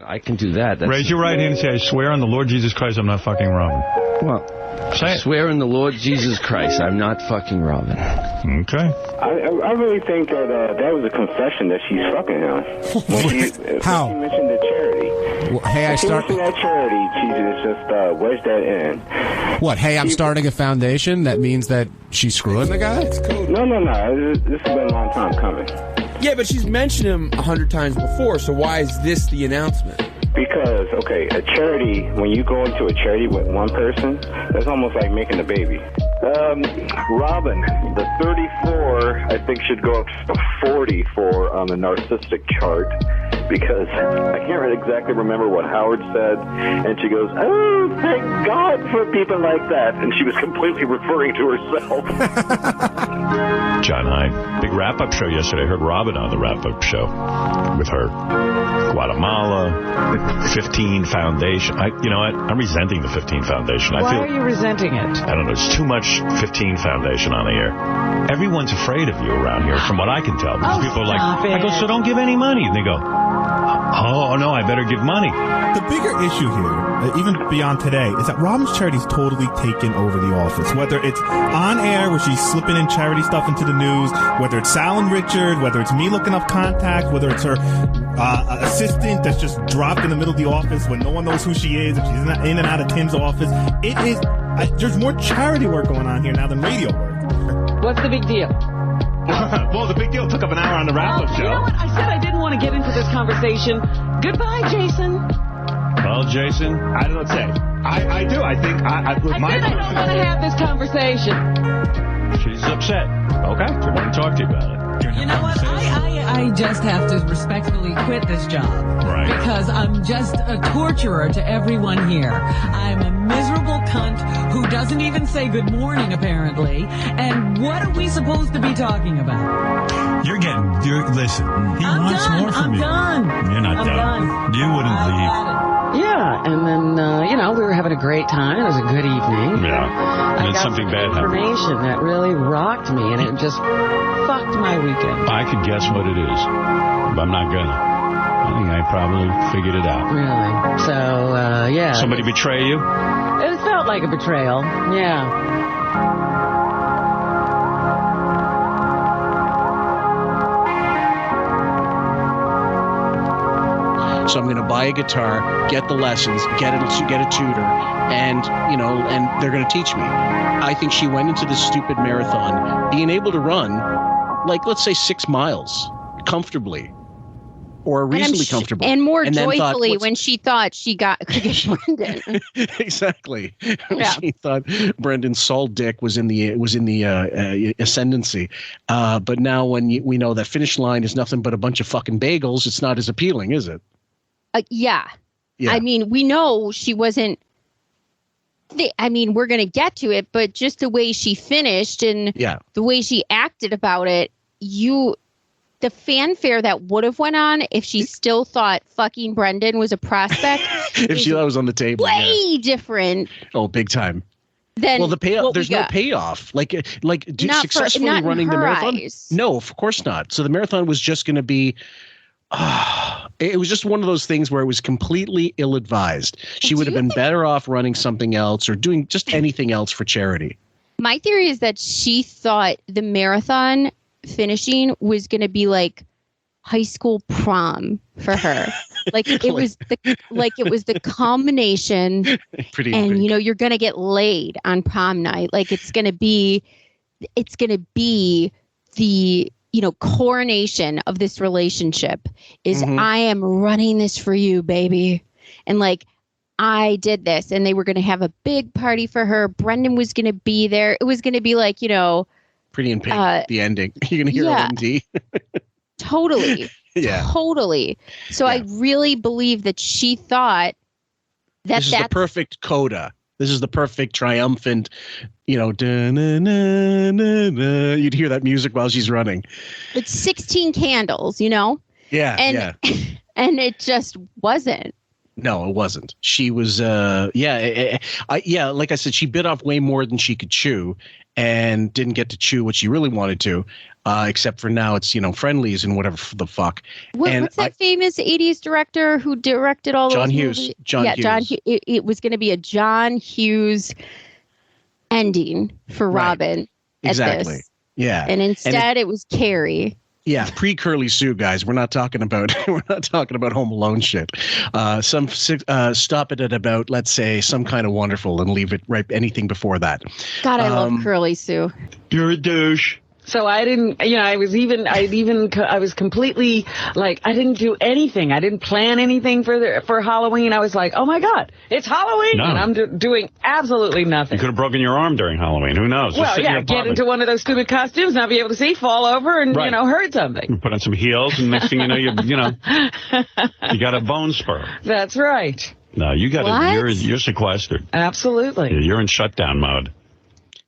I can do that. Raise your right hand and say, I swear on the Lord Jesus Christ I'm not fucking Robin. Well, I swear in the Lord Jesus Christ I'm not fucking Robin. Okay. I really think that that was a confession that she's fucking him. How? She mentioned the charity. Well, hey, she mentioned that charity. She just wedged that in. What? Hey, I'm starting a foundation? That means that she's screwing the guy? No. This has been a long time coming. Yeah, but she's mentioned him 100 times before, so why is this the announcement? Because, okay, a charity, when you go into a charity with one person, that's almost like making a baby. Robin, the 34, I think, should go up to 44 on the narcissistic chart, because I can't exactly remember what Howard said, and she goes, oh, thank God for people like that, and she was completely referring to herself. John, hi. Big wrap-up show yesterday. I heard Robin on the wrap-up show with her. Guatemala, 15 Foundation. You know what? I'm resenting the 15 Foundation. Why are you resenting it? I don't know. It's too much 15 Foundation on the air. Everyone's afraid of you around here, from what I can tell. Because people are like, I go, so don't give any money. And they go, oh, no, I better give money. The bigger issue here, even beyond today, is that Robin's charity's totally taken over the office. Whether it's on air, where she's slipping in charity stuff into the news, whether it's Sal and Richard, whether it's me looking up contacts, whether it's her assistant that's just dropped in the middle of the office when no one knows who she is, if she's in and out of Tim's office. It is, there's more charity work going on here now than radio work. What's the big deal? Well, the big deal took up an hour on the wrap-up show. You know what? I said I didn't want to get into this conversation. Goodbye, Jason. Well, Jason, I don't know what to say. I do. I think I don't want to have this conversation. She's upset. Okay, I want to talk to you about it. You know what? I just have to respectfully quit this job. Right. Because I'm just a torturer to everyone here. I'm a miserable cunt who doesn't even say good morning, apparently. And what are we supposed to be talking about? Listen, he wants more from you. I'm done. You're not done. You wouldn't leave. Yeah, and then, we were having a great time. It was a good evening. Yeah. And then something bad happened. Information that really rocked me, and it just fucked my weekend. I could guess what it is, but I'm not gonna. I think I probably figured it out. Really? So, yeah. Somebody betray you? It felt like a betrayal. Yeah. So I'm going to buy a guitar, get the lessons, get a tutor, and they're going to teach me. I think she went into this stupid marathon being able to run, like, let's say 6 miles comfortably, or reasonably comfortable. And more joyfully when she thought she could get Brendan. Exactly. Yeah. She thought Brendan's salt dick was in the ascendancy. But now when we know that finish line is nothing but a bunch of fucking bagels, it's not as appealing, is it? Yeah. I mean, we know she wasn't. We're going to get to it, but just the way she finished and the way she acted about it, the fanfare that would have went on if she still thought fucking Brendan was a prospect. If she thought it was on the table. Way different. Oh, big time. Then the payoff. There's no payoff. Successfully running the marathon. Eyes. No, of course not. So the marathon was just going to be. It was just one of those things where it was completely ill-advised. She would have been better off running something else or doing just anything else for charity. My theory is that she thought the marathon finishing was going to be like high school prom for her. It was the culmination. Pretty and you're going to get laid on prom night. Like it's going to be the coronation of this relationship is I am running this for you, baby. And I did this, and they were going to have a big party for her. Brendan was going to be there. It was going to be Pretty in Pink, the ending. You're going to hear LMD. Totally. Yeah. Totally. So I really believe that she thought that this is the perfect coda. This is the perfect triumphant, you'd hear that music while she's running. It's 16 candles, Yeah. And it just wasn't. No, it wasn't. She was, like I said, she bit off way more than she could chew and didn't get to chew what she really wanted to, except for now it's, Friendlies and whatever the fuck. What's that famous 80s director who directed all John those Hughes. movies? John Hughes. It was going to be a John Hughes ending for Robin. Exactly. At this. Yeah. And instead it was Carrie. Yeah, pre-Curly Sue, guys. We're not talking about Home Alone shit. Stop it at about, let's say, Some Kind of Wonderful, and leave it right anything before that. God, I love Curly Sue. You're a douche. So I didn't, I was completely like, I didn't do anything. I didn't plan anything for Halloween. I was like, oh my God, it's Halloween. No. And I'm doing absolutely nothing. You could have broken your arm during Halloween. Who knows? Well, yeah, get into one of those stupid costumes, not be able to see, fall over, and, hurt something. You put on some heels, and next thing you know, you got a bone spur. That's right. No, you got it. You're sequestered. Absolutely. You're in shutdown mode.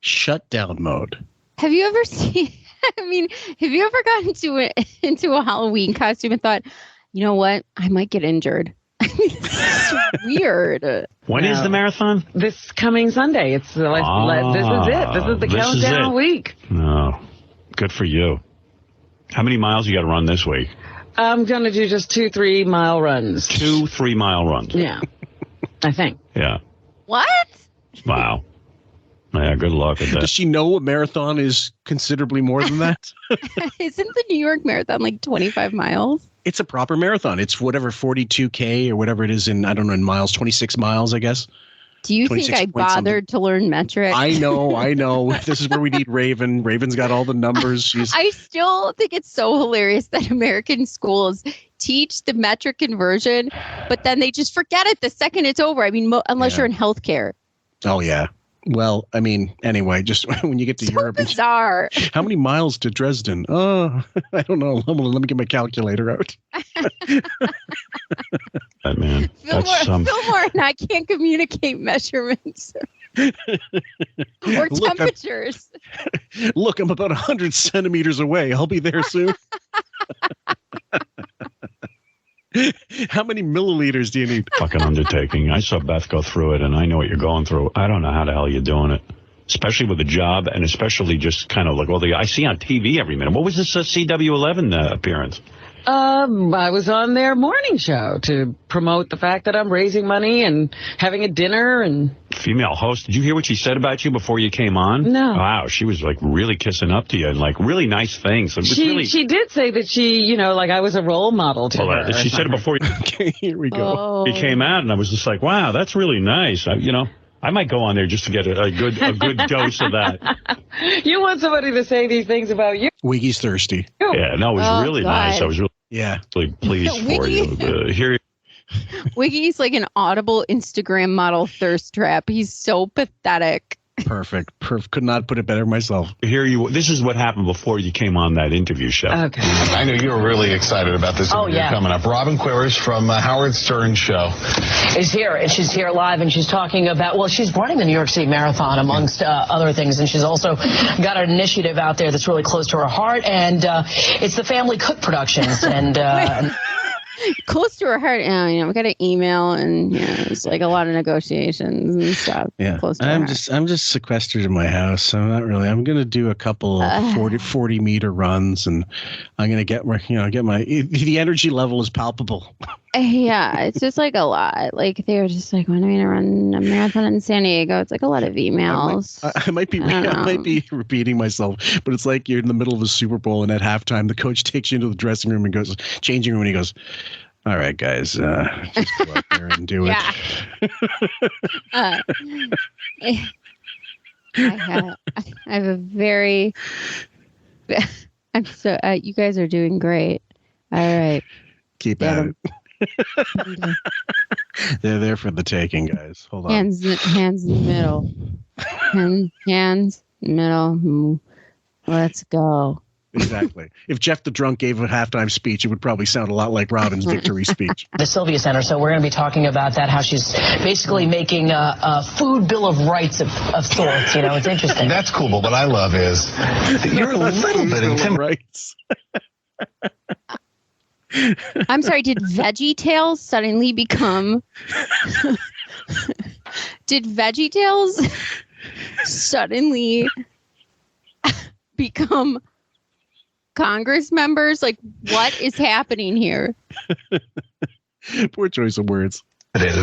Shutdown mode. Have you ever seen? Have you ever gotten into a Halloween costume and thought, you know what, I might get injured? It's weird. When is the marathon? This coming Sunday. It's this is it. This is the countdown week. No, good for you. How many miles you got to run this week? I'm gonna do just 2 3-mile runs. 2 3-mile runs. Yeah, I think. Yeah. What? Wow. Yeah, good luck with that. Does she know a marathon is considerably more than that? Isn't the New York Marathon like 25 miles? It's a proper marathon. It's whatever 42K or whatever it is in miles, 26 miles, I guess. Do you think I bothered to learn metric? I know. This is where we need Raven. Raven's got all the numbers. I still think it's so hilarious that American schools teach the metric conversion, but then they just forget it the second it's over. Unless you're in healthcare. Oh, yeah. Well, anyway, just when you get to Europe. Bizarre. How many miles to Dresden? Oh, I don't know. Let me get my calculator out. Man, Fillmore and I can't communicate measurements. Or temperatures. Look, I'm about 100 centimeters away. I'll be there soon. How many milliliters do you need? Fucking undertaking. I saw Beth go through it, and I know what you're going through. I don't know how the hell you're doing it, especially with the job, and especially just kind of like I see on TV every minute. What was this CW11 appearance? I was on their morning show to promote the fact that I'm raising money and having a dinner and. Female host. Did you hear what she said about you before you came on? No. Wow, she was like really kissing up to you and like really nice things. She did say that she, I was a role model to her. She said it before. Okay, here we go. Oh. He came out and I was just like, wow, that's really nice. I might go on there just to get a good dose of that. You want somebody to say these things about you? Wiggy's thirsty. Yeah, no, it was really nice. I was really pleased for you. Wiggy's like an audible Instagram model thirst trap. He's so pathetic. Perfect. Could not put it better myself. This is what happened before you came on that interview show. Okay. I know you were really excited about this interview coming up. Robin Quivers from Howard Stern's show is here, and she's here live, and she's talking about, she's running the New York City Marathon, amongst other things, and she's also got an initiative out there that's really close to her heart, and it's the Family Cook Productions, and... Close to her heart. We got an email, and it's like a lot of negotiations and stuff. Yeah, close to I'm just sequestered in my house. I'm not really. I'm going to do a couple 40 meter runs, and I'm going to get the energy level is palpable. Yeah, it's just like a lot. Like they were just like, when are we going to run a marathon in San Diego? It's like a lot of emails. I might be repeating myself, but it's like you're in the middle of a Super Bowl, and at halftime, the coach takes you into the dressing room and changing room, and he goes, all right, guys, just go out there and do it. I have a very. You guys are doing great. All right. Keep at it. They're there for the taking, guys. Hold on. Hands in the middle. Hands middle. Let's go. Exactly. If Jeff the Drunk gave a halftime speech, it would probably sound a lot like Robin's victory speech. The Sylvia Center. So we're going to be talking about that, how she's basically making a food bill of rights of sorts. It's interesting. That's cool, but what I love is you're a little bit intimidating. I'm sorry, did VeggieTales suddenly become... Did VeggieTales suddenly become Congress members? Like, what is happening here? Poor choice of words.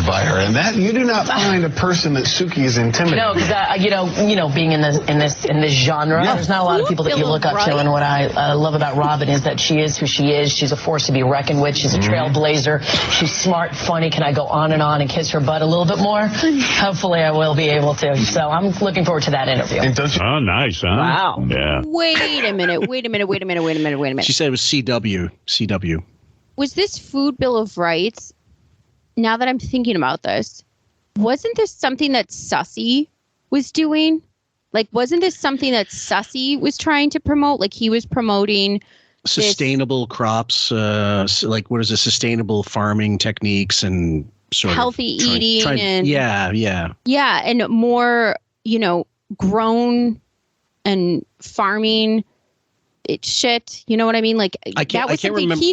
By her, and that you do not find a person that Suki is intimidating. No, because you know, being in this genre, there's not a lot of people that you look up to. And what I love about Robin is that she is who she is. She's a force to be reckoned with. She's a trailblazer. She's smart, funny. Can I go on and kiss her butt a little bit more? Hopefully, I will be able to. So I'm looking forward to that interview. Oh, nice, huh? Wow. Yeah. Wait a minute. She said it was CW. Was this Food Bill of Rights? Now that I'm thinking about this, wasn't this something that Sussy was doing? Like, wasn't this something that Sussy was trying to promote? Like, he was promoting sustainable crops, like what is it, sustainable farming techniques and sort of healthy eating and yeah, and more, grown and farming shit. You know what I mean? Like, I can't remember.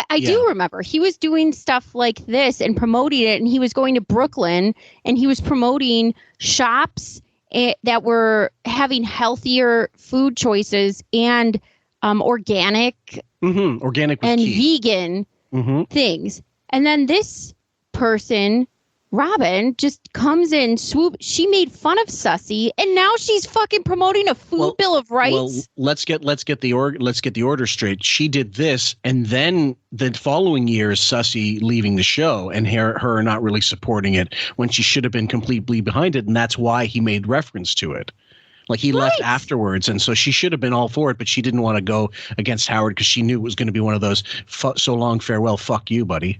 I do remember he was doing stuff like this and promoting it, and he was going to Brooklyn and he was promoting shops that were having healthier food choices and organic organic and key. vegan things. And then this person, Robin, just comes in, swoop. She made fun of Sussy, and now she's fucking promoting a Food Bill of Rights. Well, let's get the order straight. She did this, and then the following year is Sussy leaving the show, and her not really supporting it when she should have been completely behind it, and that's why he made reference to it. Like, he left afterwards, and so she should have been all for it, but she didn't want to go against Howard because she knew it was going to be one of those so long, farewell, fuck you, buddy.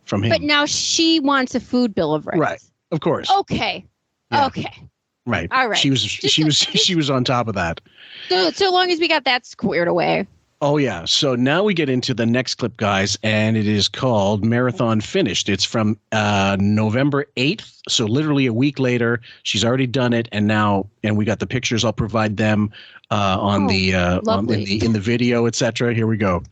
From him. But now she wants a Food Bill of Rights. Right. Of course. Okay. Yeah. Okay. Right. All right. She was on top of that. So long as we got that squared away. Oh, yeah. So now we get into the next clip, guys, and it is called Marathon Finished. It's from November 8th. So literally a week later, she's already done it. And we got the pictures. I'll provide them in the video, etc. Here we go.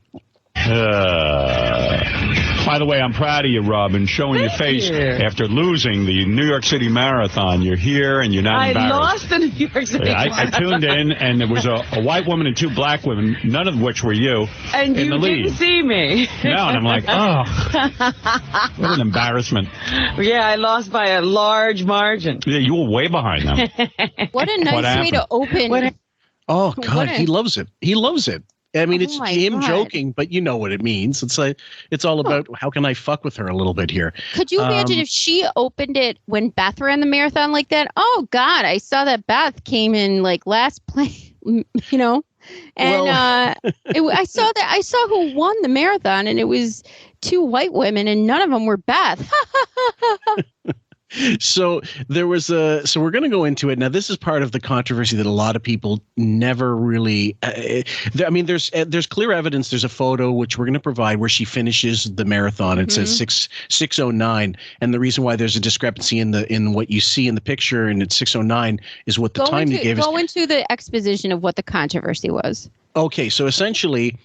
By the way, I'm proud of you, Robin, showing your face after losing the New York City Marathon. You're here and you're not embarrassed. I lost the New York City Marathon. I tuned in, and there was a white woman and two black women, none of which were you, and in the lead. Didn't see me. No, and I'm like, oh, what an embarrassment. Yeah, I lost by a large margin. Yeah, you were way behind them. What a nice way to open. Oh, God, he loves it. He loves it. I mean, it's him joking, but you know what it means. It's like, it's all about how can I fuck with her a little bit here. Could you imagine if she opened it when Beth ran the marathon like that? Oh, God, I saw that Beth came in like last place, and I saw who won the marathon, and it was two white women, and none of them were Beth. So there was so we're going to go into it. Now, this is part of the controversy that a lot of people never really, there's clear evidence. There's a photo, which we're going to provide, where she finishes the marathon. It says 6:09. And the reason why there's a discrepancy in what you see in the picture, and it's 6:09 is what the time you gave us. Go into the exposition of what the controversy was. Okay. So essentially,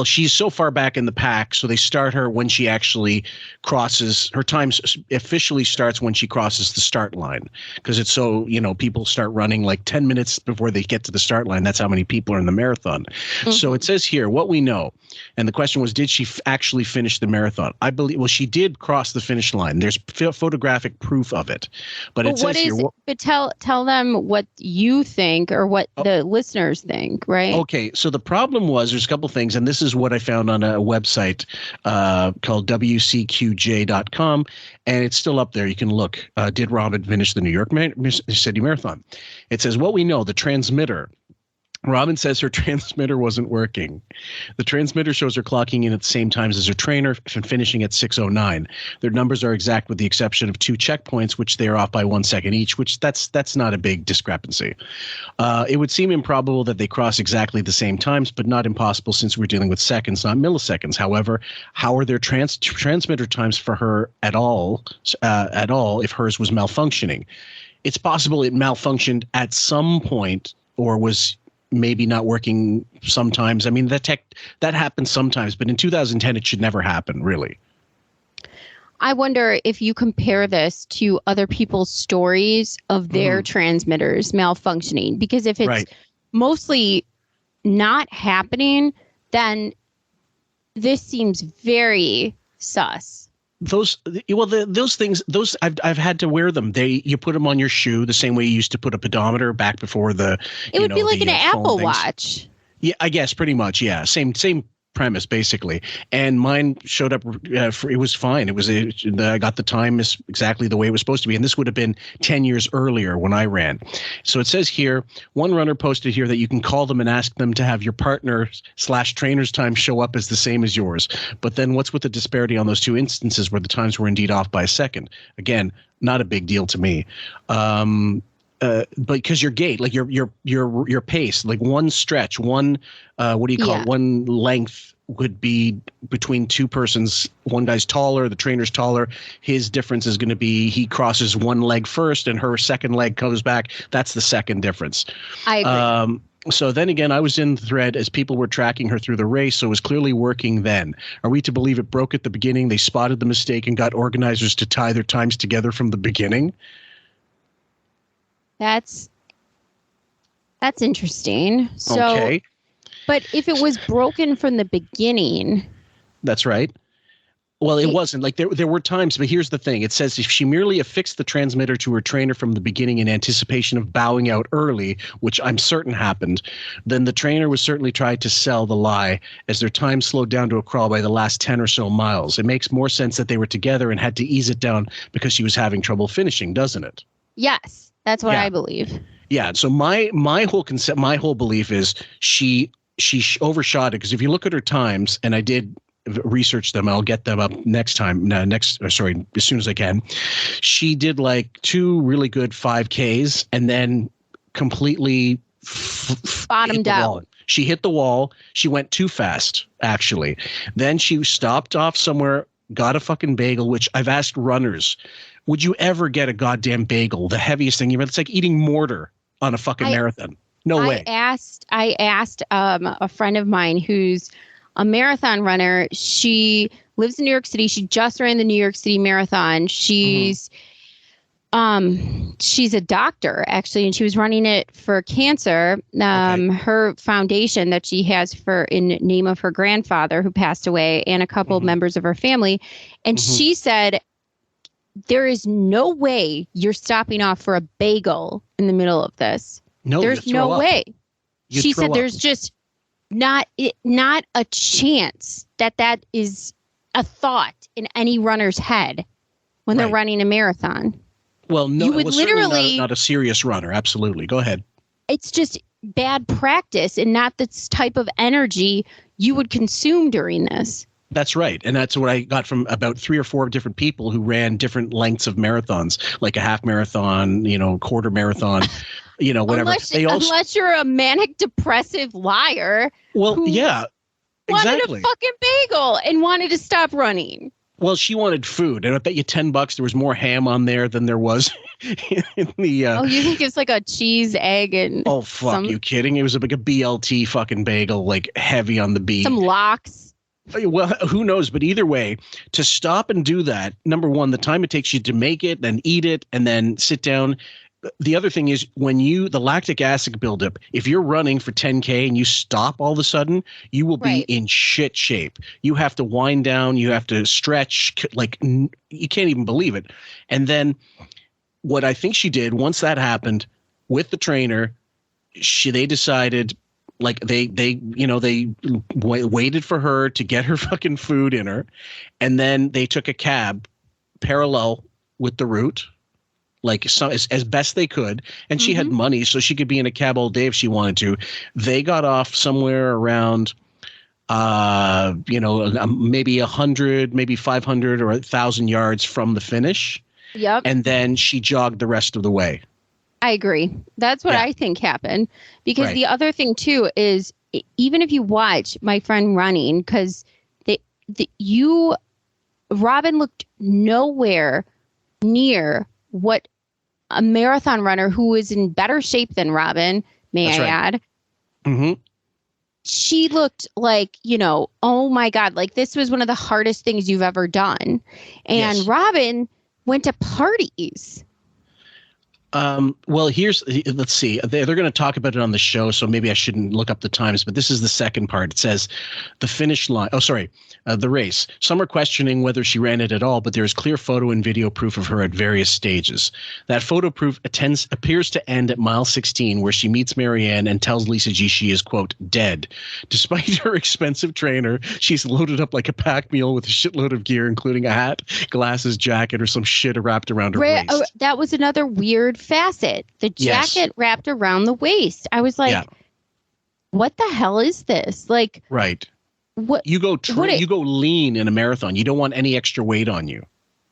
she's so far back in the pack, so they start her when she actually crosses. Her time officially starts when she crosses the start line, because it's so, people start running like 10 minutes before they get to the start line. That's how many people are in the marathon. So it says here what we know, and the question was, did she actually finish the marathon? I believe, she did cross the finish line. There's photographic proof of it, but it says here. But tell them what you think, or what the listeners think, right? Okay, so the problem was, there's a couple things, and this is what I found on a website called WCQJ.com, and it's still up there. You can look. Did Robin finish the New York City Marathon? It says, what we know, the transmitter. Robin says her transmitter wasn't working. The transmitter shows her clocking in at the same times as her trainer and finishing at 6:09. Their numbers are exact with the exception of 2 checkpoints, which they are off by 1 second each, which that's not a big discrepancy. It would seem improbable that they cross exactly the same times, but not impossible since we're dealing with seconds, not milliseconds. However, how are their transmitter times for her at all if hers was malfunctioning? It's possible it malfunctioned at some point, or was maybe not working sometimes. I mean, that happens sometimes, but in 2010, it should never happen, really. I wonder if you compare this to other people's stories of their transmitters malfunctioning, because if it's mostly not happening, then this seems very sus. Those things, I've had to wear them. You put them on your shoe the same way you used to put a pedometer back before the. It would be like an Apple Watch. Yeah, I guess pretty much. Yeah, same premise basically. And mine showed up. It was fine. I got the time exactly the way it was supposed to be. And this would have been 10 years earlier when I ran. So it says here, one runner posted here that you can call them and ask them to have your partner/trainer's time show up as the same as yours. But then what's with the disparity on those two instances where the times were indeed off by a second? Again, not a big deal to me. But because your gait, like your pace, like one stretch, one one length would be between two persons. One guy's taller, the trainer's taller. His difference is going to be he crosses one leg first and her second leg comes back. That's the second difference. I agree. So then again, I was in the thread as people were tracking her through the race, so it was clearly working then. Are we to believe it broke at the beginning? They spotted the mistake and got organizers to tie their times together from the beginning? That's interesting. So, okay. But if it was broken from the beginning. That's right. Well, it wasn't. Like there were times, but here's the thing. It says if she merely affixed the transmitter to her trainer from the beginning in anticipation of bowing out early, which I'm certain happened, then the trainer was certainly trying to sell the lie as their time slowed down to a crawl by the last 10 or so miles. It makes more sense that they were together and had to ease it down because she was having trouble finishing, doesn't it? Yes, that's what I believe. Yeah. So my whole belief is she overshot it, because if you look at her times, and I did research them, I'll get them up next time. As soon as I can. She did like 2 really good 5Ks and then completely bottomed out. She hit the wall. She went too fast, actually. Then she stopped off somewhere, got a fucking bagel, which I've asked runners, would you ever get a goddamn bagel? The heaviest thing it's like eating mortar on a fucking marathon. No way. I asked a friend of mine who's a marathon runner. She lives in New York City. She just ran the New York City Marathon. She's a doctor, actually, and she was running it for cancer. Her foundation that she has in name of her grandfather who passed away and a couple of members of her family. And she said, there is no way you're stopping off for a bagel in the middle of this. No, there's no way. She said there's just not a chance that is a thought in any runner's head when they're running a marathon. Well, no, you would literally not a serious runner. Absolutely. Go ahead. It's just bad practice and not the type of energy you would consume during this. That's right. And that's what I got from about 3 or 4 different people who ran different lengths of marathons, like a half marathon, quarter marathon, whatever. Unless you're a manic depressive liar. Well, yeah, exactly. Wanted a fucking bagel and wanted to stop running. Well, she wanted food, and I bet you $10 there was more ham on there than there was in the. Oh, you think it's like a cheese, egg, and? Oh fuck! You kidding? It was like a BLT fucking bagel, like heavy on the beef. Some lox. Well, who knows? But either way, to stop and do that, number one, the time it takes you to make it, then eat it, and then sit down. The other thing is the lactic acid buildup, if you're running for 10K and you stop all of a sudden, you will be in shit shape. You have to wind down. You have to stretch. Like, you can't even believe it. And then what I think she did once that happened with the trainer, they decided, like they waited for her to get her fucking food in her, and then they took a cab parallel with the route, like as best they could, and she had money, so she could be in a cab all day if she wanted to. They got off somewhere around, maybe 100, maybe 500 or 1,000 yards from the finish. Yep. And then she jogged the rest of the way. I agree. That's what I think happened. Because the other thing, too, is even if you watch my friend running, because Robin looked nowhere near what a marathon runner who is in better shape than Robin, may I add, Mm-hmm. She looked like, oh my God, like this was one of the hardest things you've ever done. And Yes. Robin went to parties. Well, let's see. They're going to talk about it on the show, so maybe I shouldn't look up the times, but this is the second part. It says the finish line. Oh, sorry. The race. Some are questioning whether she ran it at all, but there is clear photo and video proof of her at various stages. That photo proof appears to end at mile 16, where she meets Marianne and tells Lisa G she is, quote, dead. Despite her expensive trainer, she's loaded up like a pack mule with a shitload of gear, including a hat, glasses, jacket, or some shit wrapped around her waist. Oh, that was another weird facet. The jacket wrapped around the waist. I was like, what the hell is this? Like, right. What you go lean in a marathon. You don't want any extra weight on you.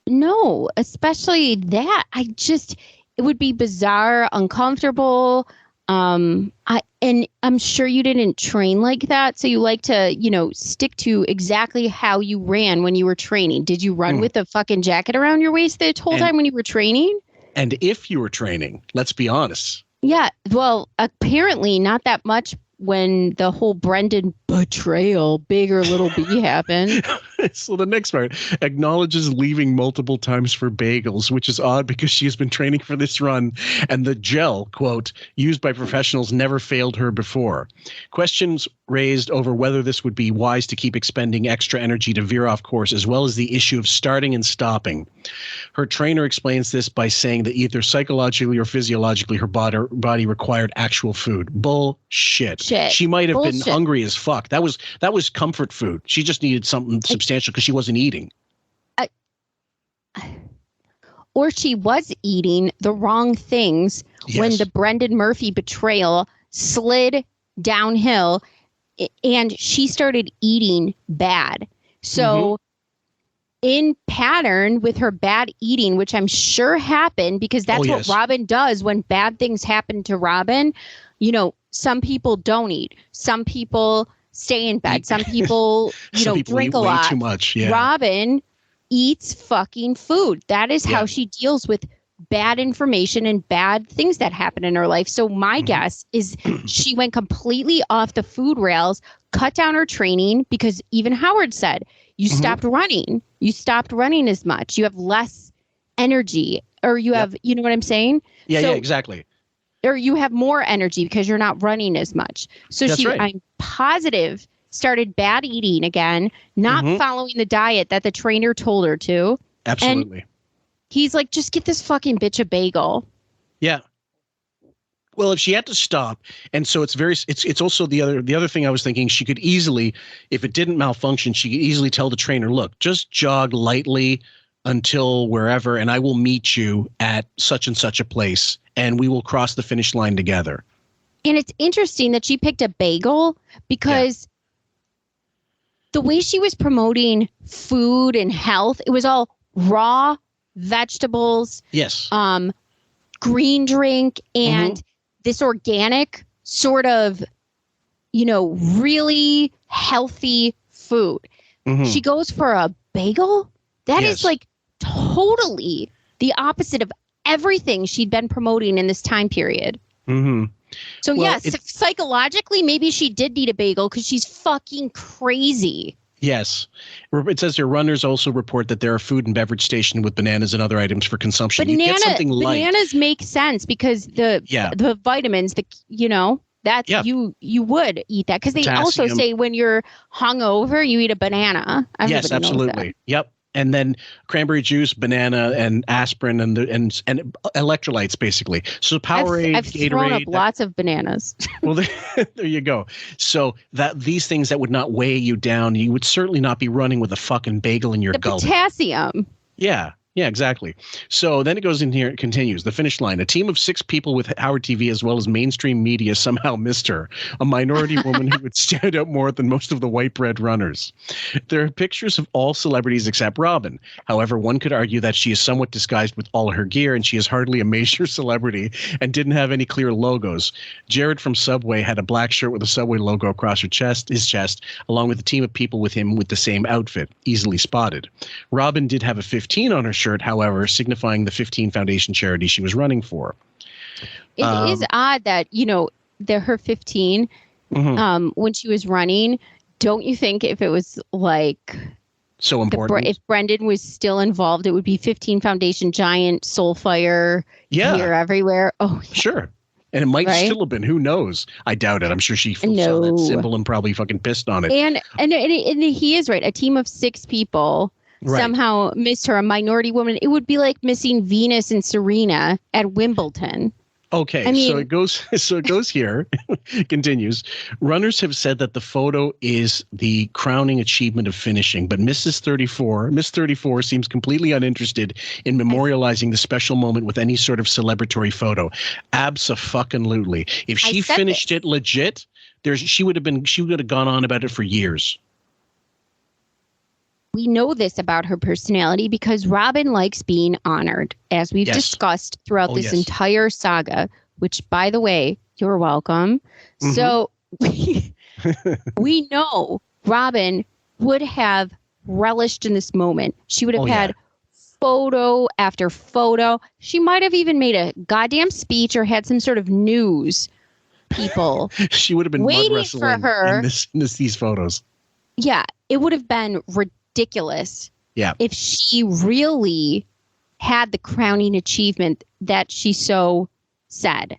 No, especially that. It would be bizarre, uncomfortable. And I'm sure you didn't train like that. So you like to, stick to exactly how you ran when you were training. Did you run with a fucking jacket around your waist the whole time when you were training? And if you were training, let's be honest. Yeah. Well, apparently not that much when the whole Brendan betrayal, big or little B, happened. So the next part acknowledges leaving multiple times for bagels, which is odd because she has been training for this run, and the gel, quote, used by professionals never failed her before. Questions raised over whether this would be wise to keep expending extra energy to veer off course, as well as the issue of starting and stopping. Her trainer explains this by saying that either psychologically or physiologically her body required actual food. Bullshit. She might have been hungry as fuck. That was comfort food. She just needed something substantial because she wasn't eating. Or she was eating the wrong things when the Brendan Murphy betrayal slid downhill and she started eating bad. So in pattern with her bad eating, which I'm sure happened because that's what Robin does when bad things happen to Robin. Some people don't eat. Some people stay in bed. Some people, drink a lot. Too much. Yeah. Robin eats fucking food. That is how she deals with bad information and bad things that happen in her life. So my guess is she went completely off the food rails, cut down her training because even Howard said, you stopped running. You stopped running as much. You have less energy or you have, you know what I'm saying? Yeah, exactly. Or you have more energy because you're not running as much. So I'm positive, started bad eating again, not following the diet that the trainer told her to. Absolutely. And he's like, just get this fucking bitch a bagel. Yeah. Well, if she had to stop, and so it's also the other thing I was thinking, she could easily, if it didn't malfunction, she could easily tell the trainer, look, just jog lightly until wherever, and I will meet you at such and such a place, and we will cross the finish line together. And it's interesting that she picked a bagel because the way she was promoting food and health, it was all raw vegetables, green drink, and this organic sort of, really healthy food. She goes for a bagel. That is like totally the opposite of everything she'd been promoting in this time period. So psychologically, maybe she did need a bagel because she's fucking crazy. Yes. It says here, runners also report that there are food and beverage stations with bananas and other items for consumption. You get something light. Bananas make sense because the vitamins, you would eat that because they also say when you're hungover, you eat a banana. Yes, absolutely. Yep. And then cranberry juice, banana, and aspirin, and electrolytes, basically. So Powerade, I've Gatorade, thrown up lots of bananas. Well, there you go. So these things that would not weigh you down, you would certainly not be running with a fucking bagel in your gullet. Potassium. Yeah, exactly. So then it goes in here, it continues. The finish line. A team of 6 people with Howard TV as well as mainstream media somehow missed her. A minority woman who would stand out more than most of the white bread runners. There are pictures of all celebrities except Robin. However, one could argue that she is somewhat disguised with all her gear and she is hardly a major celebrity and didn't have any clear logos. Jared from Subway had a black shirt with a Subway logo across his chest, along with a team of people with him with the same outfit, easily spotted. Robin did have a 15 on her shirt, however, signifying the 15 Foundation charity she was running for. It is odd that, her 15 when she was running. Don't you think if it was like so important, if Brendan was still involved, it would be 15 Foundation, giant Soulfire gear everywhere? Oh, yeah. Sure. And it might still have been. Who knows? I doubt it. I'm sure she saw that symbol and probably fucking pissed on it. And he is right. A team of 6 people somehow missed her, a minority woman. It would be like missing Venus and Serena at Wimbledon. Okay, so it goes here, continues. Runners have said that the photo is the crowning achievement of finishing, but Miss 34 seems completely uninterested in memorializing the special moment with any sort of celebratory photo. Abso-fucking-lutely. If she finished it legit, she would have gone on about it for years. We know this about her personality because Robin likes being honored, as we've discussed throughout this entire saga, which, by the way, you're welcome. So we know Robin would have relished in this moment. She would have had photo after photo. She might have even made a goddamn speech or had some sort of news people. She would have been waiting mud for her in these photos. Yeah, it would have been ridiculous if she really had the crowning achievement that she so said.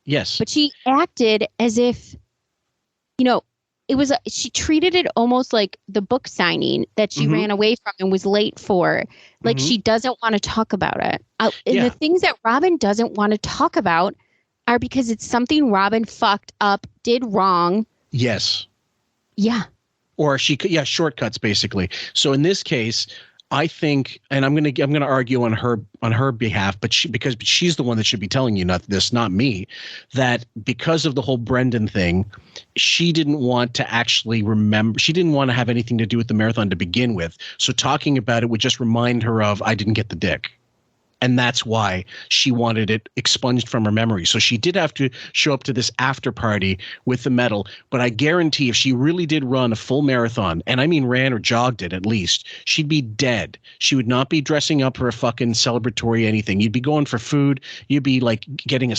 Yes. But she acted as if, she treated it almost like the book signing that she ran away from and was late for. Like she doesn't want to talk about it. And the things that Robin doesn't want to talk about are because it's something Robin fucked up, did wrong. Yes. Yeah. Or shortcuts basically. So in this case, I think, and I'm gonna argue on her behalf, but because she's the one that should be telling you not me, that because of the whole Brendan thing, she didn't want to actually remember. She didn't want to have anything to do with the marathon to begin with. So talking about it would just remind her of I didn't get the dick. And that's why she wanted it expunged from her memory. So she did have to show up to this after party with the medal. But I guarantee if she really did run a full marathon, and I mean ran or jogged it at least, she'd be dead. She would not be dressing up for a fucking celebratory anything. You'd be going for food. You'd be like getting a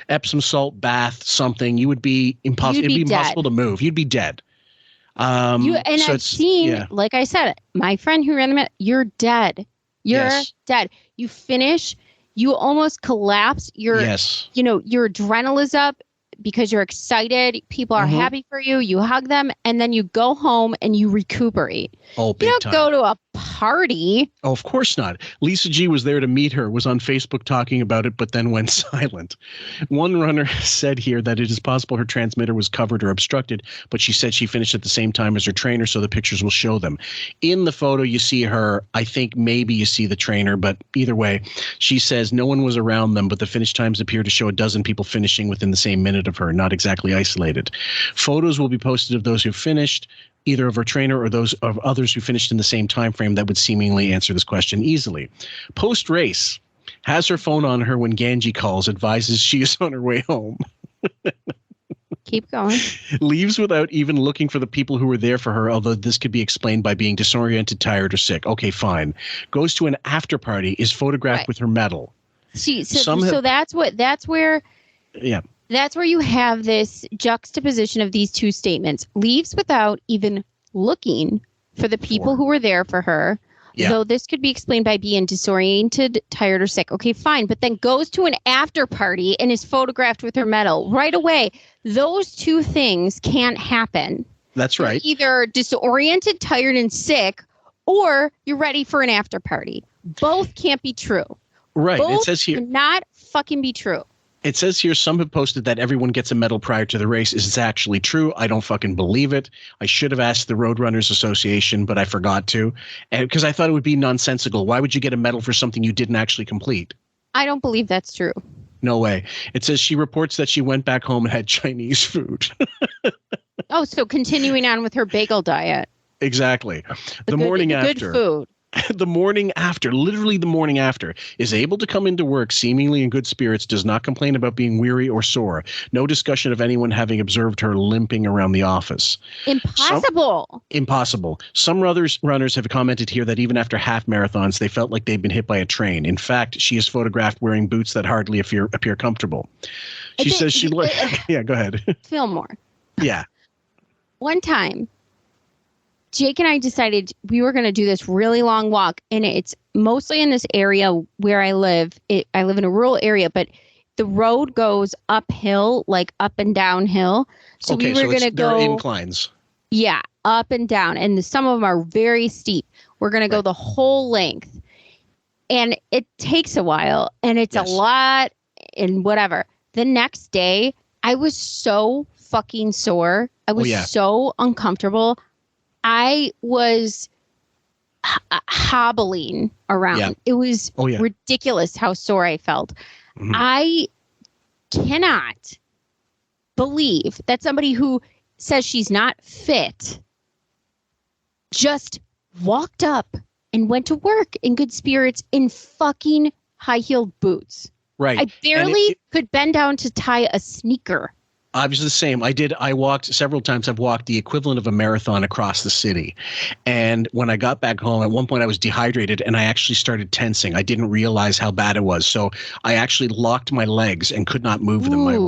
Epsom salt bath, something. You would be impossible. It'd be impossible to move. You'd be dead. I've seen, like I said, my friend who ran the medal, you're dead. You're dead. You finish, you almost collapse. Your adrenaline is up because you're excited. People are happy for you. You hug them, and then you go home and you recuperate. Oh, big you don't time. go to a party. Oh, of course not. Lisa G was there to meet her, was on Facebook talking about it, but then went silent. One runner said here that it is possible her transmitter was covered or obstructed, but she said she finished at the same time as her trainer, so the pictures will show them. In the photo, you see her. I think maybe you see the trainer, but either way, she says no one was around them, but the finish times appear to show a dozen people finishing within the same minute of her, not exactly isolated. Photos will be posted of those who finished, either of her trainer or those of others who finished in the same time frame that would seemingly answer this question easily. Post-race, has her phone on her when Ganji calls, advises she is on her way home. Keep going. Leaves without even looking for the people who were there for her, although this could be explained by being disoriented, tired, or sick. Okay, fine. Goes to an after party, is photographed with her medal. So that's where you have this juxtaposition of these two statements. Leaves without even looking for the people who were there for her. Yeah. Though this could be explained by being disoriented, tired, or sick. Okay, fine. But then goes to an after party and is photographed with her medal right away. Those two things can't happen. That's right. You're either disoriented, tired, and sick, or you're ready for an after party. Both can't be true. Right. Both it says here cannot fucking be true. It says here some have posted that everyone gets a medal prior to the race. Is this actually true? I don't fucking believe it. I should have asked the Roadrunners Association, but I forgot to. And because I thought it would be nonsensical. Why would you get a medal for something you didn't actually complete? I don't believe that's true. No way. It says she reports that she went back home and had Chinese food. Oh, so continuing on with her bagel diet. Exactly. The morning after. Good food. The morning after, literally the morning after, is able to come into work seemingly in good spirits, does not complain about being weary or sore. No discussion of anyone having observed her limping around the office. Impossible. Some runners have commented here that even after half marathons, they felt like they'd been hit by a train. In fact, she is photographed wearing boots that hardly appear comfortable. She says she yeah, go ahead. Fillmore. Yeah. One time, Jake and I decided we were going to do this really long walk, and it's mostly in this area where I live. I live in a rural area, but the road goes uphill, like up and downhill. So we were going to go. There are inclines. Yeah, up and down, and some of them are very steep. We're going to go the whole length, and it takes a while, and it's a lot, and whatever. The next day, I was so fucking sore. I was so uncomfortable. I was hobbling around. Yeah. It was ridiculous how sore I felt. Mm-hmm. I cannot believe that somebody who says she's not fit just walked up and went to work in good spirits in fucking high-heeled boots. Right. I barely could bend down to tie a sneaker. I was the same. I walked several times. I've walked the equivalent of a marathon across the city. And when I got back home, at one point I was dehydrated and I actually started tensing. I didn't realize how bad it was. So I actually locked my legs and could not move them. My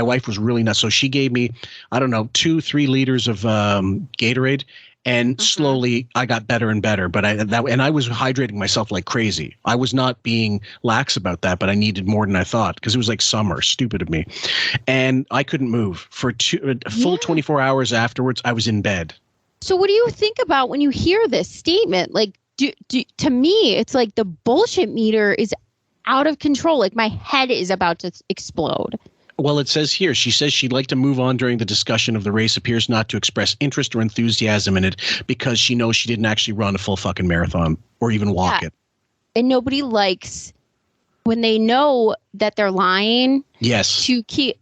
wife was really nuts. So she gave me, 2-3 liters of Gatorade. And slowly I got better and better, but I was hydrating myself like crazy. I was not being lax about that, but I needed more than I thought because it was like summer. Stupid of me. And I couldn't move for a full 24 hours afterwards. I was in bed. So what do you think about when you hear this statement? Like, to me, it's like the bullshit meter is out of control. Like my head is about to explode. Well, it says here, she says she'd like to move on during the discussion of the race, appears not to express interest or enthusiasm in it because she knows she didn't actually run a full fucking marathon or even walk it. And nobody likes when they know that they're lying. Yes. You can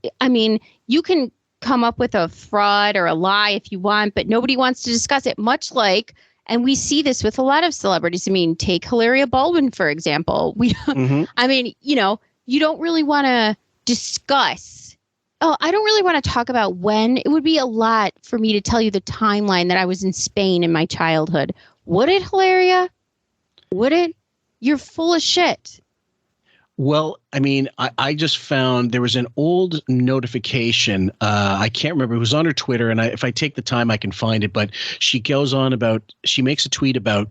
come up with a fraud or a lie if you want, but nobody wants to discuss it, much like, and we see this with a lot of celebrities. I mean, take Hilaria Baldwin, for example. You don't really want to discuss. I don't really want to talk about when. It would be a lot for me to tell you the timeline that I was in Spain in my childhood. Would it, Hilaria? Would it? You're full of shit. Well, I mean, I just found there was an old notification. I can't remember. It was on her Twitter, and if I take the time, I can find it. But she goes on she makes a tweet about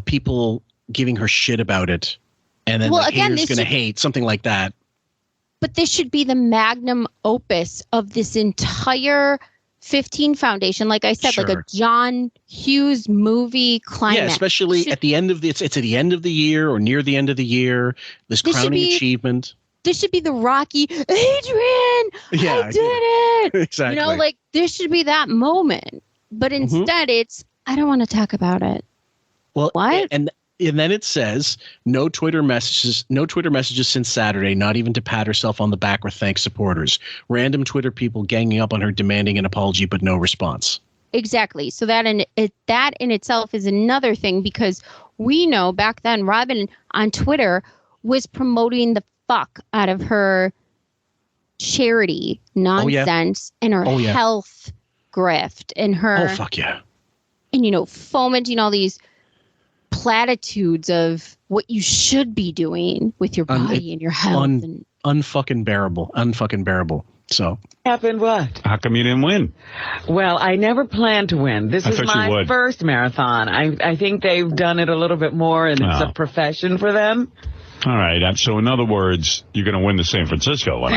people giving her shit about it. And then haters going to hate, something like that. But this should be the magnum opus of this entire 15 Foundation. Like I said, like a John Hughes movie climax. Yeah, especially at the end of it's at the end of the year or near the end of the year. This crowning achievement. This should be the Rocky, Adrian, I did it. Exactly. This should be that moment. But instead it's, I don't want to talk about it. Well, what? And then it says no Twitter messages since Saturday, not even to pat herself on the back or thank supporters. Random Twitter people ganging up on her demanding an apology, but no response. Exactly. So that in itself is another thing because we know back then Robin on Twitter was promoting the fuck out of her charity nonsense and her health grift and her. Oh, fuck yeah. And, fomenting all these platitudes of what you should be doing with your body and your health. Unfucking bearable. So happened what? How come you didn't win? Well, I never planned to win. This is my first marathon. I think they've done it a little bit more, and it's a profession for them. All right. So in other words, you're going to win the San Francisco one.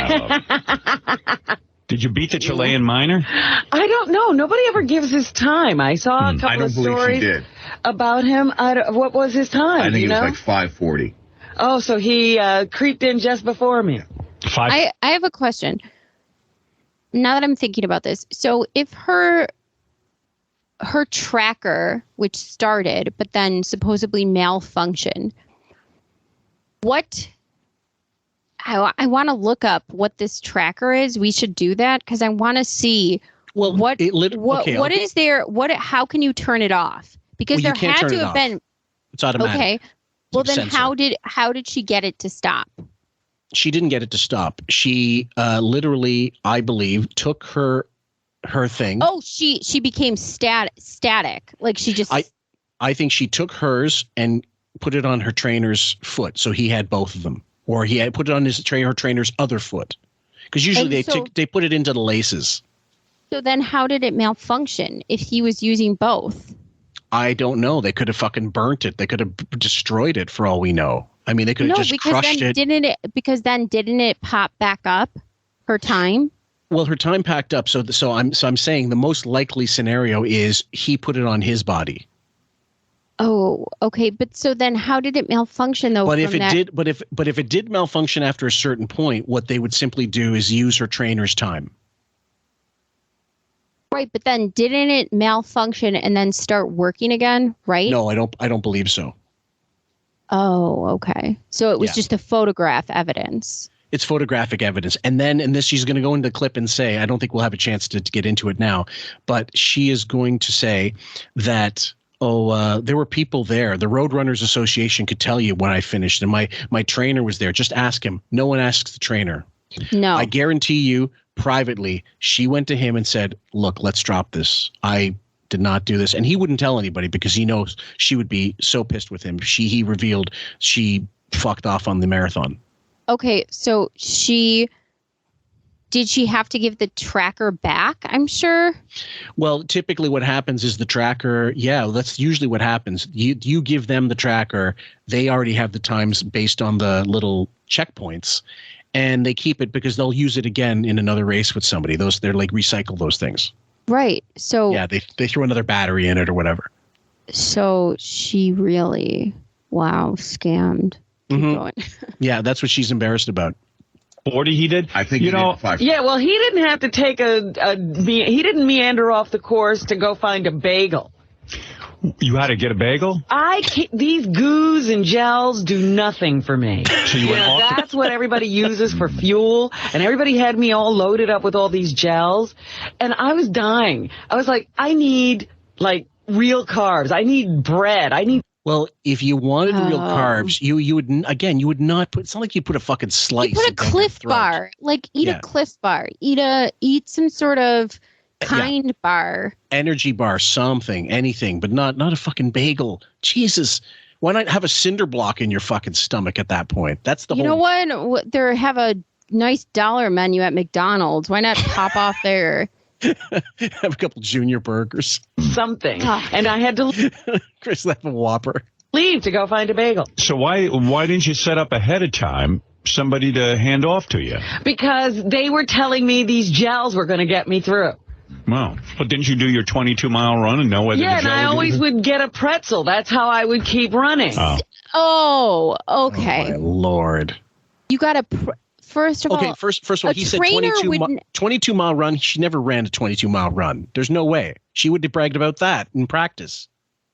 Did you beat the Chilean miner? I don't know. Nobody ever gives his time. I saw a couple of stories about him. What was his time? I think it was like 5:40. Oh, so he creeped in just before me. I have a question. Now that I'm thinking about this, so if her tracker, which started but then supposedly malfunctioned, I want to look up what this tracker is. We should do that because I want to see how can you turn it off? Because there had to have been. It's automatic. Okay. Well, then how did she get it to stop? She didn't get it to stop. She literally, I believe, took her thing. Oh, she became static. Like she just. I think she took hers and put it on her trainer's foot, so he had both of them. Or he had put it on her trainer's other foot, because usually they put it into the laces. So then how did it malfunction if he was using both? I don't know. They could have fucking burnt it. They could have destroyed it for all we know. I mean, they could have just crushed it. Because then didn't it pop back up, her time? Well, her time packed up. So I'm saying the most likely scenario is he put it on his body. Oh, okay. But so then how did it malfunction though? But if it did malfunction after a certain point, what they would simply do is use her trainer's time. Right, but then didn't it malfunction and then start working again, right? No, I don't believe so. Oh, okay. So it was just a photograph evidence. It's photographic evidence. And then in this, she's going to go into the clip and say, I don't think we'll have a chance to get into it now, but she is going to say that there were people there. The Roadrunners Association could tell you when I finished, and my trainer was there. Just ask him. No one asks the trainer. No. I guarantee you, privately, she went to him and said, look, let's drop this. I did not do this. And he wouldn't tell anybody because he knows she would be so pissed with him. He revealed she fucked off on the marathon. Okay, so did she have to give the tracker back, I'm sure? Well, typically what happens is the tracker, that's usually what happens. You give them the tracker, they already have the times based on the little checkpoints, and they keep it because they'll use it again in another race with somebody. They're like recycle those things. Right. So yeah, they throw another battery in it or whatever. So she really, scammed. Keep going. Yeah, that's what she's embarrassed about. 40 he did? I think he did 5. Yeah, well, he didn't have to take he didn't meander off the course to go find a bagel. You had to get a bagel? These goos and gels do nothing for me. So you went off that's what everybody uses for fuel, and everybody had me all loaded up with all these gels, and I was dying. I was like, I need, real carbs. I need bread. Well, if you wanted real carbs, you would not put. It's not like you put a fucking slice. You put a Cliff Bar, eat a Cliff Bar, eat some sort of kind bar, energy bar, something, anything, but not a fucking bagel. Jesus, why not have a cinder block in your fucking stomach at that point? That's the whole. You know what? They have a nice dollar menu at McDonald's. Why not pop off there? Have a couple junior burgers. Something. And I had to Chris, have a Whopper. Leave to go find a bagel. So why didn't you set up ahead of time somebody to hand off to you? Because they were telling me these gels were going to get me through. Well, but didn't you do your 22-mile run and know whether and I always would get a pretzel. That's how I would keep running. Oh, okay. Oh, my Lord. You got to... First of all, first of all, he said 22-mile run. She never ran a 22-mile run. There's no way. She would have bragged about that in practice.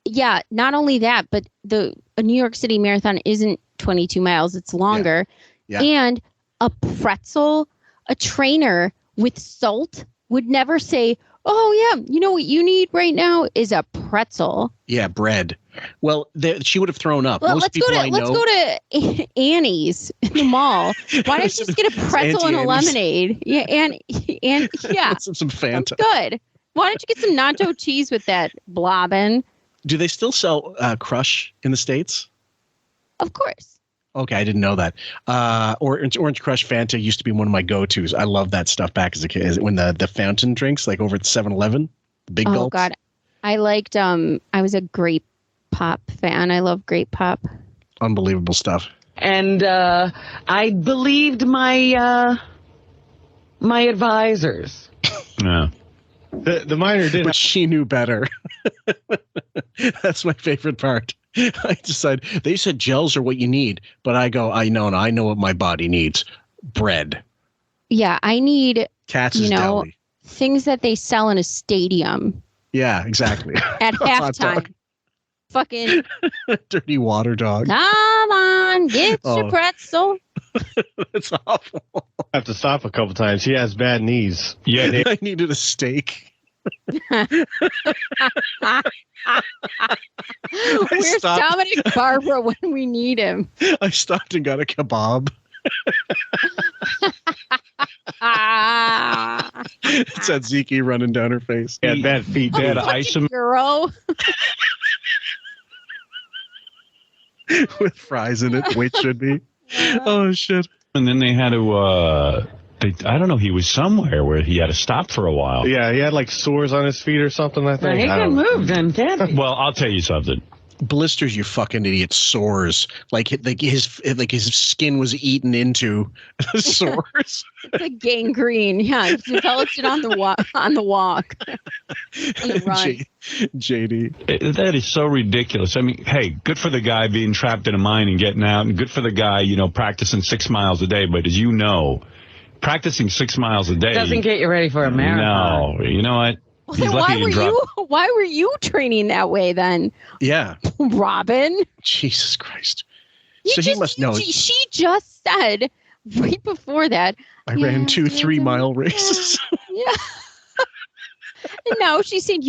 Yeah, not only that, but a New York City Marathon isn't 22 miles. It's longer. Yeah. And a pretzel, a trainer with salt would never say, oh, yeah, you know what you need right now is a pretzel. Yeah, bread. Well, she would have thrown up. Well, let's go to Annie's in the mall. Why don't you just get a pretzel and a lemonade? Yeah, and yeah, some Fanta. That's good. Why don't you get some nacho cheese with that blobbin? Do they still sell Crush in the States? Of course. Okay, I didn't know that. Orange Crush Fanta used to be one of my go-tos. I loved that stuff back as a kid. When the fountain drinks, like over at 7-Eleven, the big gulps. Oh God, I liked. I was a grape pop fan. I love grape pop. Unbelievable stuff. And I believed my advisors. Yeah. The minor did, but she knew better. That's my favorite part. I decided they said gels are what you need, but I know what my body needs. Bread. Yeah, I need Katz's Deli. Things that they sell in a stadium. Yeah, exactly. At halftime. Fucking dirty water dog. Come on, get your pretzel. That's awful. I have to stop a couple times. She has bad knees. Yeah, I needed a steak. Where's Dominic Barbara when we need him? I stopped and got a kebab. It's that Zeke running down her face. Yeah, bad feet. Bad ice. Girl. With fries in it. Weight should be. Oh, shit. And then they had to I don't know. He was somewhere where he had to stop for a while. Yeah, he had like sores on his feet or something, I think. He can move then, can't he? Well, I'll tell you something. Blisters, you fucking idiot. Sores. Like his skin was eaten into sores. It's like gangrene. Yeah, he developed it on the walk. On the run. JD. That is so ridiculous. I mean, hey, good for the guy being trapped in a mine and getting out, and good for the guy, practicing 6 miles a day. But as you know, practicing 6 miles a day doesn't get you ready for a marathon. No, you know what? Well, then why were you training that way then? Yeah. Robin. Jesus Christ. He must know. She just said right before that. I ran 2 3-mile races. Yeah. And now she's saying,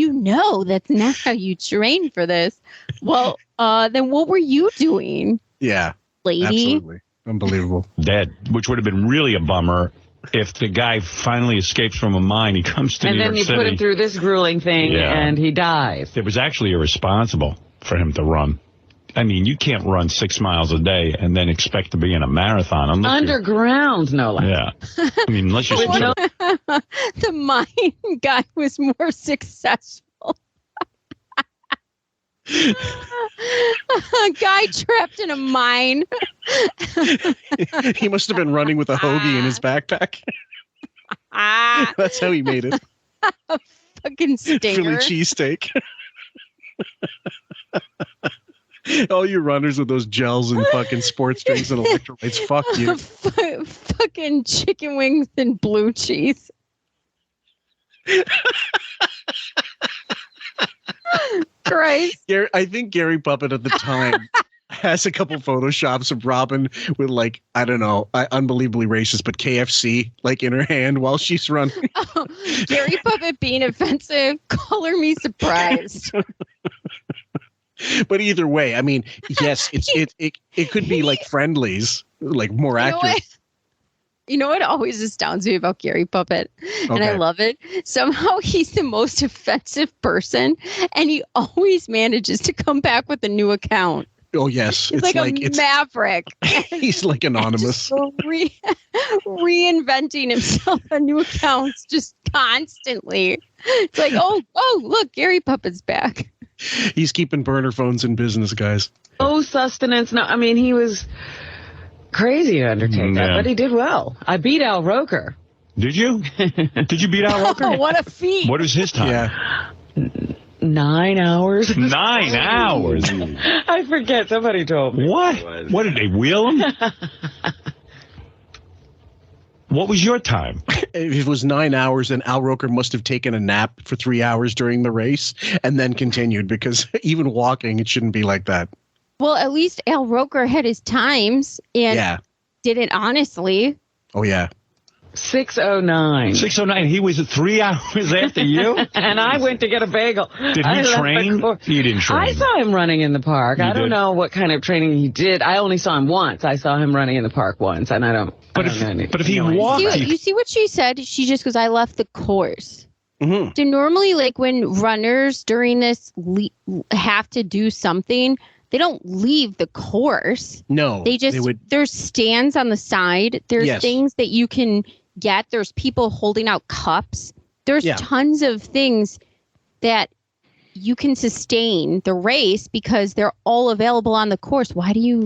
that's not how you train for this. Well, then what were you doing? Yeah. Lady. Absolutely. Unbelievable. Dead, which would have been really a bummer. If the guy finally escapes from a mine, he comes to New York City. And then you put him through this grueling thing, and he dies. It was actually irresponsible for him to run. I mean, you can't run 6 miles a day and then expect to be in a marathon. Underground, no less. Yeah. I mean, unless you're... The mine guy was more successful. A guy trapped in a mine. He must have been running with a hoagie in his backpack. That's how he made it. A fucking stinger. Philly cheesesteak. All you runners with those gels and fucking sports drinks and electrolytes, fuck you. Fucking chicken wings and blue cheese. Christ. I think Gary Puppet at the time has a couple photoshops of Robin with, like, I don't know, unbelievably racist, but KFC like in her hand while she's running. Oh, Gary Puppet being offensive, color me surprised. But either way, I mean, yes, it could be like Friendlies, like more accurate. You know what always astounds me about Gary Puppet, and I love it? Somehow he's the most offensive person, and he always manages to come back with a new account. Oh, yes. It's like a maverick. He's like anonymous. Reinventing himself on new accounts just constantly. It's like, oh, look, Gary Puppet's back. He's keeping burner phones in business, guys. Oh, sustenance. No, I mean, he was crazy to undertake that, but he did well. I beat Al Roker. Did you? Did you beat Al Roker? Oh, what a feat. What is his time? Yeah. 9 hours. 9 hours? I forget. Somebody told me. What? What, did they wheel him? What was your time? It was 9 hours, and Al Roker must have taken a nap for 3 hours during the race and then continued, because even walking, it shouldn't be like that. Well, at least Al Roker had his times and did it honestly. Oh, yeah. 6:09. 6:09. He was 3 hours after you? And I went to get a bagel. Did he train? He didn't train. I saw him running in the park. I don't know what kind of training he did. I only saw him once. I saw him running in the park once, and I don't know anything. But if he walked... You see what she said? She just goes, I left the course. Mm-hmm. So normally, like, when runners during this have to do something, they don't leave the course. No. There's stands on the side. There's things that you can get. There's people holding out cups. There's tons of things that you can sustain the race because they're all available on the course. Why did you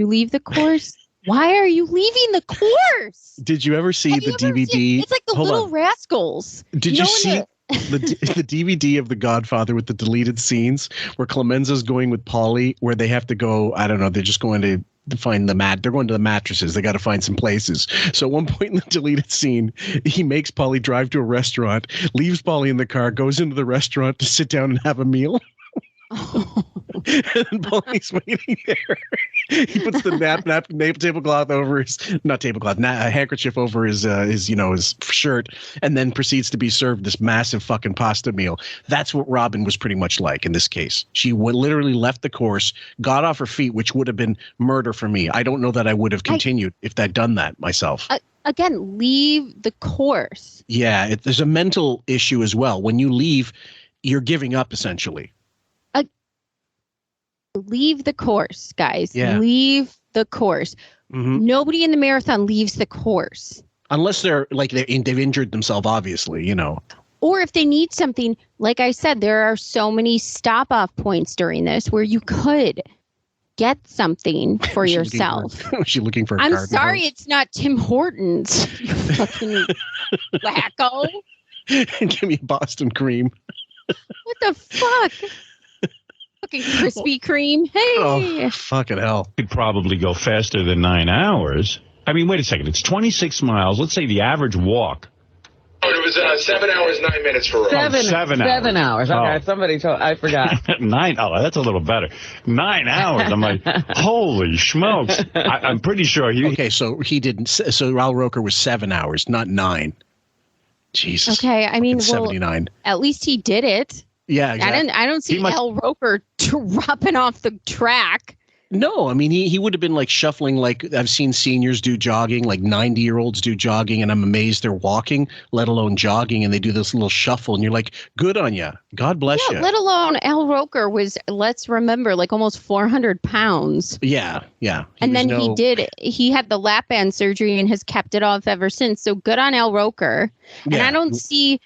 leave the course? Why are you leaving the course? Did you ever see the DVD? It's like the Little Rascals. Did you see the DVD of The Godfather with the deleted scenes where Clemenza's going with Paulie, where they have to go, I don't know, they're just going to find they're going to the mattresses. They got to find some places. So at one point in the deleted scene, he makes Paulie drive to a restaurant, leaves Paulie in the car, goes into the restaurant to sit down and have a meal. And Paulie's waiting there. He puts the tablecloth over his handkerchief over his shirt, and then proceeds to be served this massive fucking pasta meal. That's what Robin was pretty much like in this case. She literally left the course, got off her feet, which would have been murder for me. I don't know that I would have continued if I'd done that myself. Again, leave the course. Yeah, there's a mental issue as well. When you leave, you're giving up essentially. Leave the course, guys. Yeah. Leave the course. Mm-hmm. Nobody in the marathon leaves the course. Unless they're like they've injured themselves, obviously, you know. Or if they need something, like I said, there are so many stop-off points during this where you could get something for yourself. Was she looking for a I'm garden sorry hose? it's not Tim Hortons, you fucking wacko. Give me Boston cream. What the fuck? Fucking Krispy Kreme. Hey. Oh, fucking hell. Could probably go faster than 9 hours. I mean, wait a second. It's 26 miles. Let's say the average walk. It was 7 hours, 9 minutes for Robin. 7 hours. 7 hours. Okay, somebody told. I forgot. 9. Oh, that's a little better. 9 hours. I'm like, holy smokes. I'm pretty sure he. Okay, so he didn't. So Al Roker was 7 hours, not 9. Jesus. Okay, I mean, well, 79. at least he did it. Yeah, exactly. I don't see Al Roker dropping off the track. No, I mean, he would have been like shuffling, like I've seen seniors do jogging, like 90-year-olds do jogging, and I'm amazed they're walking, let alone jogging, and they do this little shuffle, and you're like, good on you. God bless you. Let alone Al Roker was, let's remember, like almost 400 pounds. Yeah. And then he had the lap band surgery and has kept it off ever since. So good on Al Roker. Yeah. And I don't see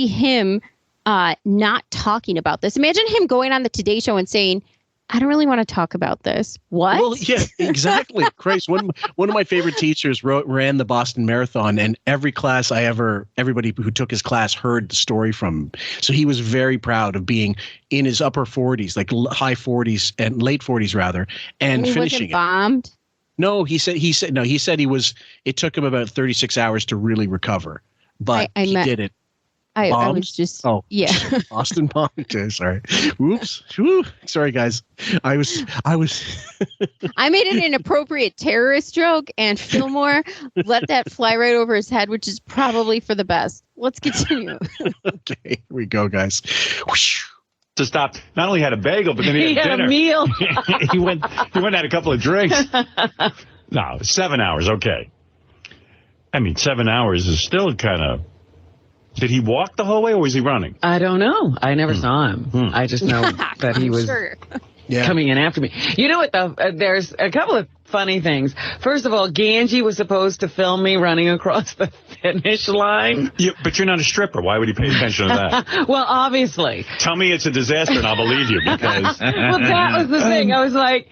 him not talking about this. Imagine him going on the Today Show and saying, I don't really want to talk about this. What? Well, yeah, exactly. Christ, one of my favorite teachers ran the Boston Marathon, and everybody who took his class heard the story from him. So he was very proud of being in his upper 40s, like high 40s and late 40s rather, and he finishing wasn't bombed? No, he said it took him about 36 hours to really recover, but he did it. I was just, yeah. Boston bomb. Okay, sorry. Oops. Whew. Sorry, guys. I was. I made an inappropriate terrorist joke, and Fillmore let that fly right over his head, which is probably for the best. Let's continue. Okay, here we go, guys. Whoosh. To stop, not only had a bagel, but then he had dinner. A meal. he went had a couple of drinks. No, 7 hours. Okay. I mean, 7 hours is still kind of. Did he walk the whole way, or was he running? I don't know. I never saw him. I just know that he was coming in after me. You know what, though? There's a couple of funny things. First of all, Ganji was supposed to film me running across the finish line. But you're not a stripper. Why would he pay attention to that? Well, obviously. Tell me it's a disaster, and I'll believe you, because... Well, that was the thing. I was like...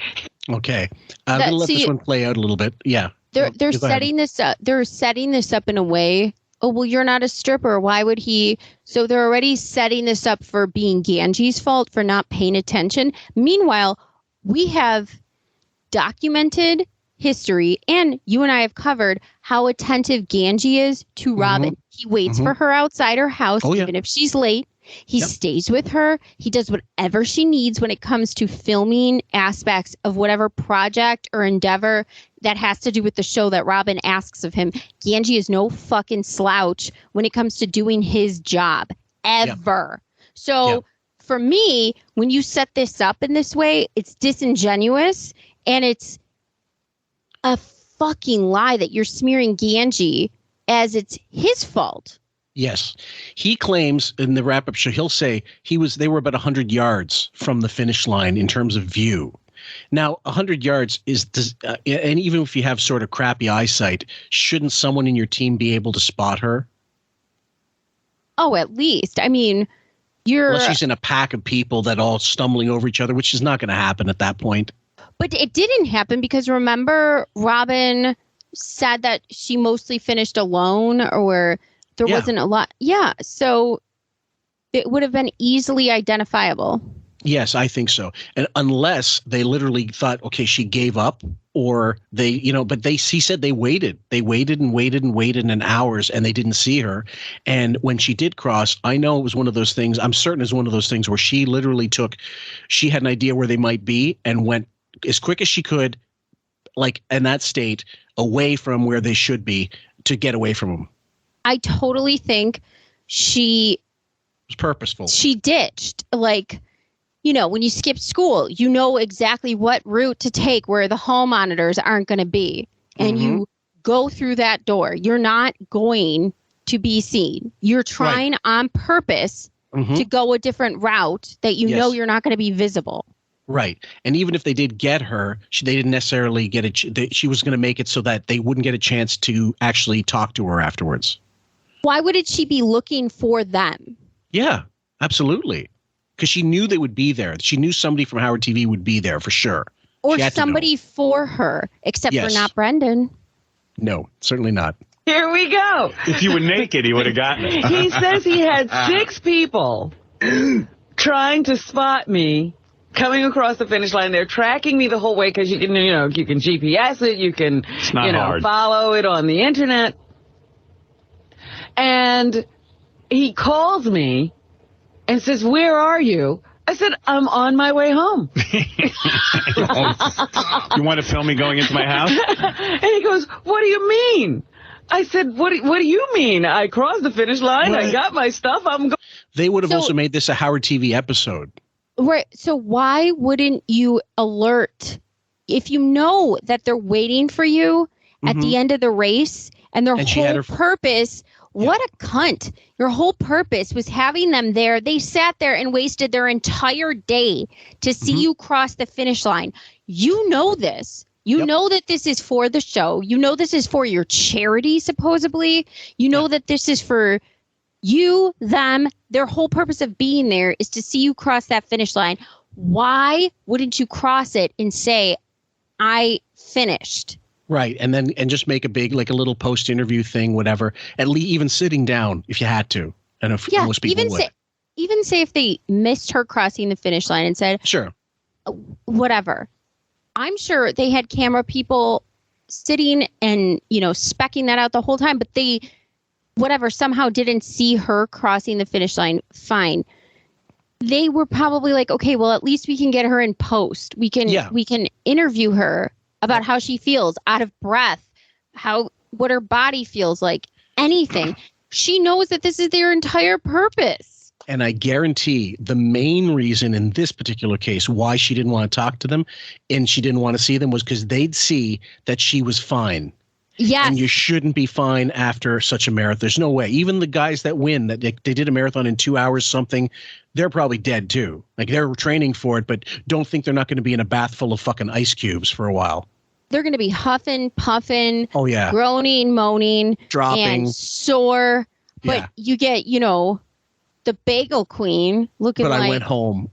Okay. I'm going to let this one play out a little bit. Yeah. They're setting this up. They're setting this up in a way... Oh, well, you're not a stripper. Why would he? So they're already setting this up for being Ganji's fault for not paying attention. Meanwhile, we have documented history, and you and I have covered how attentive Ganji is to Robin. He waits for her outside her house, even if she's late. He stays with her. He does whatever she needs when it comes to filming aspects of whatever project or endeavor that has to do with the show that Robin asks of him. Ganji is no fucking slouch when it comes to doing his job, ever. So for me, when you set this up in this way, it's disingenuous, and it's a fucking lie that you're smearing Ganji as it's his fault. Yes. He claims in the wrap-up show, he'll say they were about 100 yards from the finish line in terms of view. Now, 100 yards and even if you have sort of crappy eyesight, shouldn't someone in your team be able to spot her? Oh, at least. I mean, unless she's in a pack of people that all stumbling over each other, which is not going to happen at that point. But it didn't happen because remember, Robin said that she mostly finished alone, or there wasn't a lot. Yeah. So it would have been easily identifiable. Yes, I think so. And unless they literally thought, okay, she gave up, or he said they waited in hours and they didn't see her. And when she did cross, I know it was one of those things, I'm certain it's one of those things where she literally she had an idea where they might be and went as quick as she could, like in that state, away from where they should be to get away from them. I totally think she was purposeful. She ditched, like, when you skip school, you know exactly what route to take where the hall monitors aren't going to be. And you go through that door. You're not going to be seen. You're trying on purpose to go a different route that you know you're not going to be visible. Right. And even if they did get her, they didn't necessarily get it. She was going to make it so that they wouldn't get a chance to actually talk to her afterwards. Why wouldn't she be looking for them? Yeah, absolutely. Because she knew they would be there. She knew somebody from Howard TV would be there for sure. Or somebody for her, except for not Brendan. No, certainly not. Here we go. If you were naked, he would have gotten it. He says he had 6 people trying to spot me coming across the finish line. They're tracking me the whole way because you can GPS it, you can follow it on the internet. And he calls me and says, "Where are you?" I said, "I'm on my way home." You want to film me going into my house? And he goes, "What do you mean?" I said, what do you mean? I crossed the finish line. I got my stuff. I'm going. They would have also made this a Howard TV episode. Right. So why wouldn't you alert if you know that they're waiting for you at the end of the race and their whole purpose? What a cunt. Your whole purpose was having them there. They sat there and wasted their entire day to see you cross the finish line. You know this. You know that this is for the show. You know this is for your charity, supposedly. You know that this is for you, them. Their whole purpose of being there is to see you cross that finish line. Why wouldn't you cross it and say, "I finished"? Right. And just make a big, like a little post-interview thing, whatever. At least even sitting down if you had to. And if most people would. Even say if they missed her crossing the finish line and said, "Sure, whatever." I'm sure they had camera people sitting and, specking that out the whole time, but they, somehow didn't see her crossing the finish line. Fine. They were probably like, okay, well, at least we can get her in post. We can interview her about how she feels, out of breath, what her body feels like, anything. She knows that this is their entire purpose. And I guarantee the main reason in this particular case why she didn't want to talk to them and she didn't want to see them was because they'd see that she was fine. Yes. And you shouldn't be fine after such a marathon. There's no way. Even the guys that win, that they did a marathon in 2 hours something, they're probably dead too. Like they're training for it, but don't think they're not going to be in a bath full of fucking ice cubes for a while. They're going to be huffing, puffing, groaning, moaning, dropping, and sore. But you get, the bagel queen looking but like. I went home.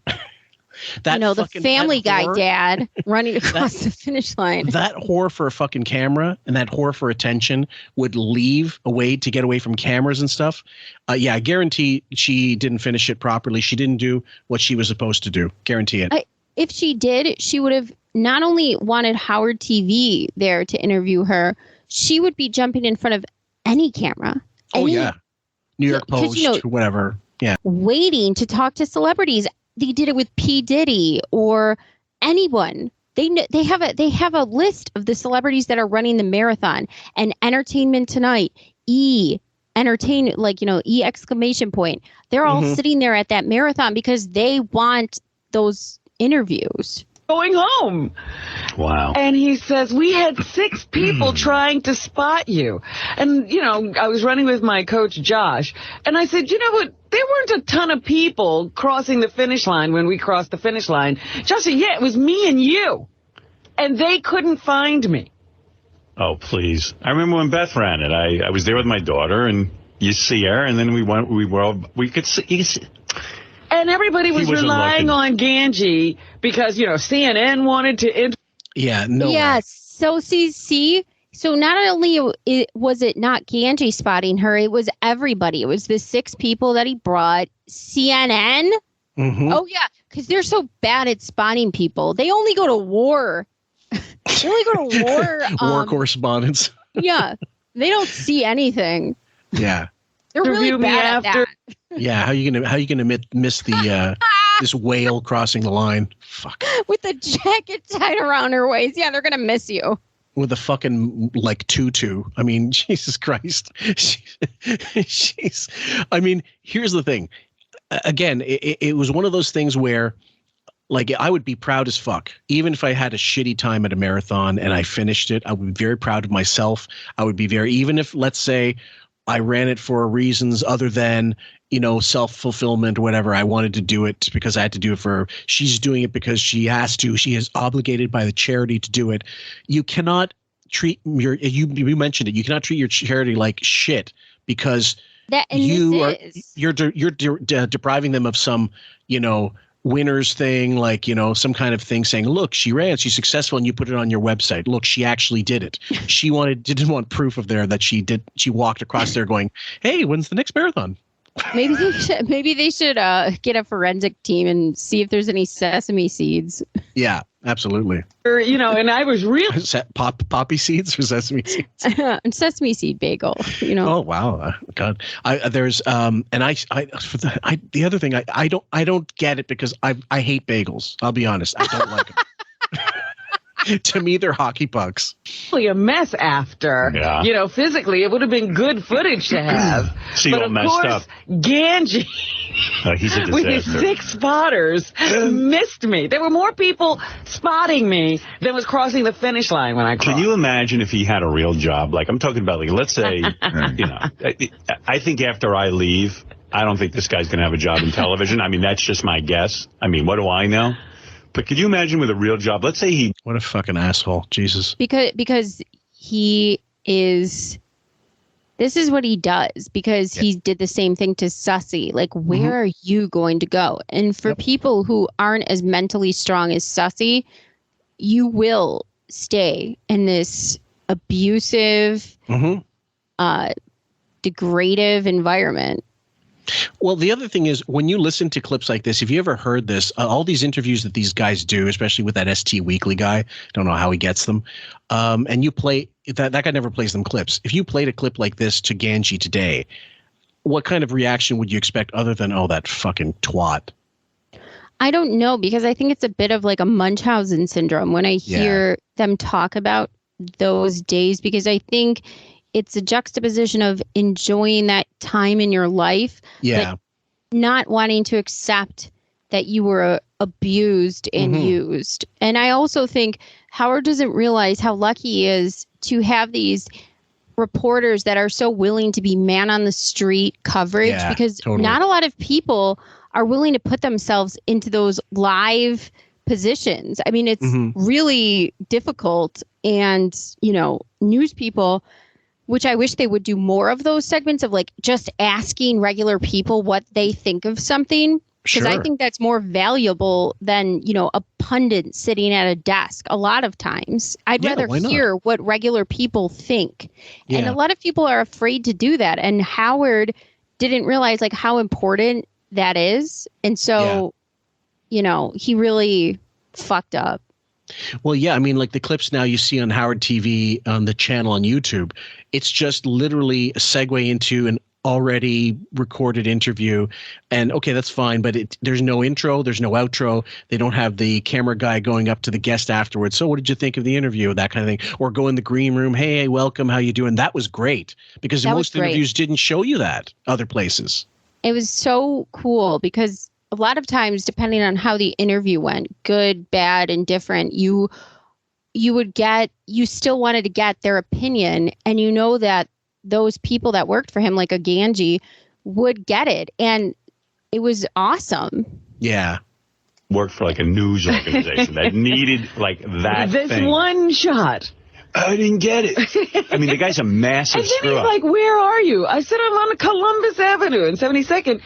The Family Guy dad running across the finish line. That whore for a fucking camera and that whore for attention would leave a way to get away from cameras and stuff. I guarantee she didn't finish it properly. She didn't do what she was supposed to do. Guarantee it. If she did, she would have not only wanted Howard TV there to interview her, she would be jumping in front of any camera. New York Post, whatever. Yeah. Waiting to talk to celebrities. They did it with P. Diddy or anyone. They have a list of the celebrities that are running the marathon and Entertainment Tonight, Entertainment, E exclamation point. They're all sitting there at that marathon because they want those interviews. Going home. Wow. And he says, we had 6 people trying to spot you. And, I was running with my coach, Josh. And I said, you know what? There weren't a ton of people crossing the finish line when we crossed the finish line. Josh said, yeah, it was me and you. And they couldn't find me. Oh, please. I remember when Beth ran it. I was there with my daughter, and you see her, and then we could see. And everybody was relying on Ganji because, CNN wanted to. So so not only was it not Ganji spotting her, it was everybody. It was the 6 people that he brought. CNN. Oh, yeah, because they're so bad at spotting people. They only go to war. War correspondents. Yeah. They don't see anything. Yeah. They're really bad at that. Yeah, how you gonna miss the this whale crossing the line? Fuck. With the jacket tied around her waist. Yeah, they're gonna miss you. With a fucking tutu. I mean, Jesus Christ. I mean, here's the thing. Again, it was one of those things where, I would be proud as fuck. Even if I had a shitty time at a marathon and I finished it, I would be very proud of myself. I would be even if, let's say, I ran it for reasons other than self-fulfillment or whatever. I wanted to do it because I had to do it for her. She's doing it because she has to. She is obligated by the charity to do it. You cannot treat you mentioned it. You cannot treat your charity like shit because you're depriving them of some, winners thing, like, some kind of thing saying, look, she ran, she's successful, and you put it on your website. Look, she actually did it. She didn't want proof of that she did. She walked across there going, hey, when's the next marathon? Maybe they should get a forensic team and see if there's any sesame seeds. Yeah, absolutely. And I was really poppy seeds or sesame seeds. Sesame seed bagel. Oh wow, God! The other thing I don't get it because I hate bagels. I'll be honest, I don't like them. To me, they're hockey pucks. A mess after. Yeah. Physically, it would have been good footage to have. So you all messed up. Ganji, he's a disaster. with his 6 spotters, missed me. There were more people spotting me than was crossing the finish line when I crossed. Can you imagine if he had a real job? Like, I'm talking about, like, let's say, I think after I leave, I don't think this guy's going to have a job in television. I mean, that's just my guess. I mean, what do I know? But could you imagine with a real job? Let's say what a fucking asshole, Jesus. Because he is. This is what he does because he did the same thing to Sussy. Like, where are you going to go? And for people who aren't as mentally strong as Sussy, you will stay in this abusive, degradative environment. Well, the other thing is when you listen to clips like this, if you ever heard this, all these interviews that these guys do, especially with that ST Weekly guy, don't know how he gets them. And you play that guy never plays them clips. If you played a clip like this to Ganji today, what kind of reaction would you expect other than, oh, that fucking twat? I don't know, because I think it's a bit of like a Munchausen syndrome when I hear them talk about those days, because I think it's a juxtaposition of enjoying that time in your life, but not wanting to accept that you were abused and used. And I also think Howard doesn't realize how lucky he is to have these reporters that are so willing to be man on the street coverage, because not a lot of people are willing to put themselves into those live positions. I mean, it's really difficult. And, news people, which I wish they would do more of those segments of like just asking regular people what they think of something. Because I think that's more valuable than, a pundit sitting at a desk a lot of times. I'd rather hear what regular people think. Yeah. And a lot of people are afraid to do that. And Howard didn't realize like how important that is. And so, he really fucked up. Well, yeah, I mean, like the clips now you see on Howard TV on the channel on YouTube, it's just literally a segue into an already recorded interview. And okay, that's fine, but there's no intro, there's no outro. They don't have the camera guy going up to the guest afterwards. So what did you think of the interview? That kind of thing. Or go in the green room. Hey, welcome. How you doing? That was great, because most interviews didn't show you that other places. It was so cool because a lot of times, depending on how the interview went, good, bad, indifferent, you still wanted to get their opinion, and that those people that worked for him, like a Ganji, would get it, and it was awesome. Yeah. Worked for like a news organization that needed like that this thing. One shot. I didn't get it. I mean, the guy's a massive screw up. And then he's like, where are you? I said, I'm on Columbus Avenue in 72nd.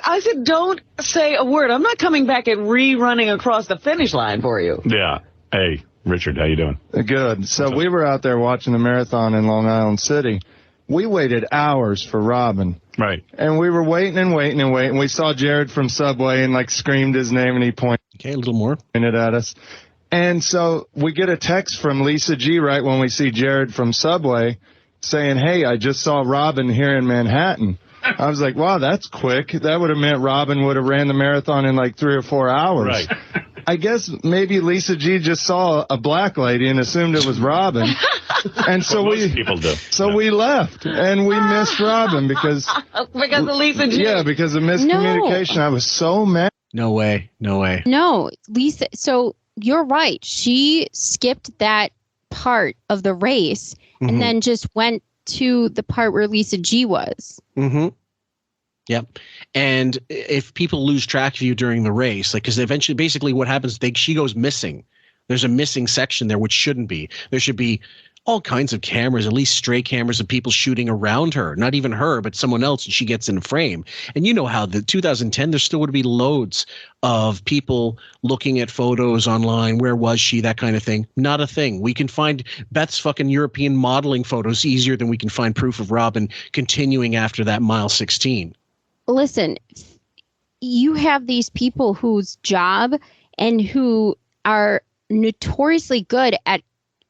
I said, don't say a word. I'm not coming back and rerunning across the finish line for you. Yeah. Hey, Richard, how you doing? Good. So we were out there watching the marathon in Long Island City. We waited hours for Robin. Right. And we were waiting and waiting and waiting. We saw Jared from Subway and like screamed his name, and he pointed a little more at us. And so we get a text from Lisa G right when we see Jared from Subway saying, hey, I just saw Robin here in Manhattan. I was like, wow, that's quick. That would have meant Robin would have ran the marathon in like 3 or 4 hours. Right. I guess maybe Lisa G just saw a black lady and assumed it was Robin. And so most people do. So we left, and we missed Robin because of Lisa G. Yeah, because of miscommunication. I was so mad. No way. No, Lisa. So you're right. She skipped that part of the race and then just went to the part where Lisa G was. Yep. And if people lose track of you during the race, like, because eventually, basically what happens, she goes missing. There's a missing section there, which shouldn't be. There should be all kinds of cameras, at least stray cameras of people shooting around her, not even her, but someone else, and she gets in frame. And you know how the 2010, there still would be loads of people looking at photos online. Where was she? That kind of thing. Not a thing. We can find Beth's fucking European modeling photos easier than we can find proof of Robin continuing after that mile 16. Listen, you have these people whose job and who are notoriously good at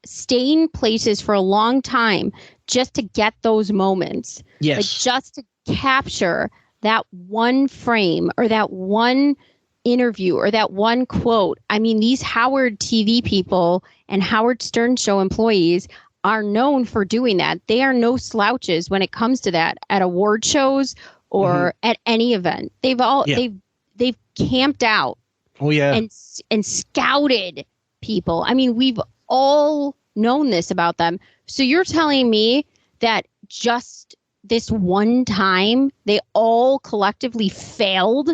staying places for a long time just to get those moments. Yes. Like just to capture that one frame or that one interview or that one quote. I mean, these Howard TV people and Howard Stern Show employees are known for doing that. They are no slouches when it comes to that at award shows or at any event. They've camped out. Oh yeah. And scouted people. I mean, we've all known this about them. So you're telling me that just this one time they all collectively failed?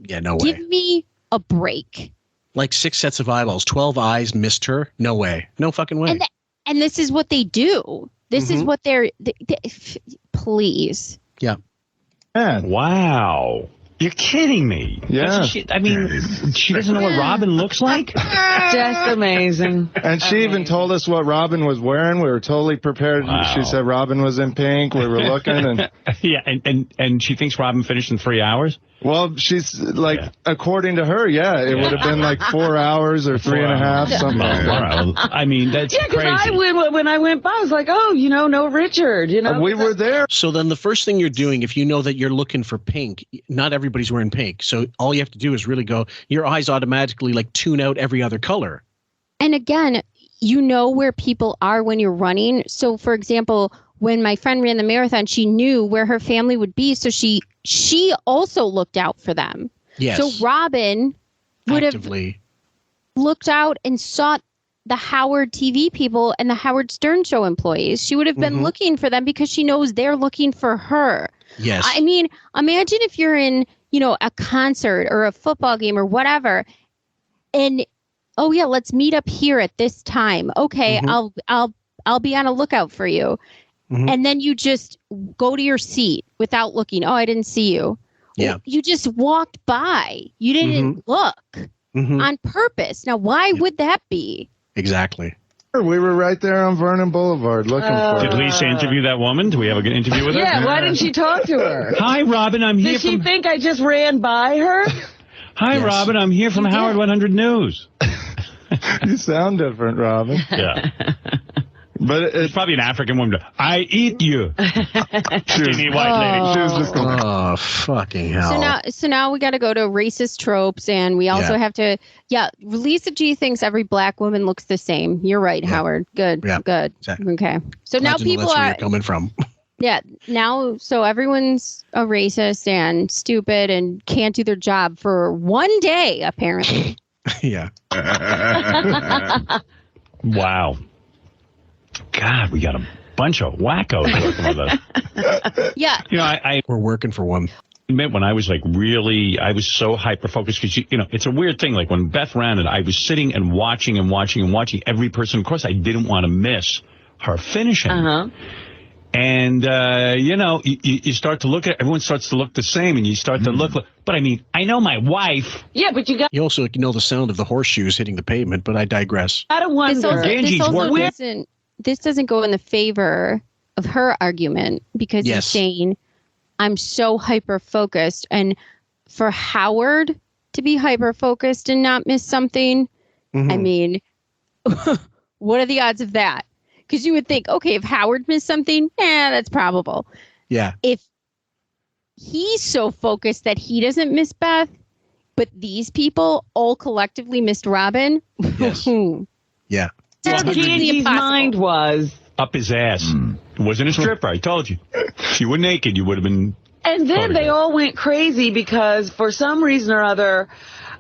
Yeah, no way. Give me a break. Like 6 sets of eyeballs, 12 eyes missed her? No way. No fucking way. And this is what they do. This is what they're please. Yeah. Wow. You're kidding me. Yeah. She doesn't know what Robin looks like? Just amazing. And she even told us what Robin was wearing. We were totally prepared. Wow. She said Robin was in pink. We were looking. And yeah, and she thinks Robin finished in 3 hours? Well, she's like, according to her, it would have been like 4 hours or 3.5, something like that. I mean, that's crazy. When I went by, I was like, no Richard. We were there. So then the first thing you're doing, if you know that you're looking for pink, not everybody's wearing pink. So all you have to do is really go, your eyes automatically like tune out every other color. And again, you know where people are when you're running. So for example, when my friend ran the marathon, she knew where her family would be. So she also looked out for them. Yes. So Robin would have looked out and sought the Howard TV people and the Howard Stern Show employees. She would have been looking for them because she knows they're looking for her. Yes. I mean, imagine if you're in, a concert or a football game or whatever, and let's meet up here at this time. Okay, I'll be on a lookout for you. And then you just go to your seat without looking. Oh, I didn't see you. Yeah. You just walked by. You didn't look on purpose. Now, why would that be? Exactly. We were right there on Vernon Boulevard looking for her. Did Lisa interview that woman? Do we have a good interview with her? Yeah, why didn't she talk to her? Hi, Robin, I'm here Did she think I just ran by her? Hi, Robin, I'm here from Howard 100 News. You sound different, Robin. Yeah. But it's probably an African woman. I eat you. Skinny white lady. She was just going, oh, fucking hell. So now we got to go to racist tropes, and we also have to. Yeah, Lisa G thinks every black woman looks the same. You're right, Howard. Good. Yeah. Good. Exactly. Okay. So now people that's where are you're coming from. Yeah. Now, so everyone's a racist and stupid and can't do their job for one day, apparently. Yeah. Wow. God, we got a bunch of wackos working with us. Yeah. We're working for one. When I was I was so hyper-focused because, it's a weird thing. Like when Beth ran it, I was sitting and watching every person. Of course, I didn't want to miss her finishing. And, you start to look at, everyone starts to look the same and you start to look, but I mean, I know my wife. Yeah, but you also know the sound of the horseshoes hitting the pavement, but I digress. I don't want this doesn't go in the favor of her argument because he's saying I'm so hyper focused, and for Howard to be hyper focused and not miss something, I mean, what are the odds of that? Because you would think, okay, if Howard missed something, that's probable. Yeah. If he's so focused that he doesn't miss Beth, but these people all collectively missed Robin. Yes. Well, Yeah. Candy's mind was up his ass. It wasn't a stripper. I told you. If you were naked, you would have been. And then they all went crazy because for some reason or other,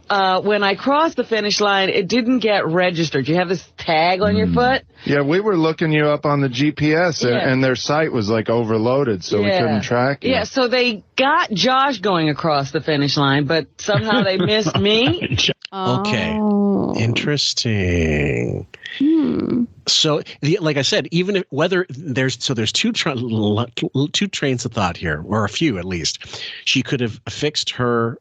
when I crossed the finish line, it didn't get registered. You have this tag on your foot. Yeah, we were looking you up on the GPS, and their site was like overloaded, so we couldn't track you. Yeah, so they got Josh going across the finish line, but somehow they missed me. Okay. Interesting. So, like I said, even if there's two trains of thought here, or a few at least. She could have affixed her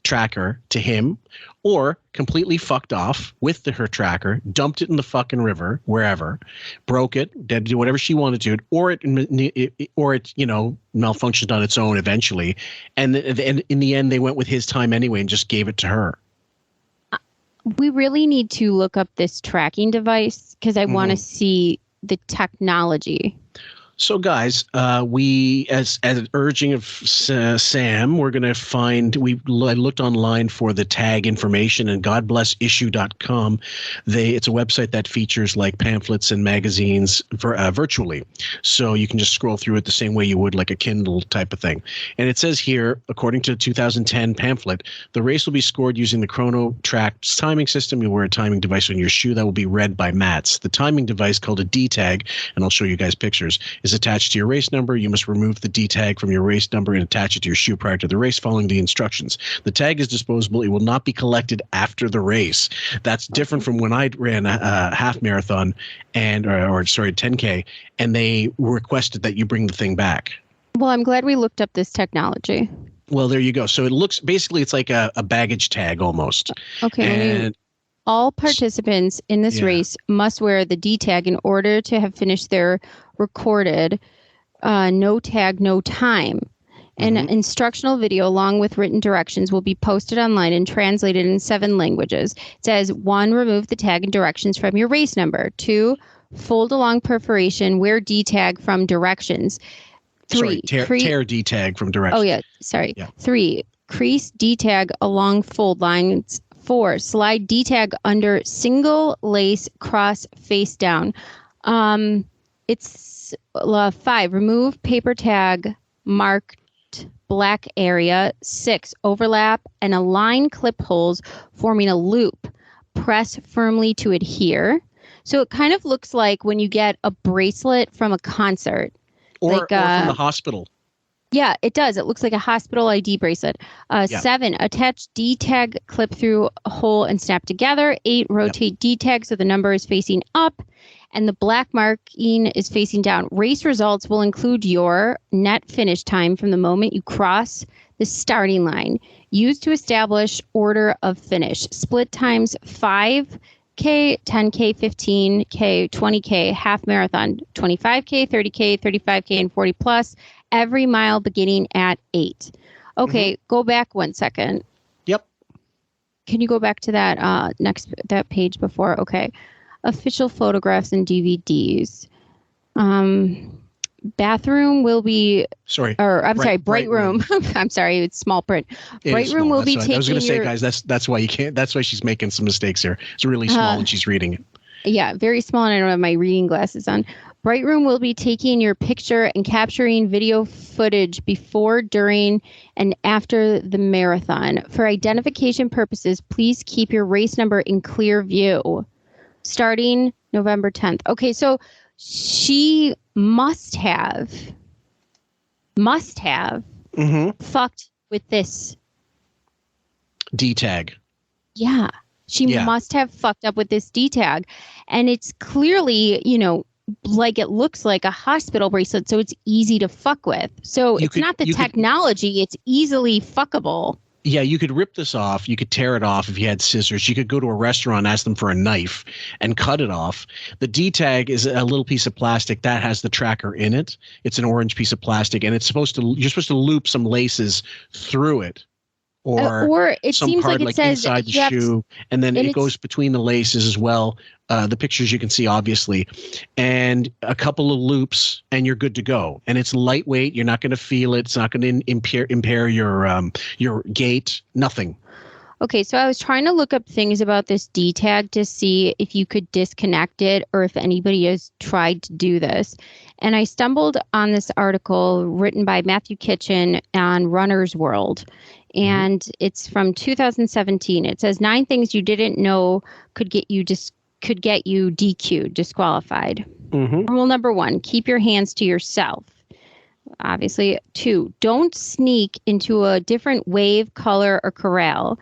tracker to him, or completely fucked off with her tracker, dumped it in the fucking river, wherever, broke it, did do whatever she wanted to, or it malfunctioned on its own eventually, and in the end they went with his time anyway and just gave it to her. We really need to look up this tracking device because I want to see the technology. So, guys, we, as an urging of Sam, we're going to find. I looked online for the tag information, and GodBlessIssue.com. It's a website that features like pamphlets and magazines virtually, so you can just scroll through it the same way you would like a Kindle type of thing. And it says here, according to the 2010 pamphlet, the race will be scored using the Chrono Track timing system. You wear a timing device on your shoe that will be read by mats. The timing device, called a D tag, and I'll show you guys pictures, is attached to your race number. You must remove the D tag from your race number and attach it to your shoe prior to the race, following the instructions. The tag is disposable. It will not be collected after the race. That's different from when I ran a half marathon or 10K, and they requested that you bring the thing back. Well, I'm glad we looked up this technology. Well, there you go. So it looks basically it's like a baggage tag almost. Okay. All participants in this race must wear the D tag in order to have finished their recorded no tag, no time. An instructional video along with written directions will be posted online and translated in 7 languages. It says 1, remove the tag and directions from your race number. 2, fold along perforation, wear D tag from directions. 3, tear D tag from directions. Oh, yeah. Sorry. Yeah. 3, crease D tag along fold lines. 4, slide D tag under single lace cross face down. It's 5, remove paper tag marked black area. 6, overlap and align clip holes forming a loop. Press firmly to adhere. So it kind of looks like when you get a bracelet from a concert. Or from the hospital. Yeah, it does. It looks like a hospital ID bracelet. 7, attach D tag clip through a hole and snap together. 8, rotate D tag so the number is facing up and the black marking is facing down. Race results will include your net finish time from the moment you cross the starting line. Used to establish order of finish. Split times 5K, 10K, 15K, 20K, half marathon, 25K, 30K, 35K, and 40 plus. Every mile beginning at 8. Okay, go back 1 second. Yep. Can you go back to that that page before? Okay. Official photographs and DVDs. Bathroom will be Bright Room. I'm sorry, it's small print. Bright Room will be taking. I was going to say, guys, that's why you can't. That's why she's making some mistakes here. It's really small and she's reading it. Yeah, very small, and I don't have my reading glasses on. Bright Room will be taking your picture and capturing video footage before, during, and after the marathon. For identification purposes, please keep your race number in clear view. Starting November 10th. Okay, so she must have fucked with this D tag. Yeah, she must have fucked up with this D tag, and it's clearly, like it looks like a hospital bracelet, so it's easy to fuck with. So it's not the technology; it's easily fuckable. Yeah, you could rip this off. You could tear it off if you had scissors. You could go to a restaurant, ask them for a knife, and cut it off. The D tag is a little piece of plastic that has the tracker in it. It's an orange piece of plastic, and you're supposed to loop some laces through it. Or it some seems part like it says inside the shoe, and then it goes between the laces as well. The pictures you can see, obviously, and a couple of loops, and you're good to go. And it's lightweight. You're not going to feel it. It's not going to impair your gait. Nothing. Okay, so I was trying to look up things about this D tag to see if you could disconnect it or if anybody has tried to do this. And I stumbled on this article written by Matthew Kitchen on Runner's World. And it's from 2017. It says 9 things you didn't know could get you DQ'd, disqualified. Rule number 1, keep your hands to yourself. Obviously. 2, don't sneak into a different wave, color, or corral.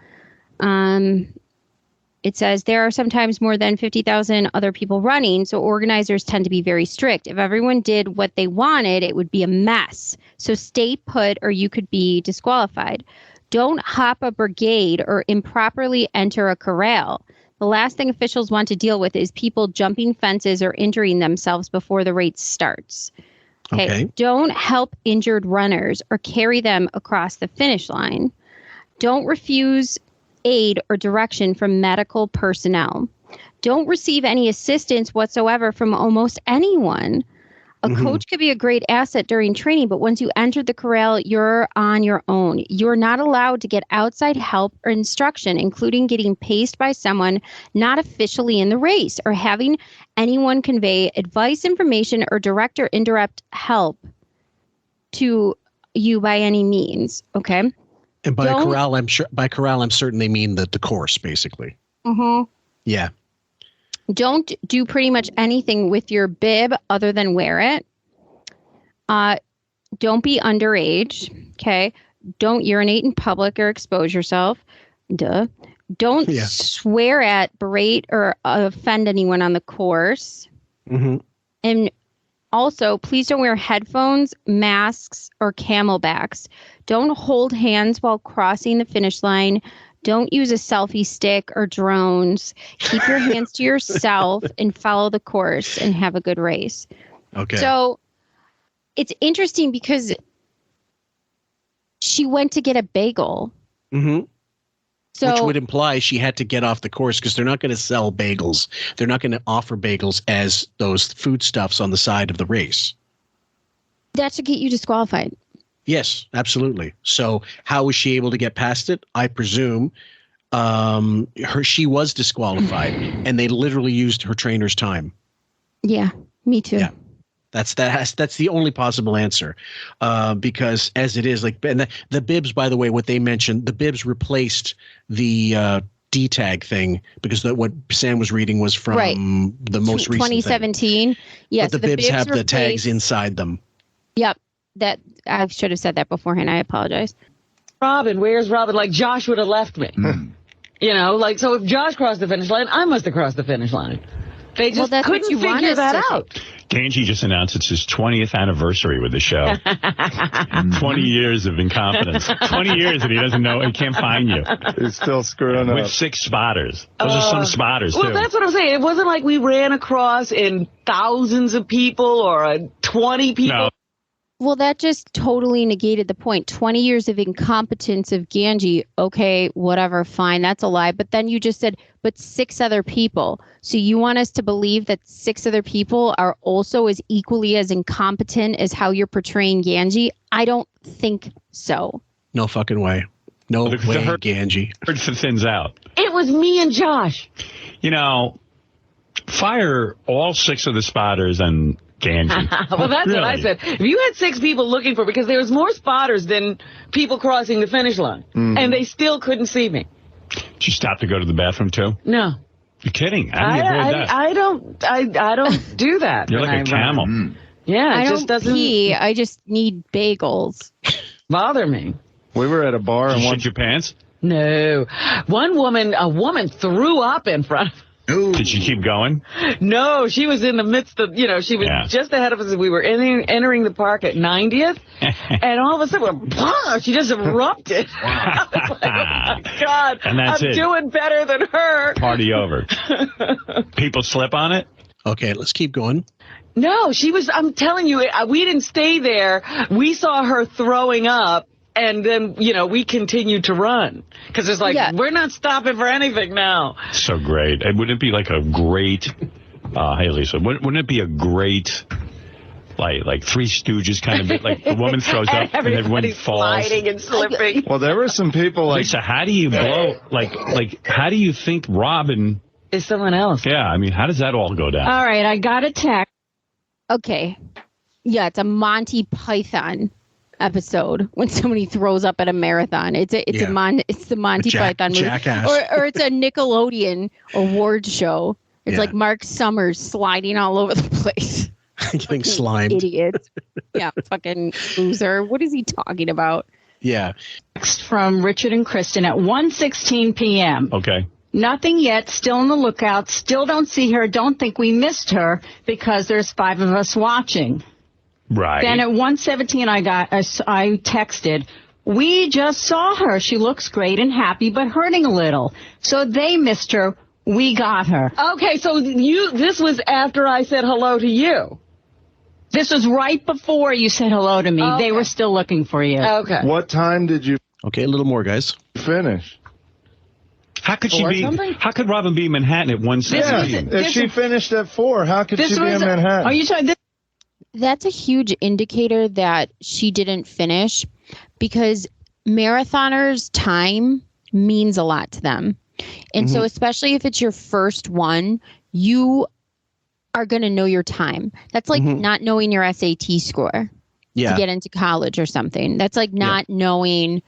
It says there are sometimes more than 50,000 other people running, so organizers tend to be very strict. If everyone did what they wanted, it would be a mess. So stay put or you could be disqualified. Don't hop a brigade or improperly enter a corral. The last thing officials want to deal with is people jumping fences or injuring themselves before the race starts. Okay. Don't help injured runners or carry them across the finish line. Don't refuse aid or direction from medical personnel. Don't receive any assistance whatsoever from almost anyone. A coach could be a great asset during training, but once you enter the corral, you're on your own. You're not allowed to get outside help or instruction, including getting paced by someone not officially in the race or having anyone convey advice, information, or direct or indirect help to you by any means. Okay. And by corral, I'm certain they mean the course, basically. Yeah. Don't do pretty much anything with your bib other than wear it. Don't be underage. Okay. Don't urinate in public or expose yourself. Duh. Don't swear at, berate, or offend anyone on the course. And also, please don't wear headphones, masks, or camelbacks. Don't hold hands while crossing the finish line. Don't use a selfie stick or drones. Keep your hands to yourself and follow the course and have a good race. Okay. So it's interesting because she went to get a bagel. So, which would imply she had to get off the course because they're not going to sell bagels. They're not going to offer bagels as those foodstuffs on the side of the race. That should get you disqualified. Yes, absolutely. So how was she able to get past it? I presume she was disqualified and they literally used her trainer's time. Yeah, me too. Yeah. That's the only possible answer, because as it is, and the bibs, by the way, what they mentioned, the bibs replaced the D tag thing because what Sam was reading was from the most recent 2017. Yes, but the bibs have the tags inside them. Yep, that I should have said that beforehand. I apologize. Robin, where's Robin? Like Josh would have left me. You know, like so if Josh crossed the finish line, I must have crossed the finish line. They just couldn't figure that out. Ganji just announced it's his 20th anniversary with the show. 20 years of incompetence. 20 years and he doesn't know, he can't find you. He's still screwing up. With 6 spotters. Those are some spotters, too. Well, that's what I'm saying. It wasn't like we ran across in thousands of people or 20 people. No. Well, that just totally negated the point. 20 years of incompetence of Ganji. Okay, whatever, fine. That's a lie. But then you just said, but 6 other people. So you want us to believe that 6 other people are also as equally as incompetent as how you're portraying Ganji? I don't think so. No fucking way. No way, Ganji. Herd thins out. It was me and Josh. You know, fire all 6 of the spotters and Ganji. Well, that's what I said. If you had 6 people looking for, because there was more spotters than people crossing the finish line, and they still couldn't see me. Did you stop to go to the bathroom too? No. You're kidding. I don't do that. You're like a camel. Yeah, it just doesn't. I just need bagels. Bother me. We were at a bar and shit your pants? No. A woman threw up in front of. Did she keep going? No, she was in the midst of, she was just ahead of us. We were entering the park at 90th, and all of a sudden, she just erupted. I was like, oh my God, and that's I'm doing better than her. Party over. People slip on it? Okay, let's keep going. No, I'm telling you, we didn't stay there. We saw her throwing up. And then, we continued to run because it's like, we're not stopping for anything now. So great. And wouldn't it be like a great, hey, Lisa, wouldn't it be a great like Three Stooges kind of bit. Like the woman throws up and everyone falls. Sliding and slipping. Well, there were some people like Lisa, how do you blow? Like how do you think Robin is someone else? Yeah, I mean, how does that all go down? All right, I got a text. Okay. Yeah, it's a Monty Python episode when somebody throws up at a marathon. It's the Monty Python movie. Jackass. Or it's a Nickelodeon award show. It's like Mark Summers sliding all over the place. Getting slimed. Idiot. Yeah, fucking loser. What is he talking about? Yeah. Text from Richard and Kristen at 1:16 p.m. Okay. Nothing yet. Still on the lookout. Still don't see her. Don't think we missed her because there's 5 of us watching. Right. Then at 1:17, I texted, we just saw her. She looks great and happy, but hurting a little. So they missed her. We got her. Okay, so this was after I said hello to you. This was right before you said hello to me. Okay. They were still looking for you. Okay. What time did you Okay, a little more, guys. finish? How could How could Robin be in Manhattan at 1:17? If she finished at 4, how could she be in Manhattan? Are you talking this? That's a huge indicator that she didn't finish because marathoners' time means a lot to them. And so especially if it's your first one, you are going to know your time. That's like not knowing your SAT score to get into college or something. That's like not knowing,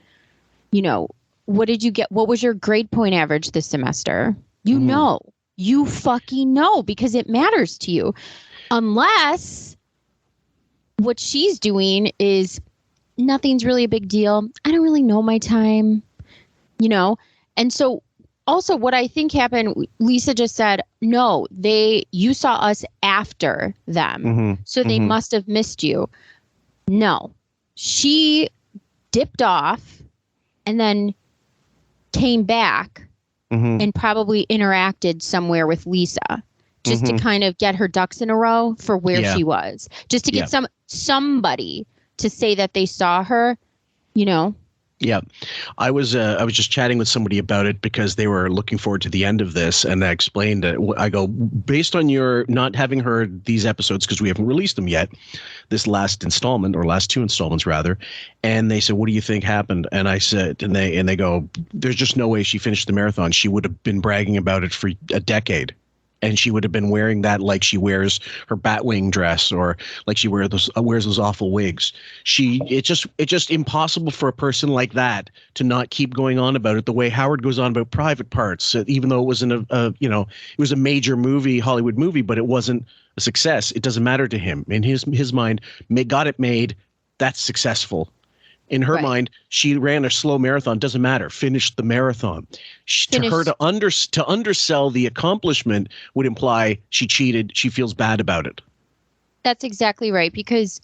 what did you get? What was your grade point average this semester? You know. You fucking know because it matters to you. Unless what she's doing is nothing's really a big deal. I don't really know my time, And so also what I think happened, Lisa just said, no, you saw us after them. So they must have missed you. No, she dipped off and then came back and probably interacted somewhere with Lisa. Just to kind of get her ducks in a row for where she was. Just to get somebody to say that they saw her, Yeah. I was just chatting with somebody about it because they were looking forward to the end of this. And I explained that I go, based on your not having heard these episodes, because we haven't released them yet, this last installment or last 2 installments rather. And they said, what do you think happened? And I said, and they go, there's just no way she finished the marathon. She would have been bragging about it for a decade. And she would have been wearing that like she wears her Batwing dress or like she wears those awful wigs. It's just impossible for a person like that to not keep going on about it the way Howard goes on about Private Parts, even though it wasn't it was a major movie, Hollywood movie, but it wasn't a success. It doesn't matter to him. In his mind, got it made. That's successful. In her mind, she ran a slow marathon. Doesn't matter. Finished the marathon. To her, to undersell the accomplishment would imply she cheated. She feels bad about it. That's exactly right. Because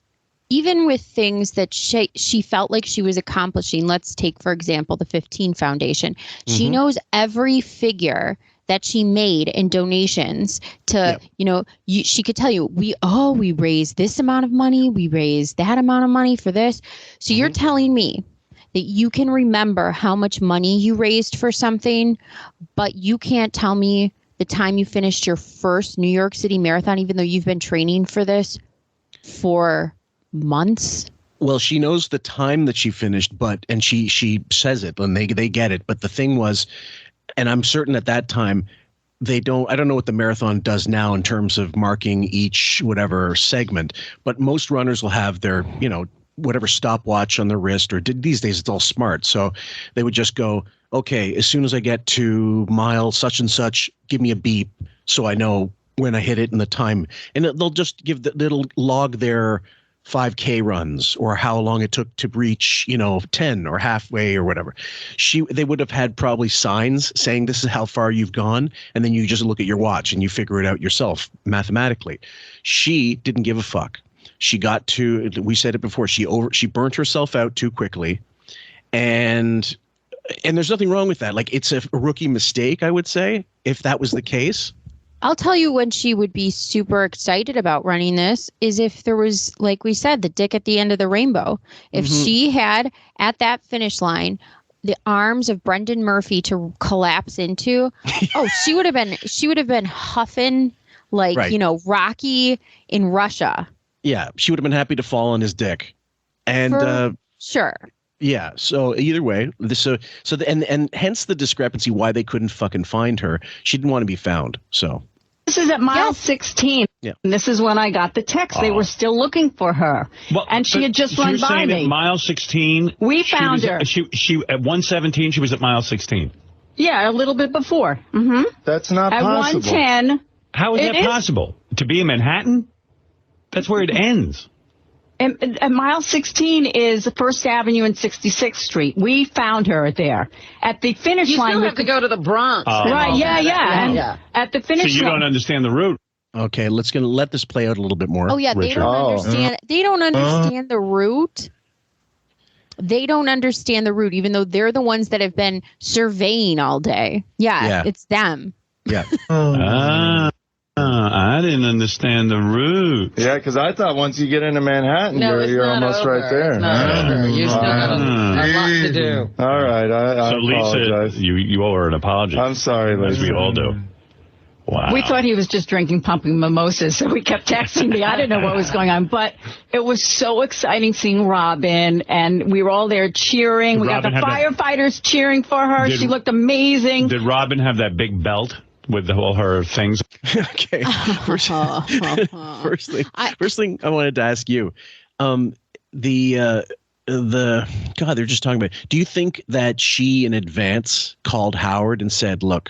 even with things that she felt like she was accomplishing, let's take, for example, the 15 Foundation. She knows every figure that she made in donations to, she could tell you, we raised this amount of money. We raised that amount of money for this. So you're telling me that you can remember how much money you raised for something, but you can't tell me the time you finished your first New York City Marathon, even though you've been training for this for months? Well, she knows the time that she finished, and she says it and they get it. But the thing was, and I'm certain at that time, I don't know what the marathon does now in terms of marking each whatever segment, but most runners will have their, whatever stopwatch on their wrist, or these days it's all smart. So they would just go, okay, as soon as I get to mile such and such, give me a beep so I know when I hit it and the time. And they'll just they'll log their 5K runs or how long it took to reach, 10 or halfway or whatever. They would have had probably signs saying this is how far you've gone. And then you just look at your watch and you figure it out yourself mathematically. She didn't give a fuck. She got to, we said it before, she burnt herself out too quickly. And there's nothing wrong with that. Like, it's a rookie mistake, I would say, if that was the case. I'll tell you when she would be super excited about running this is if there was, like we said, the dick at the end of the rainbow. If she had at that finish line the arms of Brendan Murphy to collapse into, she would have been huffing like, Rocky in Russia. Yeah, she would have been happy to fall on his dick. And sure. Yeah. So either way, and hence the discrepancy why they couldn't fucking find her. She didn't want to be found. So this is at mile 16. Yeah. And this is when I got the text. They were still looking for her. Well, and she had just run by me. At mile 16. We found her. She at 117. She was at mile 16. Yeah, a little bit before. Mm-hmm. That's not at possible. At 110. How is that possible? To be in Manhattan? That's where it ends. And mile 16 is First Avenue and 66th Street. We found her there. At the finish line. You still have to go to the Bronx. Right, yeah. At the finish line. So you don't understand the route. Okay, let's let this play out a little bit more. Oh, yeah, they Richard. don't understand. They don't understand the route. They don't understand the route, even though they're the ones that have been surveying all day. Yeah. It's them. Yeah. I didn't understand the route. Yeah, because I thought once you get into Manhattan, you're almost over. right there. It's not over. You still got a lot to do. All right, I apologize. Lisa, you owe her an apology. I'm sorry, Lisa. As we all do. Wow. We thought he was just drinking pumping mimosas, so we kept texting me. I didn't know what was going on, but it was so exciting seeing Robin, and we were all there cheering. We got the firefighters cheering for her. She looked amazing. Did Robin have that big belt with all her things? Okay. First thing I wanted to ask you, God, they're just talking about. Do you think that she in advance called Howard and said, "Look,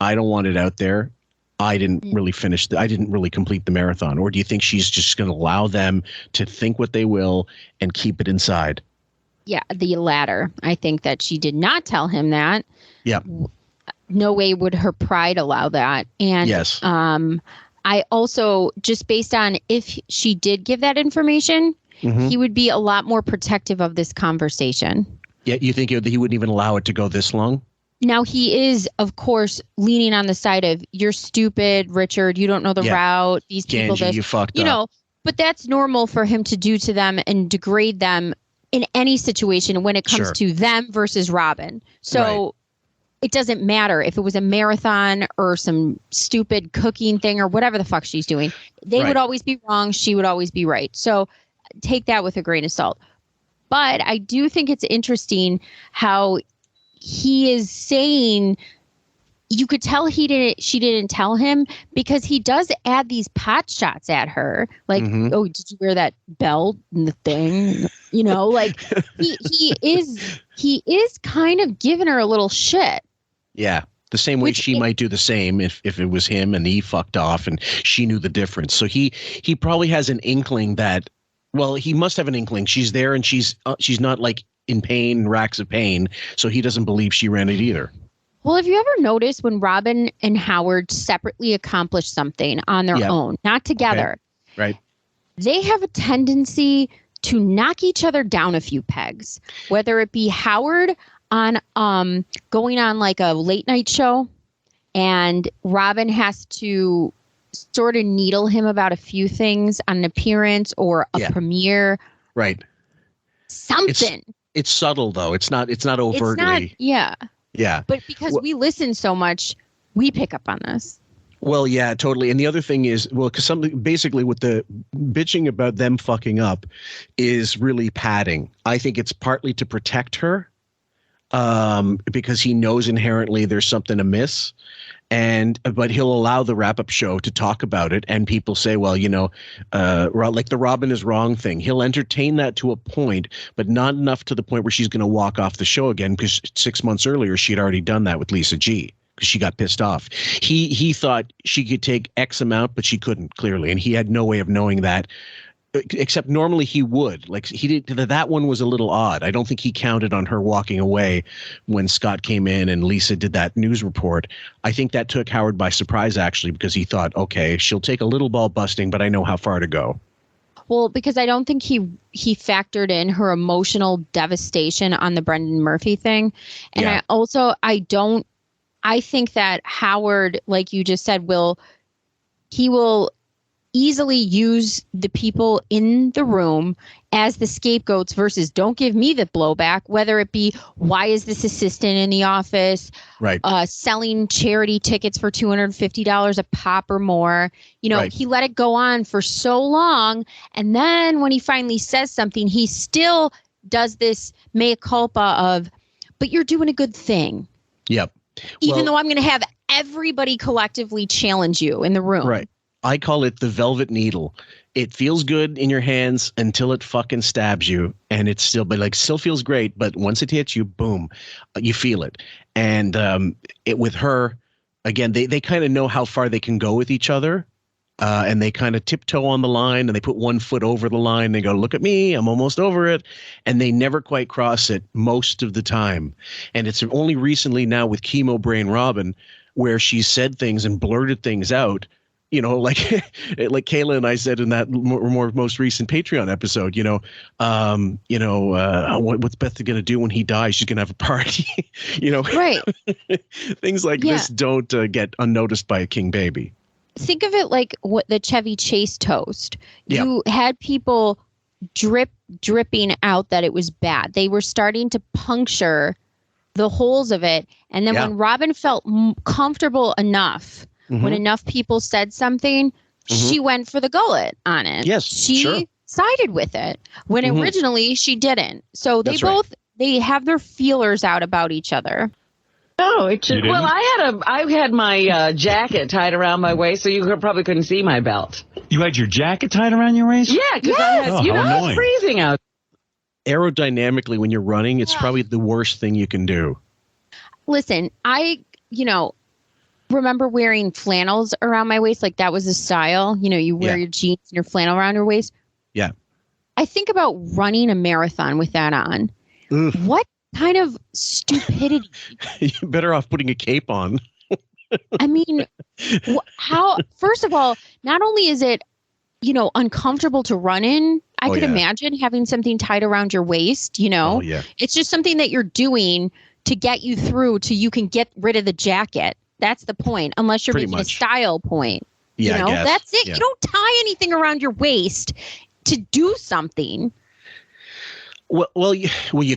I don't want it out there. I didn't really I didn't really complete the marathon," or do you think she's just going to allow them to think what they will and keep it inside? Yeah, the latter. I think that she did not tell him that. Yeah. No way would her pride allow that. And yes. I also, just based on if she did give that information, he would be a lot more protective of this conversation. Yeah, you think he wouldn't even allow it to go this long? Now, he is, of course, leaning on the side of, you're stupid, Richard, you don't know the route, these people, Ganji, you fucked up. But that's normal for him to do to them and degrade them in any situation when it comes to them versus Robin. So it doesn't matter if it was a marathon or some stupid cooking thing or whatever the fuck she's doing. They would always be wrong. She would always be right. So take that with a grain of salt. But I do think it's interesting how he is saying, you could tell she didn't tell him, because he does add these pot shots at her. Like, oh, did you wear that belt and the thing? Like he is kind of giving her a little shit. Yeah. The same way she might do the same if it was him and he fucked off and she knew the difference. So he probably has an inkling that, well, he must have an inkling. She's there and she's not like in pain, racks of pain. So he doesn't believe she ran it either. Well, have you ever noticed when Robin and Howard separately accomplish something on their own, not together? Okay. Right. They have a tendency to knock each other down a few pegs, whether it be Howard on going on like a late night show and Robin has to sort of needle him about a few things on an appearance or a premiere. Right. Something. It's subtle though. It's not overtly. Yeah. But because we listen so much, we pick up on this. Well, yeah, totally. And the other thing is, because basically with the bitching about them fucking up is really padding. I think it's partly to protect her, because he knows inherently there's something amiss. But he'll allow the wrap-up show to talk about it, and people say, well, like the Robin is wrong thing. He'll entertain that to a point, but not enough to the point where she's going to walk off the show again, because 6 months earlier she'd already done that with Lisa G, because she got pissed off. He thought she could take X amount, but she couldn't, clearly, and he had no way of knowing that. Except normally he would. Like he did. That one was a little odd. I don't think he counted on her walking away when Scott came in and Lisa did that news report. I think that took Howard by surprise, actually, because he thought, okay, she'll take a little ball busting, but I know how far to go. Well, because I don't think he factored in her emotional devastation on the Brendan Murphy thing. And I think that Howard, like you just said, he will easily use the people in the room as the scapegoats versus don't give me the blowback, whether it be why is this assistant in the office right selling charity tickets for $250 a pop or more. He let it go on for so long, and then when he finally says something, he still does this mea culpa of, but you're doing a good thing. Yep. Even though I'm going to have everybody collectively challenge you in the room. Right. I call it the velvet needle. It feels good in your hands until it fucking stabs you, and it's still feels great. But once it hits you, boom, you feel it. And with her, again, they kind of know how far they can go with each other, and they kind of tiptoe on the line, and they put one foot over the line. They go, look at me, I'm almost over it, and they never quite cross it most of the time. And it's only recently now with Chemo Brain Robin where she said things and blurted things out. Like Kayla and I said in that most recent Patreon episode, what's Beth going to do when he dies? She's going to have a party, Right. Things like this don't get unnoticed by a king baby. Think of it like what the Chevy Chase toast. You had people dripping out that it was bad. They were starting to puncture the holes of it. And then when Robin felt comfortable enough, when enough people said something, she went for the gullet on it. Yes, she sided with it when originally she didn't. So they they have their feelers out about each other. Oh, well, I had my jacket tied around my waist, so you probably couldn't see my belt. You had your jacket tied around your waist? Yeah, because it's freezing out. Aerodynamically, when you're running, it's probably the worst thing you can do. Listen, I remember wearing flannels around my waist. Like that was a style. You wear your jeans and your flannel around your waist. Yeah. I think about running a marathon with that on. Oof. What kind of stupidity? You're better off putting a cape on. I mean, how? First of all, not only is it, uncomfortable to run in, I could imagine having something tied around your waist, Oh, yeah. It's just something that you're doing to get you through to you can get rid of the jacket. That's the point, unless you're making a style point. Yeah, I guess. That's it. Yeah. You don't tie anything around your waist to do something. Well, you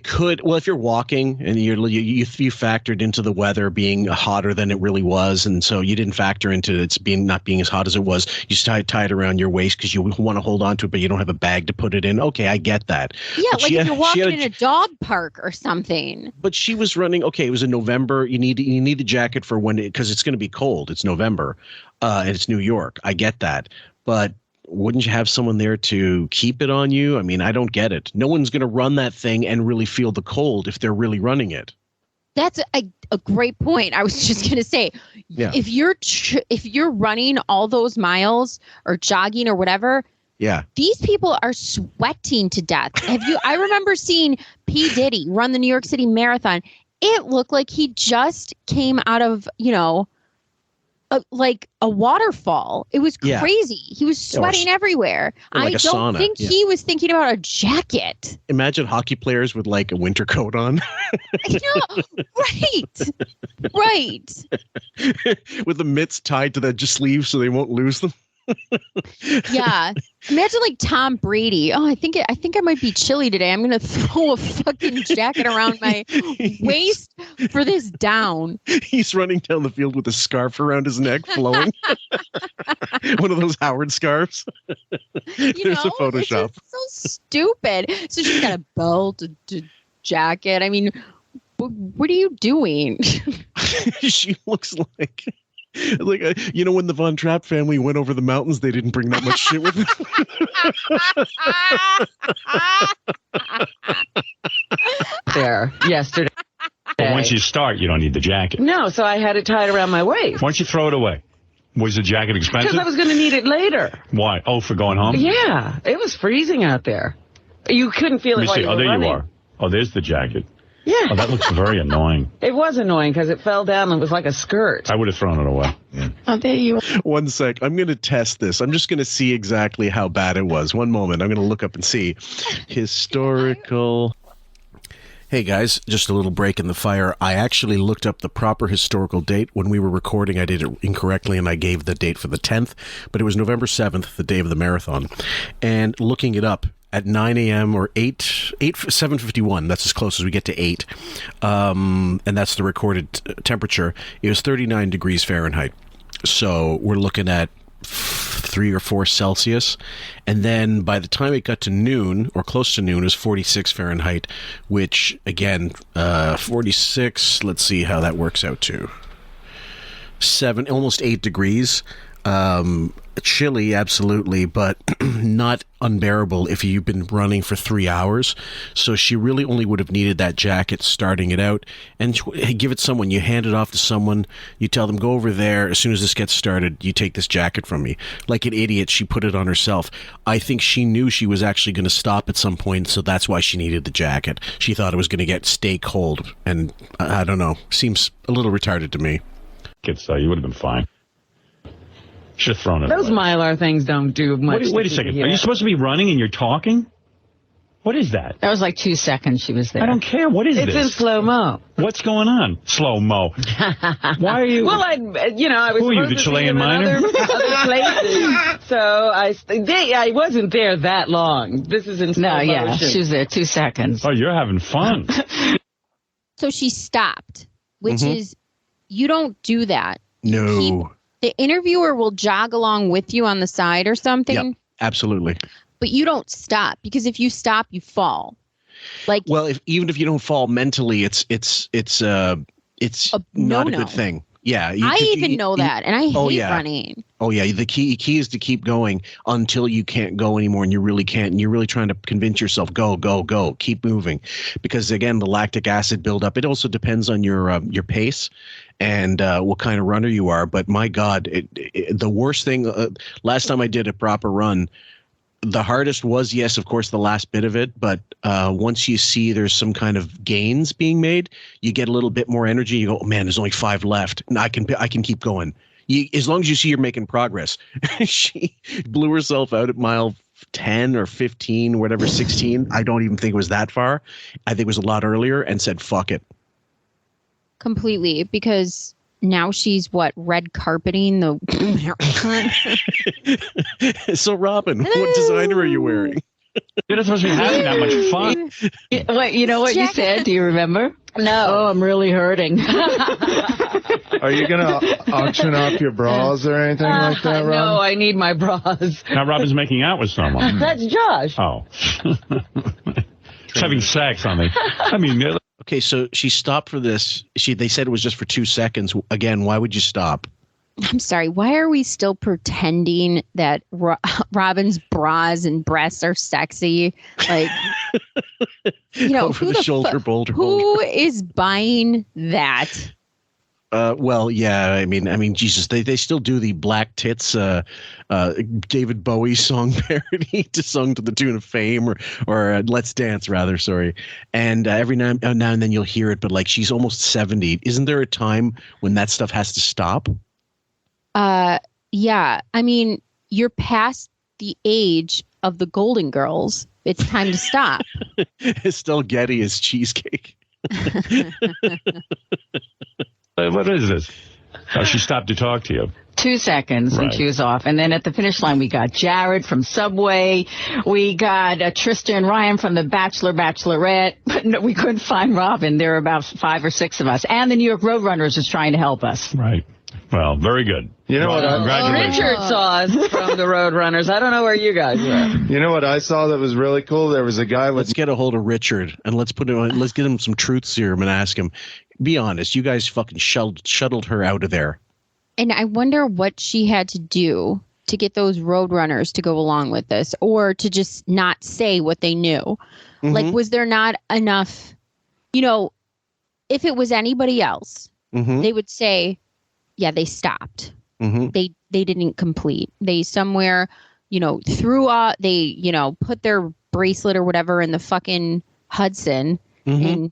could. Well, if you're walking and you factored into the weather being hotter than it really was, and so you didn't factor into it's not being as hot as it was. You just tie it around your waist because you want to hold on to it, but you don't have a bag to put it in. Okay, I get that. Yeah, but if you're walking in a dog park or something. But she was running. Okay, it was in November. You need a jacket for because it's going to be cold. It's November, and it's New York. I get that, but wouldn't you have someone there to keep it on you? I mean, I don't get it. No one's going to run that thing and really feel the cold if they're really running it. That's a great point. I was just going to say, if you're running all those miles or jogging or whatever, these people are sweating to death. I remember seeing P. Diddy run the New York City Marathon. It looked like he just came out of, like a waterfall. It was crazy. He was sweating everywhere. Like I don't think he was thinking about a jacket. Imagine hockey players with like a winter coat on. Right. With the mitts tied to the sleeves so they won't lose them. Yeah. Imagine like Tom Brady. Oh, I think I might be chilly today. I'm going to throw a fucking jacket around my waist for this down. He's running down the field with a scarf around his neck flowing. One of those Howard scarves. There's a Photoshop. It's so stupid. So she's got a belt, a jacket. I mean, what are you doing? She looks like when the Von Trapp family went over the mountains, they didn't bring that much shit with them. There, yesterday. But once you start, you don't need the jacket. No, so I had it tied around my waist. Why don't you throw it away? Was the jacket expensive? Because I was going to need it later. Why? Oh, for going home? Yeah, it was freezing out there. You couldn't feel it while you were running. There you are. Oh, there's the jacket. Yeah. Oh, that looks very annoying. It was annoying because it fell down and it was like a skirt. I would have thrown it away. Yeah. Oh, there you are. One sec. I'm going to test this. I'm just going to see exactly how bad it was. One moment. I'm going to look up and see. Historical. Hey guys, just a little break in the fire. I actually looked up the proper historical date. When we were recording, I did it incorrectly and I gave the date for the 10th, but it was November 7th, the day of the marathon. And looking it up at 9 a.m. or 7:51, that's as close as we get to 8, and that's the recorded temperature, it was 39 degrees Fahrenheit. So we're looking at 3 or 4 Celsius, and then by the time it got to noon or close to noon, it was 46 Fahrenheit, which again, 46. Let's see how that works out to 7, almost 8 degrees. Chilly, absolutely, but not unbearable if you've been running for 3 hours. So she really only would have needed that jacket starting it out, and give it someone. You hand it off to someone. You tell them, go over there. As soon as this gets started, you take this jacket from me. Like an idiot, she put it on herself. I think she knew she was actually going to stop at some point, so that's why she needed the jacket. She thought it was going to get stay cold, and I don't know. Seems a little retarded to me. You would have been fine. Should have thrown it Those away. Mylar things don't do much. Wait a second. Are you supposed to be running and you're talking? What is that? That was like 2 seconds she was there. I don't care. What is this? It's in slow-mo. What's going on? Slow-mo. Why are you... Well, I was Who are you, the supposed to see Chilean them in miner? other places. So I wasn't there that long. This is in slow motion. She was there 2 seconds. Oh, you're having fun. So she stopped, which is, you don't do that. No. The interviewer will jog along with you on the side or something. Yep, absolutely. But you don't stop, because if you stop, you fall. Well, even if you don't fall mentally, it's not a good thing. Yeah, I even know that, and I hate running. Oh yeah, the key is to keep going until you can't go anymore, and you really can't. And you're really trying to convince yourself, go, keep moving, because again, the lactic acid buildup. It also depends on your pace and what kind of runner you are. But my God, the worst thing. Last time I did a proper run, the hardest was, yes, of course, the last bit of it. But once you see there's some kind of gains being made, you get a little bit more energy. You go, oh man, there's only 5 left, and I can keep going. As long as you see you're making progress. She blew herself out at mile 10 or 15, whatever, 16. I don't even think it was that far. I think it was a lot earlier, and said, fuck it. Completely, because now she's red carpeting the marathon. So Robin, what designer are you wearing? You're not supposed to be having that much fun. Wait, you know what you said? Do you remember? No. Oh, I'm really hurting. Are you going to auction off your bras or anything like that, Rob? No, I need my bras. Now Robin's making out with someone. That's Josh. Oh. He's having sex on me. I mean... Okay, so she stopped for this. They said it was just for 2 seconds. Again, why would you stop? I'm sorry. Why are we still pretending that Robin's bras and breasts are sexy? Like, over the shoulder boulder. Who is buying that? Well, yeah. I mean, Jesus. They still do the Black Tits, David Bowie song parody sung to the tune of Fame or Let's Dance, rather. Sorry. And every now and then you'll hear it, but like she's almost 70. Isn't there a time when that stuff has to stop? Yeah. I mean, you're past the age of the Golden Girls. It's time to stop. Estelle Getty is cheesecake. What is this? Oh, she stopped to talk to you. 2 seconds and she was off. And then at the finish line, we got Jared from Subway. We got Tristan and Ryan from The Bachelor, Bachelorette. But no, we couldn't find Robin. There were about 5 or 6 of us. And the New York Roadrunners was trying to help us. Right. Well, very good. You know what? Congratulations. Richard saw us from the Roadrunners. I don't know where you guys were. You know what I saw that was really cool? There was a guy with... Let's get a hold of Richard and let's get him some truth serum and ask him, be honest, you guys fucking shuttled her out of there. And I wonder what she had to do to get those Roadrunners to go along with this, or to just not say what they knew. Mm-hmm. Like, was there not enough, if it was anybody else, they would say, yeah, they stopped. Mm-hmm. They didn't complete. They somewhere, threw out, they, put their bracelet or whatever in the fucking Hudson and,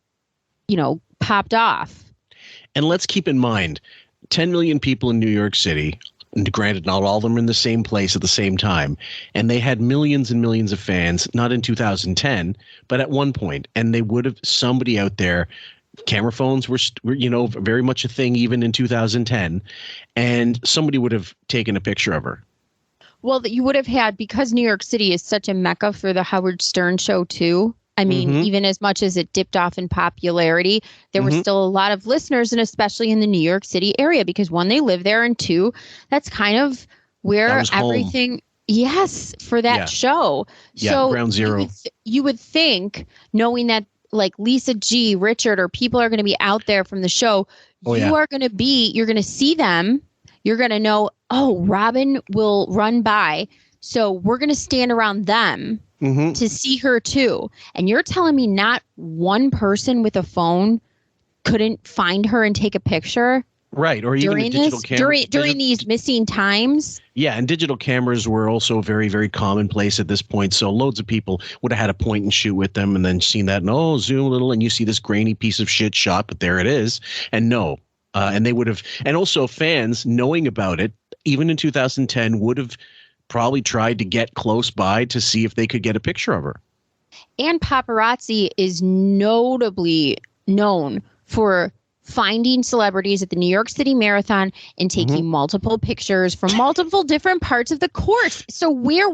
popped off. And let's keep in mind, 10 million people in New York City, And granted, not all of them are in the same place at the same time. And they had millions and millions of fans, not in 2010, but at one point. And they would have, somebody out there, camera phones were very much a thing even in 2010. And somebody would have taken a picture of her. Well, that you would have had, because New York City is such a mecca for the Howard Stern show, too. I mean, even as much as it dipped off in popularity, there were still a lot of listeners, and especially in the New York City area, because one, they live there, and two, that's kind of where everything, for that show. Yeah, so ground zero. You would think, knowing that like Lisa G, Richard, or people are going to be out there from the show, you're going to see them. You're going to know, oh, Robin will run by. So we're going to stand around them to see her too. And you're telling me not one person with a phone couldn't find her and take a picture? Right. Or even during digital cameras. During these missing times? Yeah. And digital cameras were also very, very commonplace at this point. So loads of people would have had a point and shoot with them and then seen that. And zoom a little. And you see this grainy piece of shit shot. But there it is. And and they would have. And also fans knowing about it, even in 2010, would have probably tried to get close by to see if they could get a picture of her. And paparazzi is notably known for finding celebrities at the New York City Marathon and taking multiple pictures from multiple different parts of the course. So where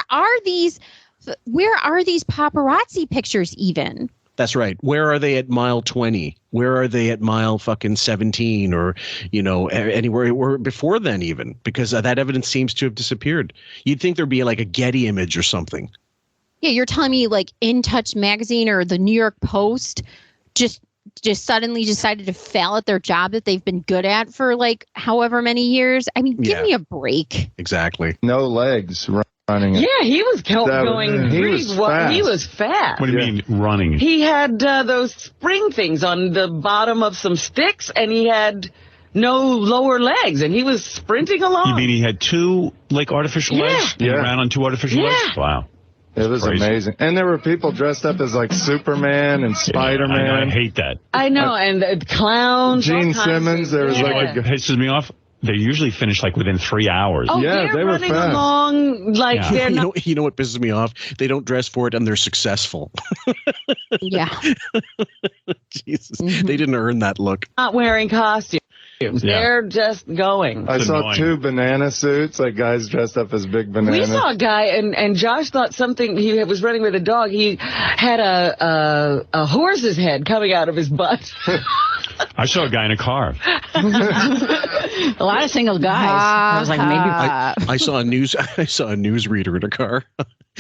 are these paparazzi pictures even? That's right. Where are they at mile 20? Where are they at mile fucking 17 or, anywhere before then even? Because that evidence seems to have disappeared. You'd think there'd be like a Getty image or something. Yeah, you're telling me like In Touch magazine or the New York Post just suddenly decided to fail at their job that they've been good at for like however many years? I mean, give me a break. Exactly. No legs. Running. Yeah, he was going. He was fast. What do you mean running? He had those spring things on the bottom of some sticks, and he had no lower legs, and he was sprinting along. You mean he had two artificial legs? Yeah. He ran on two artificial legs? Wow. It was amazing. And there were people dressed up as like Superman and Spider-Man. I hate that. I know, and the clowns. Gene Simmons, there was It pisses me off. They usually finish like within 3 hours. Oh, yeah, they were running along like they're not. You know what pisses me off? They don't dress for it and they're successful. Yeah. Jesus. They didn't earn that look. Not wearing costumes. Yeah. They're just going. I saw two banana suits, like guys dressed up as big bananas. We saw a guy, and Josh thought something. He was running with a dog. He had a horse's head coming out of his butt. I saw a guy in a car. A lot of single guys. I was like, maybe. I saw a newsreader in a car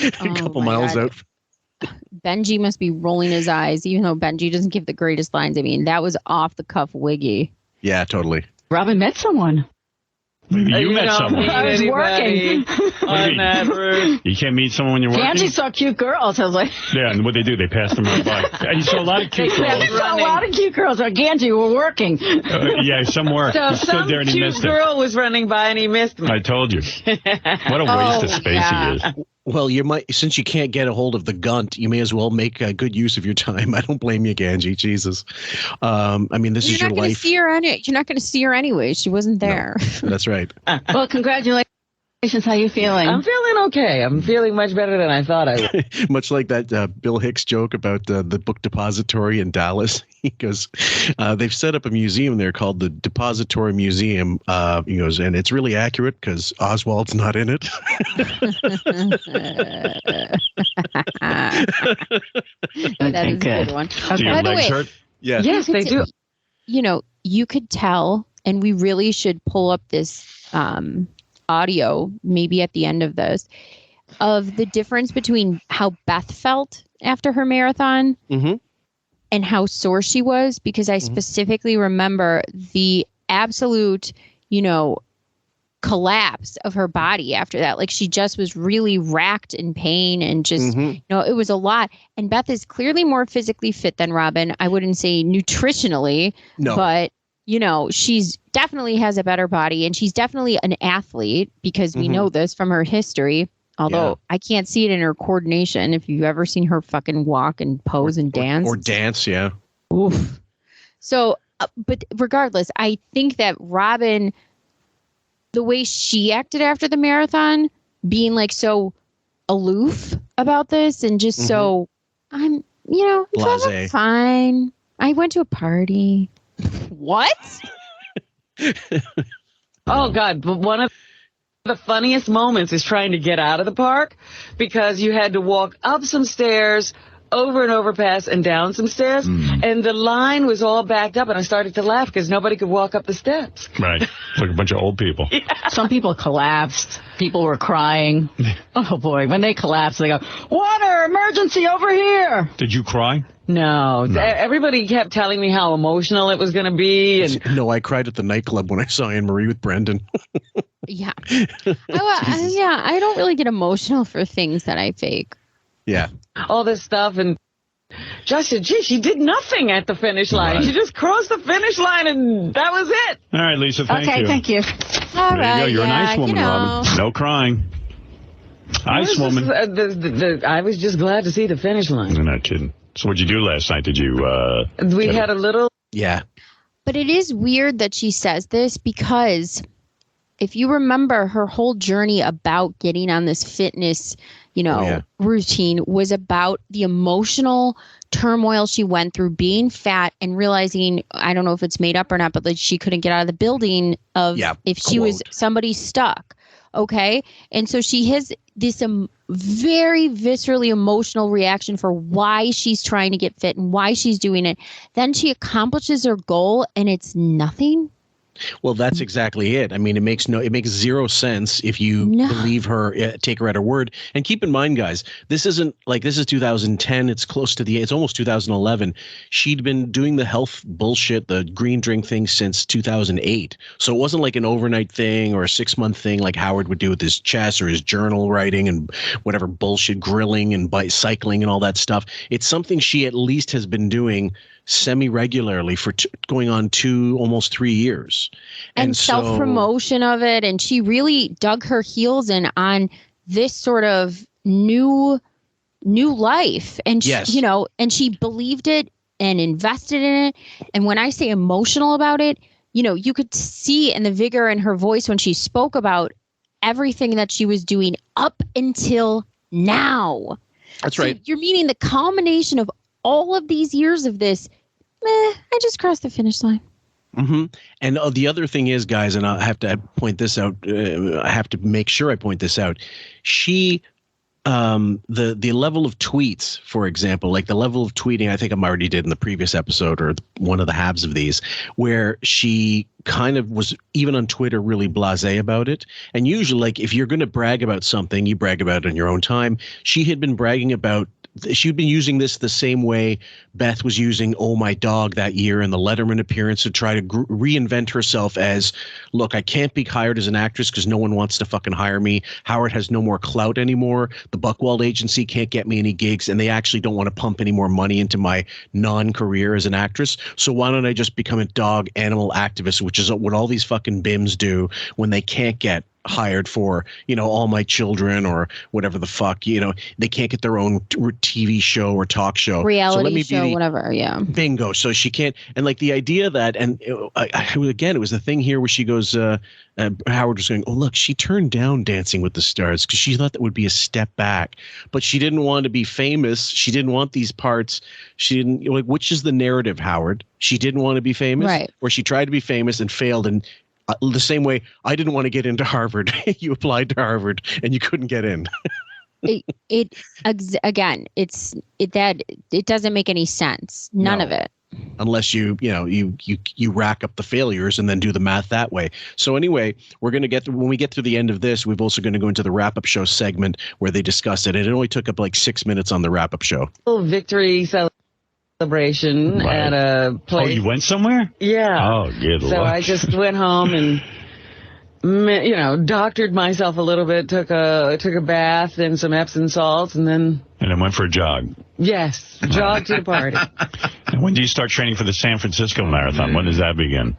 a couple miles out. Benji must be rolling his eyes, even though Benji doesn't give the greatest lines. I mean, that was off the cuff wiggy. Yeah, totally. Robin met someone. Maybe you met someone. I was working on that roof. You can't meet someone when you're working? Angie saw cute girls. I was like... Yeah, and what they do, they pass them right by. And you saw a lot of cute girls. A lot of cute girls. Like, Angie, we're working. Yeah, some were. So he stood there and he missed cute girl was running by and he missed me. I told you. What a waste of space he is. Well, you might, since you can't get a hold of the gunt, you may as well make good use of your time. I don't blame you, Ganji. Jesus. I mean, this is your life. You're not going to see her anyway. She wasn't there. No, that's right. Well, congratulations. How you feeling? I'm feeling okay. I'm feeling much better than I thought I would. Much like that Bill Hicks joke about the book depository in Dallas. He goes, they've set up a museum there called the Depository Museum. He goes, and it's really accurate because Oswald's not in it. That is a good one. Do your legs hurt? Yeah. Yes, they do. You could tell, and we really should pull up this audio maybe at the end of this, of the difference between how Beth felt after her marathon and how sore she was, because I specifically remember the absolute, collapse of her body after that. Like, she just was really racked in pain and just, it was a lot. And Beth is clearly more physically fit than Robin. I wouldn't say nutritionally, but she's definitely has a better body, and she's definitely an athlete because we know this from her history. Although I can't see it in her coordination. If you've ever seen her fucking walk and pose and dance. Or dance, yeah. Oof. So, but regardless, I think that Robin the way she acted after the marathon, being like so aloof about this and just so I'm fine. I went to a party. What? Oh God, but one of the funniest moments is trying to get out of the park because you had to walk up some stairs, over an overpass, and down some stairs, and the line was all backed up, and I started to laugh because nobody could walk up the steps. Right. Like a bunch of old people. Yeah. Some people collapsed. People were crying. Oh, boy. When they collapse, they go, water, emergency over here. Did you cry? No. Everybody kept telling me how emotional it was going to be. And no, I cried at the nightclub when I saw Anne-Marie with Brendan. Yeah. I don't really get emotional for things that I fake. Yeah. All this stuff, and Justin, gee, she did nothing at the finish line. Right. She just crossed the finish line, and that was it. All right, Lisa, thank you. Okay, thank you. All there you go. You're a nice woman, Robin. No crying. Nice woman. I was just glad to see the finish line. You're not kidding. So what'd you do last night? Did you... we had a little... Yeah. But it is weird that she says this because if you remember her whole journey about getting on this fitness... routine was about the emotional turmoil she went through being fat and realizing, I don't know if it's made up or not, but like she couldn't get out of the building if she was somebody stuck. Okay. And so she has this very viscerally emotional reaction for why she's trying to get fit and why she's doing it. Then she accomplishes her goal and it's nothing. Well, that's exactly it. I mean, it makes zero sense if you believe her, take her at her word. And keep in mind, guys, this is 2010. It's it's almost 2011. She'd been doing the health bullshit, the green drink thing since 2008. So it wasn't like an overnight thing or a 6-month thing like Howard would do with his chess or his journal writing and whatever bullshit, grilling and cycling and all that stuff. It's something she at least has been doing semi-regularly for going on almost 3 years. And self-promotion of it. And she really dug her heels in on this sort of new life. And, and she believed it and invested in it. And when I say emotional about it, you could see in the vigor in her voice when she spoke about everything that she was doing up until now. That's right. You're meaning the culmination of all of these years of this, I just crossed the finish line. Mm-hmm. And the other thing is, guys, and I have to point this out. I have to make sure I point this out. She, the level of tweets, for example, like the level of tweeting, I think I already did in the previous episode or one of the halves of these, where she kind of was even on Twitter really blasé about it. And usually, like if you're going to brag about something, you brag about it in your own time. She had been bragging about. She'd been using this the same way Beth was using "Oh My Dog" that year in the Letterman appearance to try to reinvent herself as, look, I can't be hired as an actress because no one wants to fucking hire me. Howard has no more clout anymore. The Buchwald agency can't get me any gigs, and they actually don't want to pump any more money into my non-career as an actress. So why don't I just become a dog animal activist, which is what all these fucking BIMs do when they can't get hired for, All My Children or whatever the fuck, they can't get their own TV show or talk show. Reality show, whatever, yeah. Bingo. So she can't, and like the idea that, and again, it was the thing here where she goes, Howard was going, oh, look, she turned down Dancing with the Stars because she thought that would be a step back, but she didn't want to be famous. She didn't want these parts. She didn't, which is the narrative, Howard? She didn't want to be famous, right? Or she tried to be famous and failed, and the same way I didn't want to get into Harvard. You applied to Harvard and you couldn't get in. it doesn't make any sense. None of it. Unless you rack up the failures and then do the math that way. So anyway, we're going to when we get to the end of this, we've also going to go into the wrap up show segment where they discuss it. And it only took up like 6 minutes on the wrap up show. Victory celebration at a place. Oh, you went somewhere? Yeah. Oh, good So luck. I just went home and doctored myself a little bit, took a bath and some Epsom salts, and then went for a jog. Yes, jog to the party. And when do you start training for the San Francisco Marathon? When does that begin?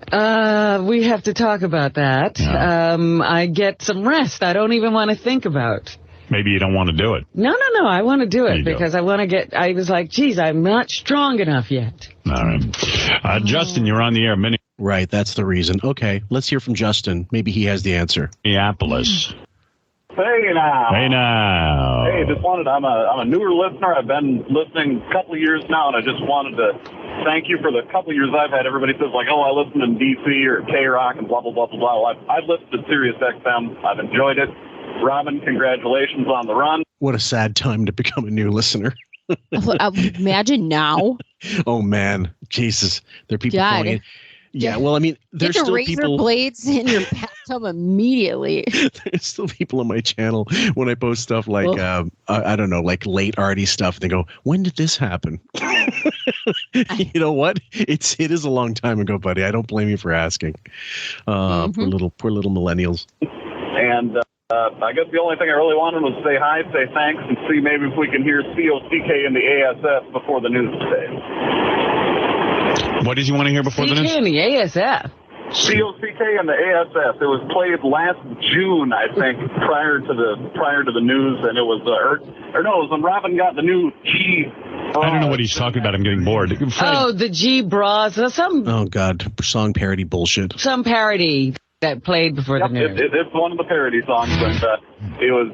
We have to talk about that. Yeah. I get some rest. I don't even want to think about. Maybe you don't want to do it. No. I want to do it because I want to I was like, geez, I'm not strong enough yet. All right. Justin, you're on the air. Right, that's the reason. Okay, let's hear from Justin. Maybe he has the answer. Minneapolis. Hey now. Hey now. Hey, I'm a newer listener. I've been listening a couple of years now, and I just wanted to thank you for the couple of years I've had. Everybody says like, oh, I listen in DC or K-Rock and blah, blah, blah, blah, blah. I've listened to Sirius XM. I've enjoyed it. Robin, congratulations on the run. What a sad time to become a new listener. Imagine now. Oh, man. Jesus. There are people calling in. Yeah, well, I mean, there's Get the still razor people. blades in your bathtub immediately. There's still people on my channel when I post stuff like, I don't know, like late arty stuff. They go, when did this happen? You know what? It is a long time ago, buddy. I don't blame you for asking. Poor little millennials. And I guess the only thing I really wanted was say hi, say thanks, and see maybe if we can hear COCK in the ASF before the news today. What did you want to hear before the news? CK in the ASF. COCK and the ASF. It was played last June, I think, prior to the news, and it was it was when Robin got the new G. I don't know what he's talking about. I'm getting bored. Oh, the G Bras. Oh God, song parody bullshit. Some parody that played before the news. It's one of the parody songs, and it was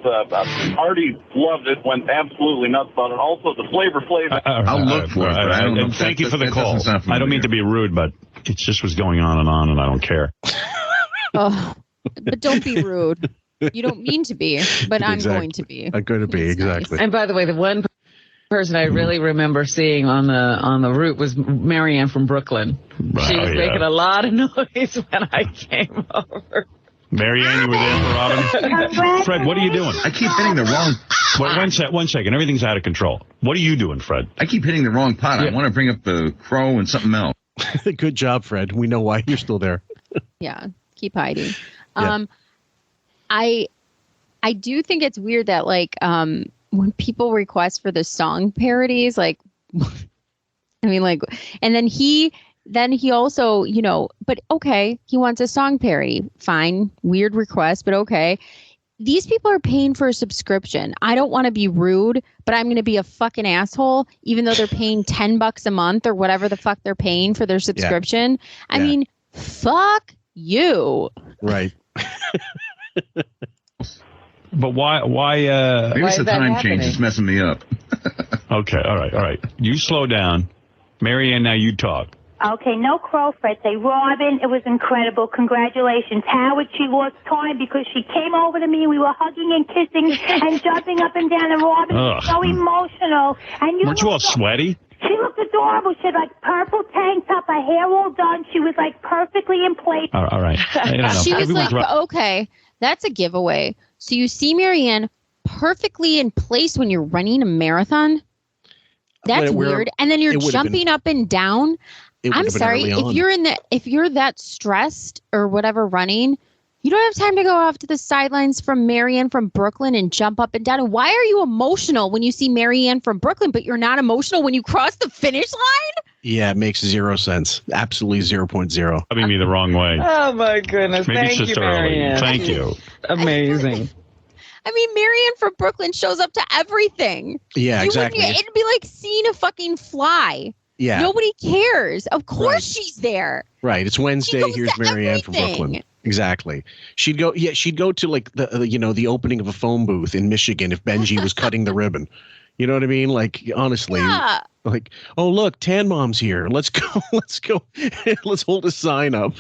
Artie loved it, went absolutely nuts about it. Also, the Flavor Flav. I'll look for it, but I don't know. Thank you for the call. I don't mean to be rude, but it just was going on, and I don't care. Oh, but don't be rude. You don't mean to be, but I'm going to be. I'm going to be, exactly. Nice. And by the way, the one person I really remember seeing on the route was Marianne from Brooklyn. She was making a lot of noise when I came over. Marianne, you were there for Robin? Fred, what are you doing? I keep hitting the wrong pot. One second. Everything's out of control. What are you doing, Fred? I keep hitting the wrong pot. I want to bring up the crow and something else. Good job, Fred. We know why you're still there. Yeah, keep hiding. Yeah. I do think it's weird that like when people request for the song parodies, like I mean, like, and then he also, you know, but okay, he wants a song parody. Fine. Weird request, but okay. These people are paying for a subscription. I don't want to be rude, but I'm going to be a fucking asshole, even though they're paying $10 a month or whatever the fuck they're paying for their subscription. Yeah. I mean, fuck you. Right. But why? Maybe it's the time change that's messing me up. Okay. All right. You slow down. Marianne, now you talk. Okay, no crow, Fred. Say, Robin, it was incredible. Congratulations. Howard, she lost time because she came over to me and we were hugging and kissing and jumping up and down. And Robin was so emotional. And weren't you all sweaty? She looked adorable. She had like purple tank top, her hair all done. She was like perfectly in place. All right. She was like, okay, that's a giveaway. So you see Marianne perfectly in place when you're running a marathon? That's weird. And then you're jumping up and down. I'm sorry, if you're that stressed or whatever running, you don't have time to go off to the sidelines from Marianne from Brooklyn and jump up and down. And why are you emotional when you see Marianne from Brooklyn, but you're not emotional when you cross the finish line? Yeah, it makes zero sense. Absolutely 0.0. Rubbing me the wrong way. Oh my goodness. Maybe Thank it's just you, early. Marianne. Thank you. Amazing. I mean, Marianne from Brooklyn shows up to everything. Yeah, exactly. It'd be like seeing a fucking fly. Yeah. Nobody cares. Of course she's there. Right. It's Wednesday. Here's Marianne from Brooklyn. Exactly. She'd go to like the opening of a phone booth in Michigan if Benji was cutting the ribbon. You know what I mean? Like, honestly, like, oh, look, Tan Mom's here. Let's go. Let's hold a sign up.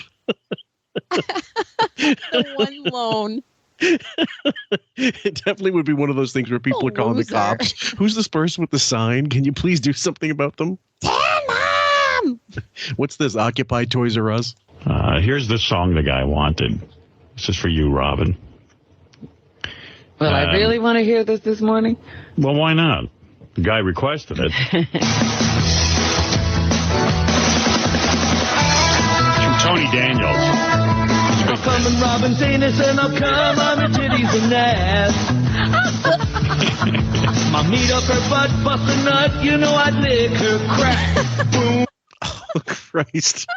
The one loan. It definitely would be one of those things where people are calling the cops. Who's this person with the sign? Can you please do something about them? Tan Mom! What's this? Occupy Toys R Us? Here's the song the guy wanted. This is for you, Robin. Well, I really want to hear this morning. Well, why not? The guy requested it. From Tony Daniels. I'll come in Robin's anus and I'll come on her titties and ass. My meat up her butt, bust a nut, you know I'd lick her crack. Boom. Oh, Christ.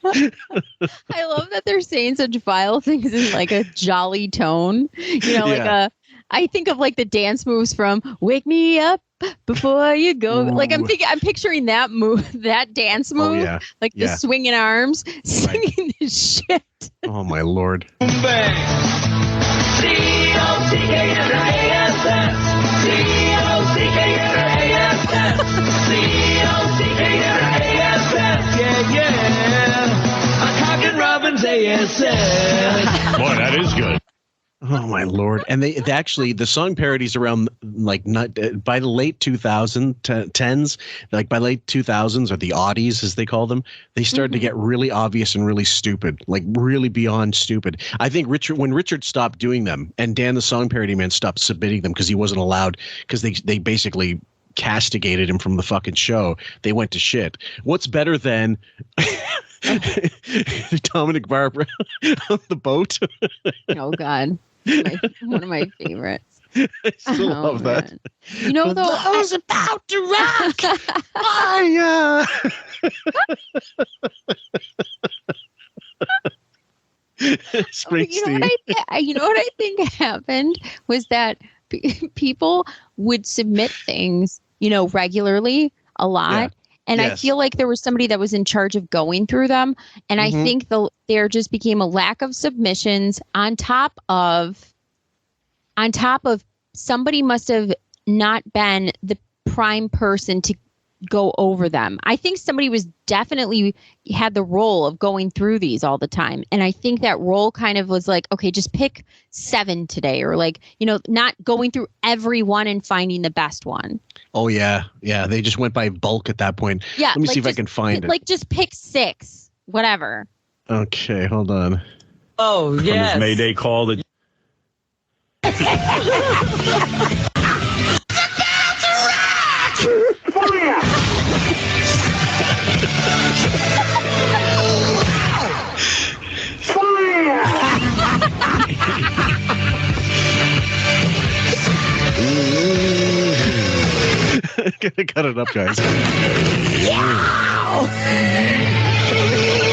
I love that they're saying such vile things in like a jolly tone. You know, like I think of like the dance moves from Wake Me Up before you go. Ooh. Like I'm picturing that move, that dance move, like the swinging arms, singing this shit. Oh my Lord. Robin's ASS. Boy, that is good. Oh my Lord. And they actually, the song parodies around like not by the late 2010s, like by late 2000s or the oddies as they call them, they started to get really obvious and really stupid, like really beyond stupid. I think when Richard stopped doing them and Dan the Song Parody Man stopped submitting them because he wasn't allowed, because they basically castigated him from the fucking show, they went to shit. What's better than Dominic Barbara on the boat? Oh God. One of my favorites. I still love that. You know, though, I was about to rock. Fire. You know what I think happened was that people would submit things, regularly a lot. Yeah. And I feel like there was somebody that was in charge of going through them. And I think there just became a lack of submissions on top of somebody must have not been the prime person to go over them. I think somebody was definitely had the role of going through these all the time. And I think that role kind of was like, okay, just pick 7 today, or like, not going through every one and finding the best one. Oh, yeah. Yeah. They just went by bulk at that point. Yeah. Let me see if I can find it. Like, just pick 6, whatever. Okay. Hold on. Oh, yes. From this Mayday call that. Gotta cut it up, guys.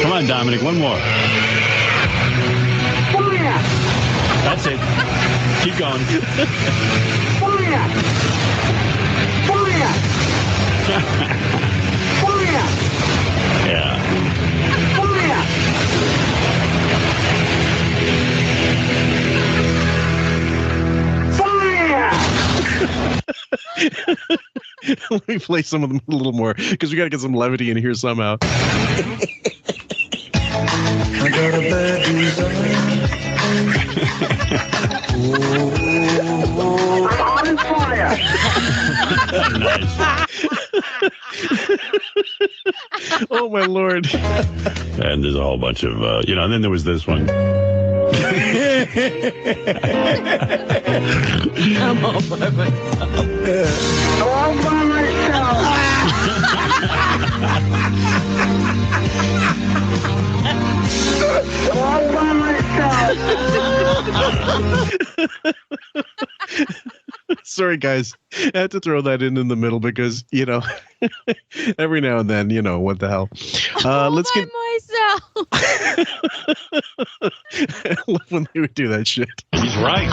Come on, Dominic, one more. That's it. Keep going. Yeah. Let me play some of them a little more because we got to get some levity in here somehow. I got a bad desire. I'm on fire. Nice. Oh my Lord. And there's a whole bunch of and then there was this one. I'm all by myself. All by myself. All by myself. Sorry, guys. I had to throw that in the middle because, every now and then, what the hell. Let's get myself. I love when they would do that shit. He's right.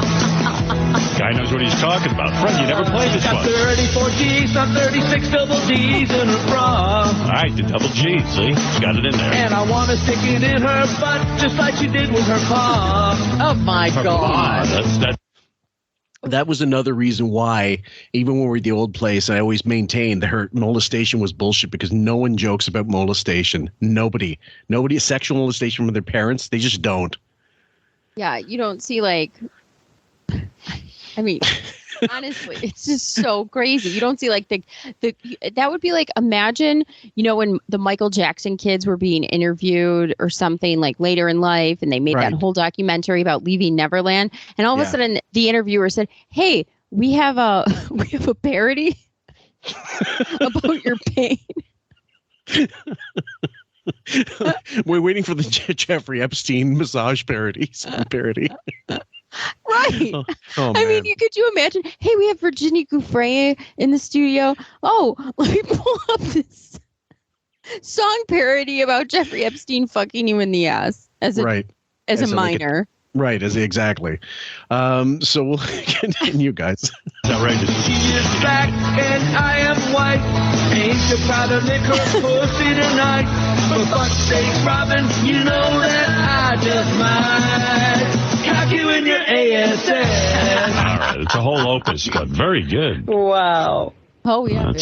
Guy knows what he's talking about. Fred, you never played this one. Got 34 G's, not 36 double D's in her bra. All right, the double G. See? She's got it in there. And I want to stick it in her butt just like she did with her paw. Oh, my God. That was another reason why, even when we were at the old place, I always maintained that her molestation was bullshit because no one jokes about molestation. Nobody sexual molestation from their parents. They just don't. Yeah, you don't see honestly, it's just so crazy. You don't see that would be like, imagine, when the Michael Jackson kids were being interviewed or something like later in life, and they made that whole documentary about leaving Neverland, and all of a sudden the interviewer said, "Hey, we have a parody about your pain." We're waiting for the Jeffrey Epstein massage parody. Right. Oh, I mean, could you imagine? Hey, we have Virginie Gouffre in the studio. Oh, let me pull up this song parody about Jeffrey Epstein fucking you in the ass as a minor. Right, exactly. So we'll continue, guys. Outrageous. She is black and I am white. Ain't you proud of lick her pussy tonight? For fuck's sake, Robin, you know that I just might cock you in your ASS. All right, it's a whole opus, but very good. Wow. Oh, yeah.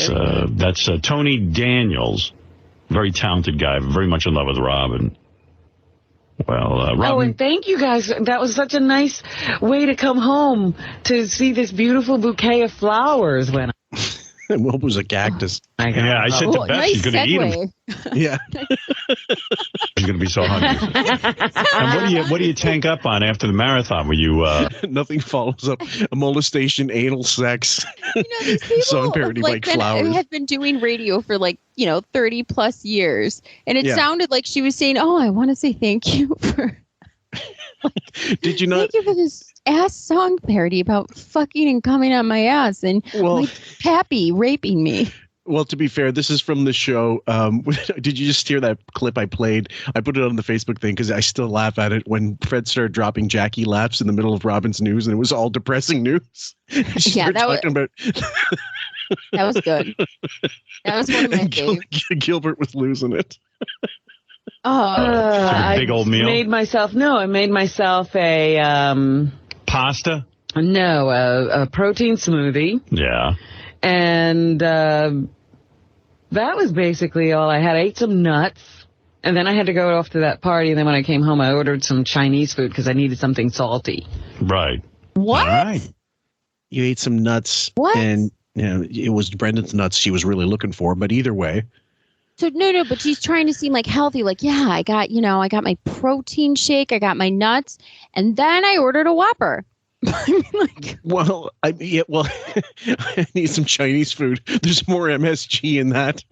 That's Tony Daniels. Very talented guy, very much in love with Robin. Well, Robin. Oh, and thank you guys. That was such a nice way to come home to see this beautiful bouquet of flowers. When What was a cactus? Yeah, I said to Beth, she's going to eat them. Yeah. She's going to be so hungry. And what do you tank up on after the marathon? Were you nothing follows up a molestation, anal sex, these people song parody like flowers. have been doing radio for 30 plus years, and it sounded like she was saying, "Oh, I want to say thank you for." Did you not? Thank you for this ass song parody about fucking and coming on my ass and my pappy raping me. Well, to be fair, this is from the show. Did you just hear that clip I played? I put it on the Facebook thing because I still laugh at it when Fred started dropping Jackie laughs in the middle of Robin's news, and it was all depressing news. Yeah, that was good. That was one of my favorites. Gilbert was losing it. Big old meal. I made myself a pasta. No, a protein smoothie. Yeah. And that was basically all I had. I ate some nuts, and then I had to go off to that party. And then when I came home, I ordered some Chinese food because I needed something salty. Right. What? All right. You ate some nuts. What? And it was Brendan's nuts she was really looking for. But either way. So no, but she's trying to seem healthy. I got my protein shake, I got my nuts, and then I ordered a Whopper. I need some Chinese food. There's more MSG in that.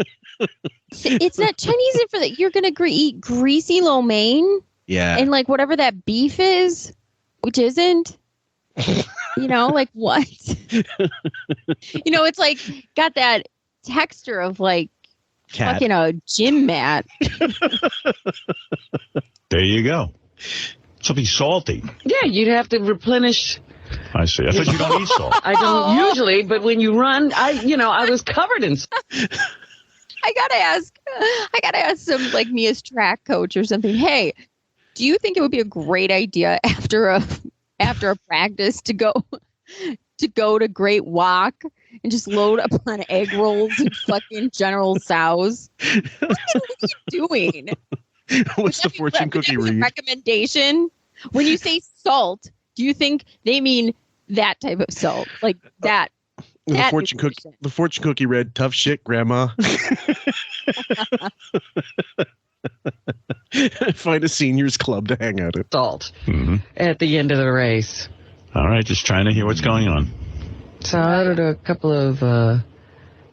It's not Chinese for that. You're gonna eat greasy lo mein. Yeah. And whatever that beef is, which isn't. What? It's got that texture of cat. Fucking a gym mat. There you go. Something salty. Yeah, you'd have to replenish. I see. I thought you don't eat salt. I don't usually, but when you run, I was covered in salt. I gotta ask some Mia's track coach or something. Hey, do you think it would be a great idea after a practice to go to Great Walk and just load up on egg rolls and fucking General Tso's? What are you doing? What's the fortune cookie read? Recommendation? When you say salt, do you think they mean that type of salt? That? The fortune cookie read, tough shit, Grandma. Find a seniors club to hang out at. Salt at the end of the race. All right, just trying to hear what's going on. So I ordered a couple of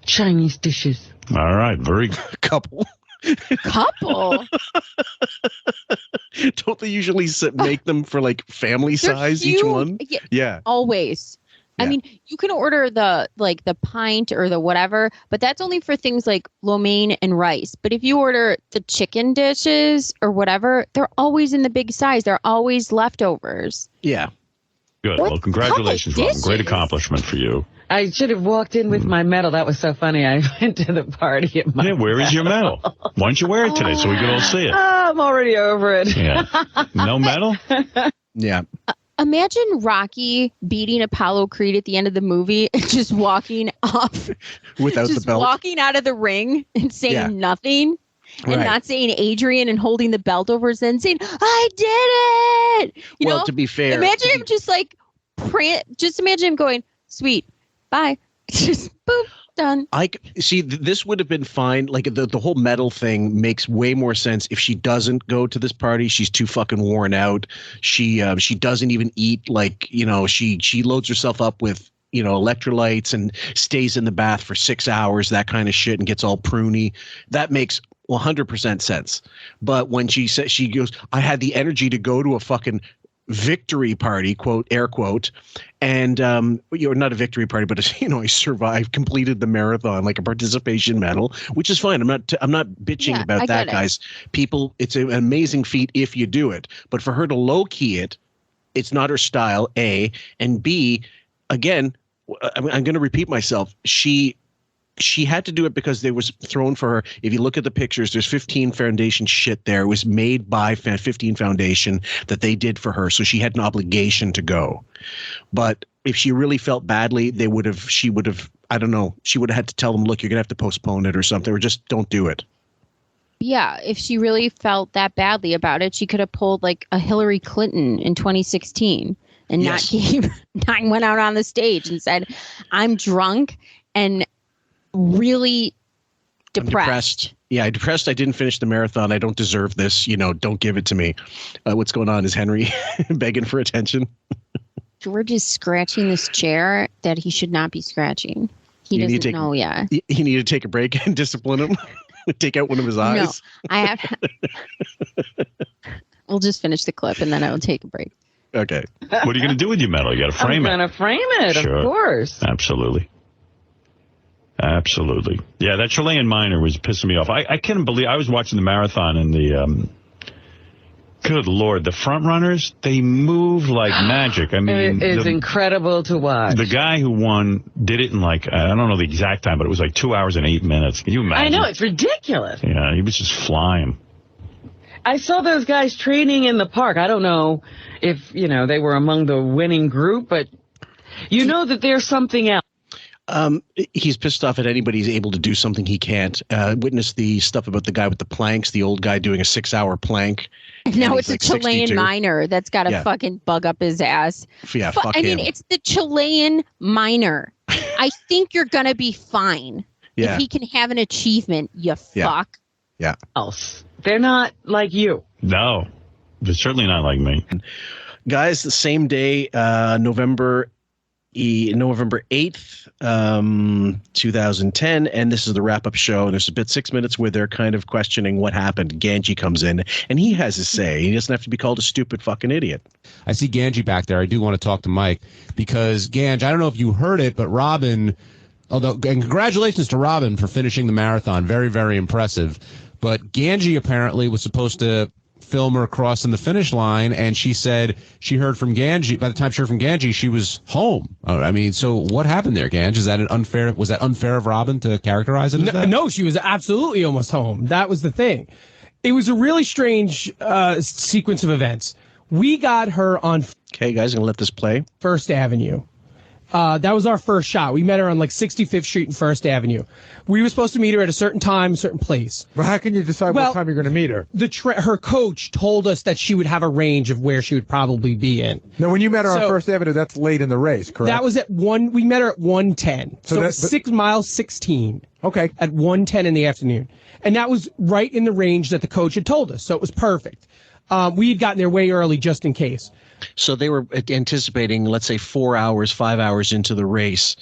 Chinese dishes. All right, very couple. Don't they usually make them for family size each one? Yeah. Always. Yeah. I mean, you can order the pint or the whatever, but that's only for things like lo mein and rice. But if you order the chicken dishes or whatever, they're always in the big size. They're always leftovers. Yeah. Good. Well, congratulations, Robin. Great accomplishment for you. I should have walked in with my medal. That was so funny. I went to the party at my where is your medal? Why don't you wear it today so we can all see it? I'm already over it. Yeah. No medal? Yeah. Imagine Rocky beating Apollo Creed at the end of the movie and just walking off. Without the belt. Walking out of the ring and saying nothing. And not saying Adrian and holding the belt over his head and saying, I did it! Well, to be fair. Imagine him just imagine him going, sweet, bye. Just boom, done. This would have been fine. The whole medal thing makes way more sense if she doesn't go to this party. She's too fucking worn out. She doesn't even eat. She loads herself up with electrolytes and stays in the bath for 6 hours, that kind of shit, and gets all pruny. That makes 100% sense. But when she says, she goes, I had the energy to go to a fucking victory party, quote, air quote, and you're not a victory party, but I survived, completed the marathon, like a participation medal, which is fine. I'm not bitching about that, guys. People, it's an amazing feat if you do it, but for her to low key it it's not her style, A, and B, again, I'm going to repeat myself. She had to do it because there was thrown for her. If you look at the pictures, there's 15 Foundation shit there. It was made by 15 Foundation that they did for her. So she had an obligation to go. But if she really felt badly, she would have had to tell them, look, you're going to have to postpone it or something, or just don't do it. Yeah, if she really felt that badly about it, she could have pulled like a Hillary Clinton in 2016 and not went out on the stage and said, I'm drunk and really depressed. Yeah, I'm depressed. I didn't finish the marathon. I don't deserve this. Don't give it to me. What's going on? Is Henry begging for attention? George is scratching this chair that he should not be scratching. He doesn't know yet. You need to take a break and discipline him. Take out one of his eyes. No, I have. We'll just finish the clip and then I will take a break. Okay. What are you going to do with your medal? You got to frame it. I'm going to frame it, Sure. Of course. Absolutely. Yeah, that Chilean miner was pissing me off. I couldn't believe I was watching the marathon and the good Lord, the front runners, they move like magic. I mean, it's incredible to watch. The guy who won did it in I don't know the exact time, but it was like 2 hours and 8 minutes. Can you imagine? I know, it's ridiculous. Yeah, he was just flying. I saw those guys training in the park. I don't know if, they were among the winning group, but you know that there's something else. He's pissed off at anybody who's able to do something he can't. Witness the stuff about the guy with the planks, the old guy doing a 6-hour plank. No, it's a Chilean miner that's got a fucking bug up his ass. Yeah, fuck him. I mean, it's the Chilean miner. I think you're going to be fine if he can have an achievement, you fuck. Yeah. Else. They're not like you. No, they're certainly not like me. Guys, the same day, November 8th, 2010, and this is the wrap-up show. There's about 6 minutes where they're kind of questioning what happened. Ganji comes in, and he has his say. He doesn't have to be called a stupid fucking idiot. I see Ganji back there. I do want to talk to Mike because, Ganj, I don't know if you heard it, but Robin, and congratulations to Robin for finishing the marathon. Very, very impressive. But Ganji apparently was supposed to film her crossing the finish line, and she said she heard from Ganji. By the time she heard from Ganji, she was home. I mean, so what happened there, Ganj? Was that unfair of Robin to characterize it as that? No, she was absolutely almost home. That was the thing. It was a really strange sequence of events. We got her on. Okay, guys, I'm gonna let this play. First Avenue. That was our first shot. We met her on 65th Street and First Avenue. We were supposed to meet her at a certain time, a certain place. Well, how can you decide what time you're going to meet her? Her coach told us that she would have a range of where she would probably be in. Now, when you met her on First Avenue, that's late in the race, correct? That was at we met her at 1:10. So it's 6 miles 16. Okay. At 1:10 in the afternoon. And that was right in the range that the coach had told us. So it was perfect. We had gotten there way early just in case. So they were anticipating, let's say 4 hours, 5 hours into the race,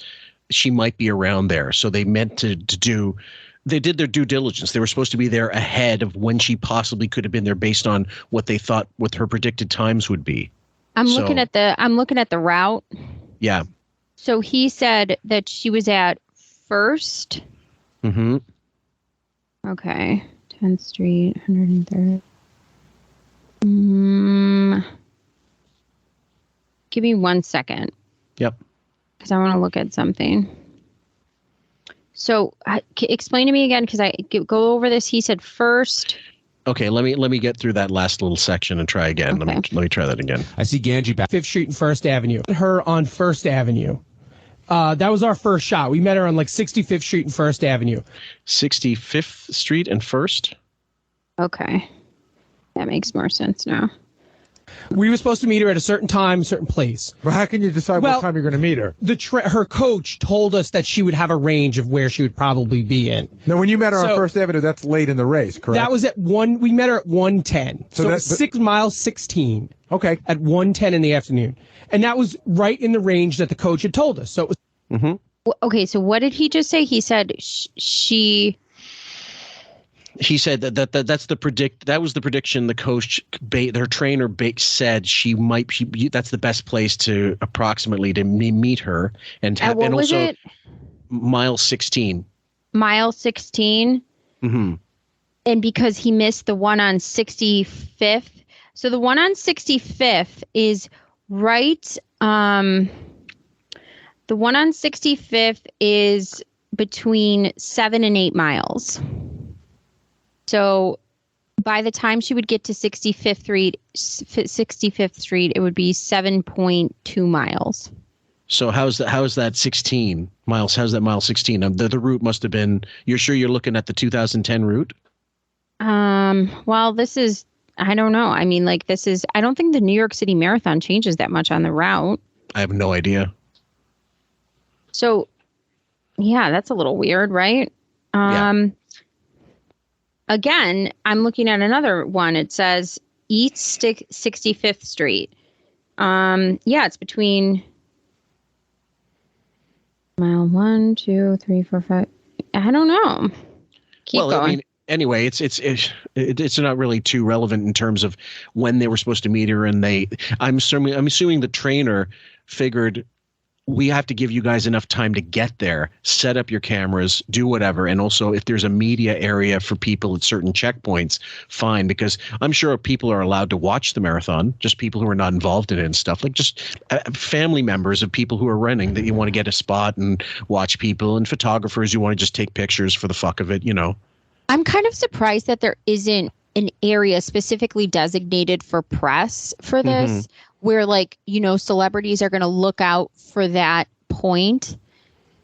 she might be around there. So they meant they did their due diligence. They were supposed to be there ahead of when she possibly could have been there based on what they thought what her predicted times would be. I'm looking at the route. Yeah. So he said that she was at First. Mm-hmm. Okay. 10th Street, 103rd. Give me 1 second. Yep. Because I want to look at something. So explain to me again, because I go over this. He said First. Okay, let me get through that last little section and try again. Okay. Let me try that again. I see Ganji back. 5th Street and First Avenue. Her on First Avenue. That was our first shot. We met her on 65th Street and First Avenue. 65th Street and First? Okay. That makes more sense now. We were supposed to meet her at a certain time, a certain place. Well, how can you decide what time you're going to meet her? Her coach told us that she would have a range of where she would probably be in. Now, when you met her on First Avenue, that's late in the race, correct? That was at we met her at 1:10. So it's 6 miles 16. Okay. At 1:10 in the afternoon. And that was right in the range that the coach had told us. So it was. Mm-hmm. Okay, so what did he just say? He said she. He said that was the prediction the coach, their trainer said that's the best place to approximately to meet her and what was also it? mile 16. Mile 16. Mm-hmm. And because he missed the one on 65th. So the one on 65th is Right. The one on 65th is between 7 and 8 miles. So by the time she would get to 65th Street, it would be 7.2 miles. So how's that 16 miles? How's that mile 16? The route must have been, you're sure you're looking at the 2010 route? Well, this is, I don't know. I mean, like, this is, I don't think the New York City Marathon changes that much on the route. I have no idea. So, yeah, that's a little weird, right? Again, I'm looking at another one. It says East 65th Street. Yeah, it's between mile 1, 2, 3, 4, 5. I don't know. Keep going. I mean, anyway, it's not really too relevant in terms of when they were supposed to meet her, and I'm assuming the trainer figured, we have to give you guys enough time to get there, set up your cameras, do whatever. And also, if there's a media area for people at certain checkpoints, fine, because I'm sure people are allowed to watch the marathon, just people who are not involved in it and stuff, like just family members of people who are running that you want to get a spot and watch people, and photographers who want to just take pictures for the fuck of it, you know. I'm kind of surprised that there isn't an area specifically designated for press for this, where, like, you know, celebrities are going to look out for that point.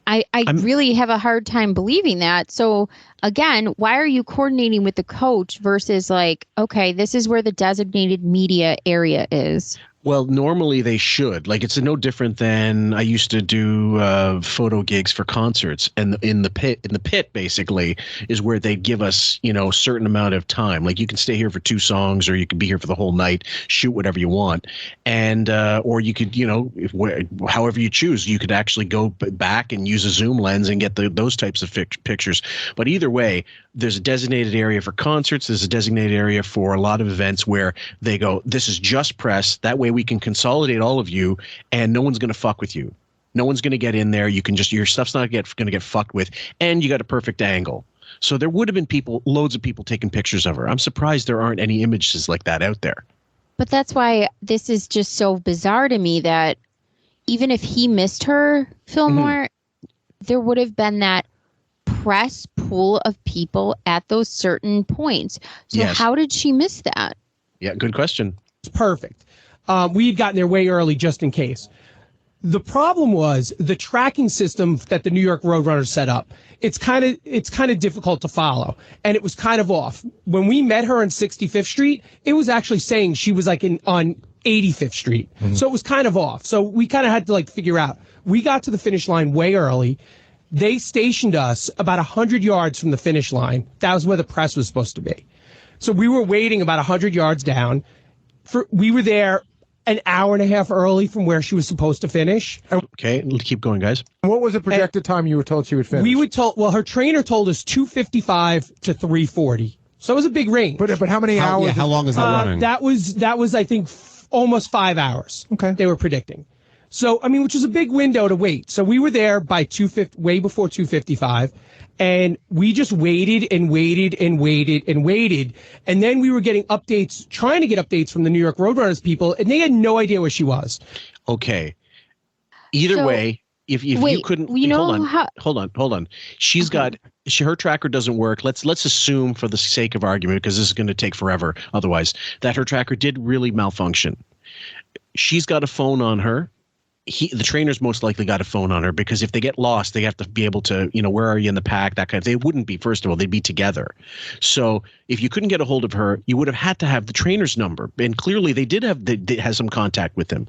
I really have a hard time believing that. So again, why are you coordinating with the coach versus like, okay, this is where the designated media area is? Well, normally they should. Like, it's no different than I used to do photo gigs for concerts, and in the pit basically is where they give us, you know, a certain amount of time. Like, you can stay here for 2 songs, or you could be here for the whole night, shoot whatever you want, and or you could, you know, however you choose, you could actually go back and use a zoom lens and get those types of pictures. But either way, there's a designated area for concerts. There's a designated area for a lot of events where they go, this is just press. That way we can consolidate all of you, and no one's going to fuck with you. No one's going to get in there. You can just, your stuff's not going to get fucked with, and you got a perfect angle. So there would have been loads of people taking pictures of her. I'm surprised there aren't any images like that out there. But that's why this is just so bizarre to me, that even if he missed her, Fillmore, there would have been that press pool of people at those certain points. So how did she miss that? Yeah, good question. It's perfect. We had gotten there way early just in case. The problem was the tracking system that the New York Roadrunners set up. It's kind of difficult to follow, and it was kind of off. When we met her on 65th Street, it was actually saying she was like on 85th Street. So it was kind of off. So we kind of had to like figure out. We got to the finish line way early. They stationed us about 100 yards from the finish line. That was where the press was supposed to be. So we were waiting about 100 yards down. We were there an hour and a half early from where she was supposed to finish. Okay, keep going, guys. What was the projected time you were told she would finish? Her trainer told us 2:55 to 3:40. So it was a big range. But how many hours? Yeah, how long is that running? That was I think almost 5 hours. Okay. They were predicting. So, I mean, which is a big window to wait. So we were there by way before 2:55, and we just waited and waited and waited and waited. And then we were getting updates, trying to get updates from the New York Roadrunners people, and they had no idea where she was. Okay. Either way, if you couldn't, hold on. She's got, her tracker doesn't work. Let's assume, for the sake of argument, because this is going to take forever otherwise, that her tracker did really malfunction. She's got a phone on her. The trainer's most likely got a phone on her, because if they get lost, they have to be able to, you know, where are you in the pack, that kind of, they wouldn't be, first of all, they'd be together. So if you couldn't get a hold of her, you would have had to have the trainer's number. And clearly they had some contact with him.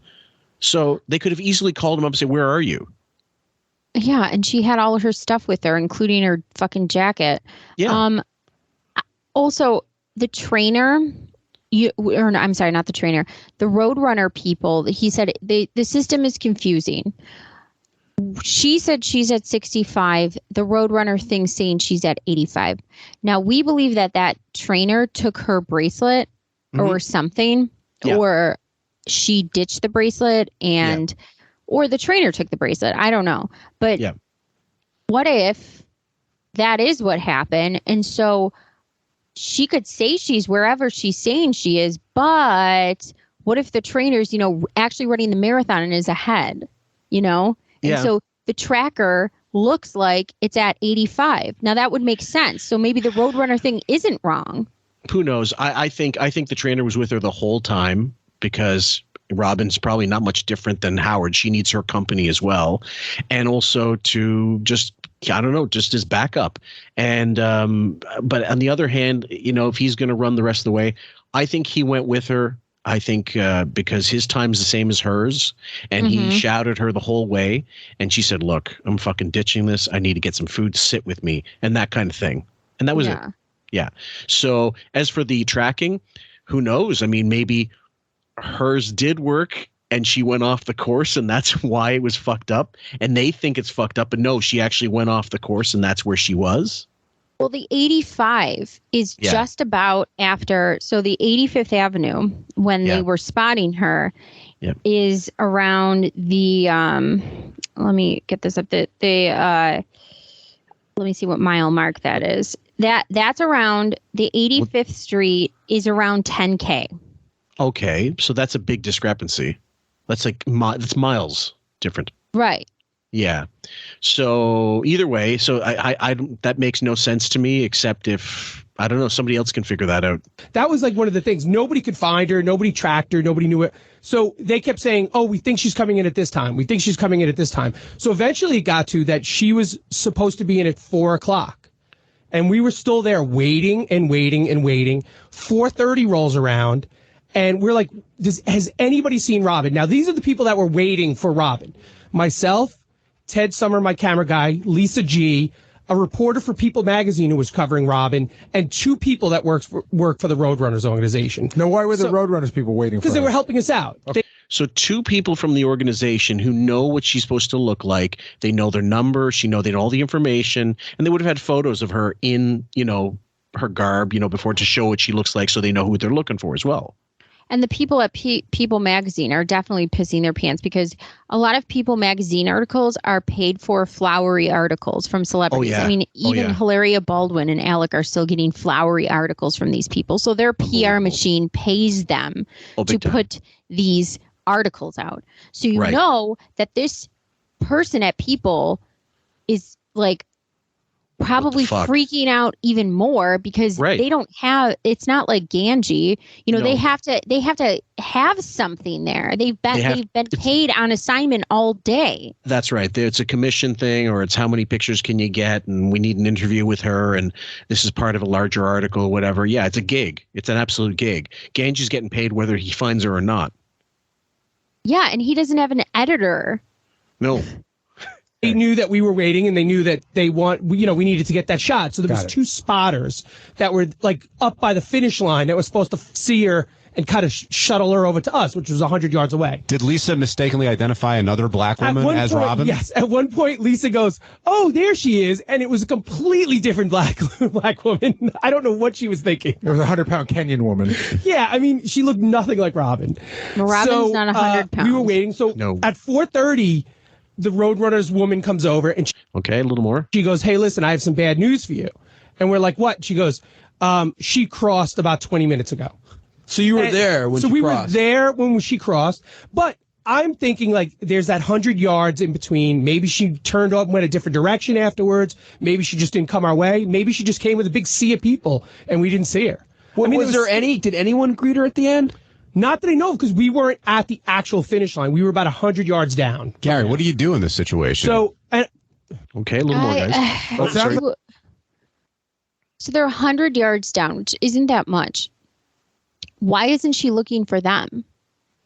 So they could have easily called him up and said, where are you? Yeah. And she had all of her stuff with her, including her fucking jacket. Yeah. Also, the trainer, I'm sorry, not the trainer, the Roadrunner people, he said the system is confusing. She said she's at 65. The Roadrunner thing saying she's at 85. Now, we believe that trainer took her bracelet or something, or she ditched the bracelet or the trainer took the bracelet. I don't know. But what if that is what happened? And so she could say she's wherever she's saying she is, but what if the trainer's, actually running the marathon and is ahead, And so the tracker looks like it's at 85. Now that would make sense. So maybe the Roadrunner thing isn't wrong. Who knows? I think the trainer was with her the whole time because Robin's probably not much different than Howard. She needs her company as well. And also to just as backup. And but on the other hand, if he's going to run the rest of the way, I think he went with her. I think because his time's the same as hers, and he shouted her the whole way. And she said, look, I'm fucking ditching this. I need to get some food to sit with me and that kind of thing. And that was it. Yeah. So as for the tracking, who knows? I mean, maybe hers did work and she went off the course and that's why it was fucked up. And they think it's fucked up. But no, she actually went off the course and that's where she was. Well, the 85 is just about after. So the 85th Avenue, when they were spotting her, is around the. Let me get this up. Let me see what mile mark that is. That's around the 85th Street is around 10K. Okay, so that's a big discrepancy. That's like that's miles different. Right. Yeah. So either way, so I that makes no sense to me, except if, I don't know, somebody else can figure that out. That was like one of the things. Nobody could find her. Nobody tracked her. Nobody knew it. So they kept saying, oh, we think she's coming in at this time. We think she's coming in at this time. So eventually it got to that she was supposed to be in at 4:00. And we were still there waiting and waiting and waiting. 4:30 rolls around. And we're like, has anybody seen Robin? Now, these are the people that were waiting for Robin. Myself, Ted Summer, my camera guy, Lisa G, a reporter for People magazine who was covering Robin, and 2 people that work for the Roadrunners organization. Now, why were the Roadrunners people waiting for her? Because they were helping us out. Okay. So 2 people from the organization who know what she's supposed to look like. They know their number. They know all the information. And they would have had photos of her in, her garb, before to show what she looks like so they know who they're looking for as well. And the people at People magazine are definitely pissing their pants because a lot of People magazine articles are paid for flowery articles from celebrities. I mean, even Hilaria Baldwin and Alec are still getting flowery articles from these people. So their PR machine pays them to put these articles out. So you know that this person at People is like probably freaking out even more because they don't have, it's not like Ganji, they have to have something there. They've been paid on assignment all day. That's right. It's a commission thing, or it's how many pictures can you get, and we need an interview with her, and this is part of a larger article, whatever. Yeah, it's a gig. It's an absolute gig. Ganji's getting paid whether he finds her or not. Yeah, and he doesn't have an editor. No. They knew that we were waiting, and they knew that we needed to get that shot. So there was 2 spotters that were like up by the finish line that was supposed to see her and kind of shuttle her over to us, which was 100 yards away. Did Lisa mistakenly identify another black woman as Robin? Yes. At one point, Lisa goes, "Oh, there she is," and it was a completely different black woman. I don't know what she was thinking. It was a 100-pound Kenyan woman. Yeah, I mean, she looked nothing like Robin. Robin's not 100 pounds. We were waiting. So at 4:30. The Roadrunners woman comes over and a little more. She goes, "Hey, listen, I have some bad news for you." And we're like, "What?" She goes, "She crossed about 20 minutes ago." So you were there when she crossed. So we were there when she crossed. But I'm thinking like there's that 100 yards in between. Maybe she turned off and went a different direction afterwards. Maybe she just didn't come our way. Maybe she just came with a big sea of people and we didn't see her. Well, did anyone greet her at the end? Not that I know of, because we weren't at the actual finish line. We were about 100 yards down. Gary, what do you do in this situation? So, okay, a little more, guys. So they're 100 yards down, which isn't that much. Why isn't she looking for them?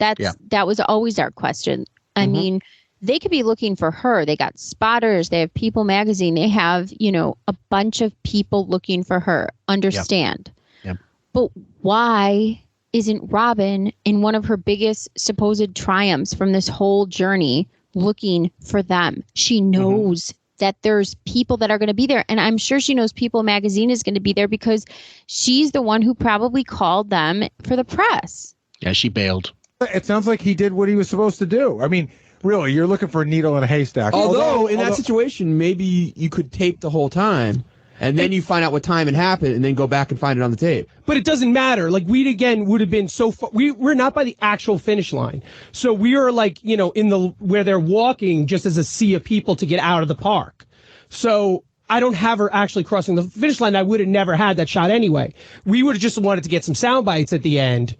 That was always our question. I mean, they could be looking for her. They got spotters. They have People magazine. They have, a bunch of people looking for her. Understand. Yep. But why isn't Robin in one of her biggest supposed triumphs from this whole journey looking for them? She knows that there's people that are going to be there. And I'm sure she knows People magazine is going to be there because she's the one who probably called them for the press. Yeah, she bailed. It sounds like he did what he was supposed to do. I mean, really, you're looking for a needle in a haystack. Although in that situation, maybe you could tape the whole time. And then you find out what time it happened, and then go back and find it on the tape. But it doesn't matter. Like, we, again, would have been so far. We're not by the actual finish line. So we are, like, you know, where they're walking just as a sea of people to get out of the park. So I don't have her actually crossing the finish line. I would have never had that shot anyway. We would have just wanted to get some sound bites at the end.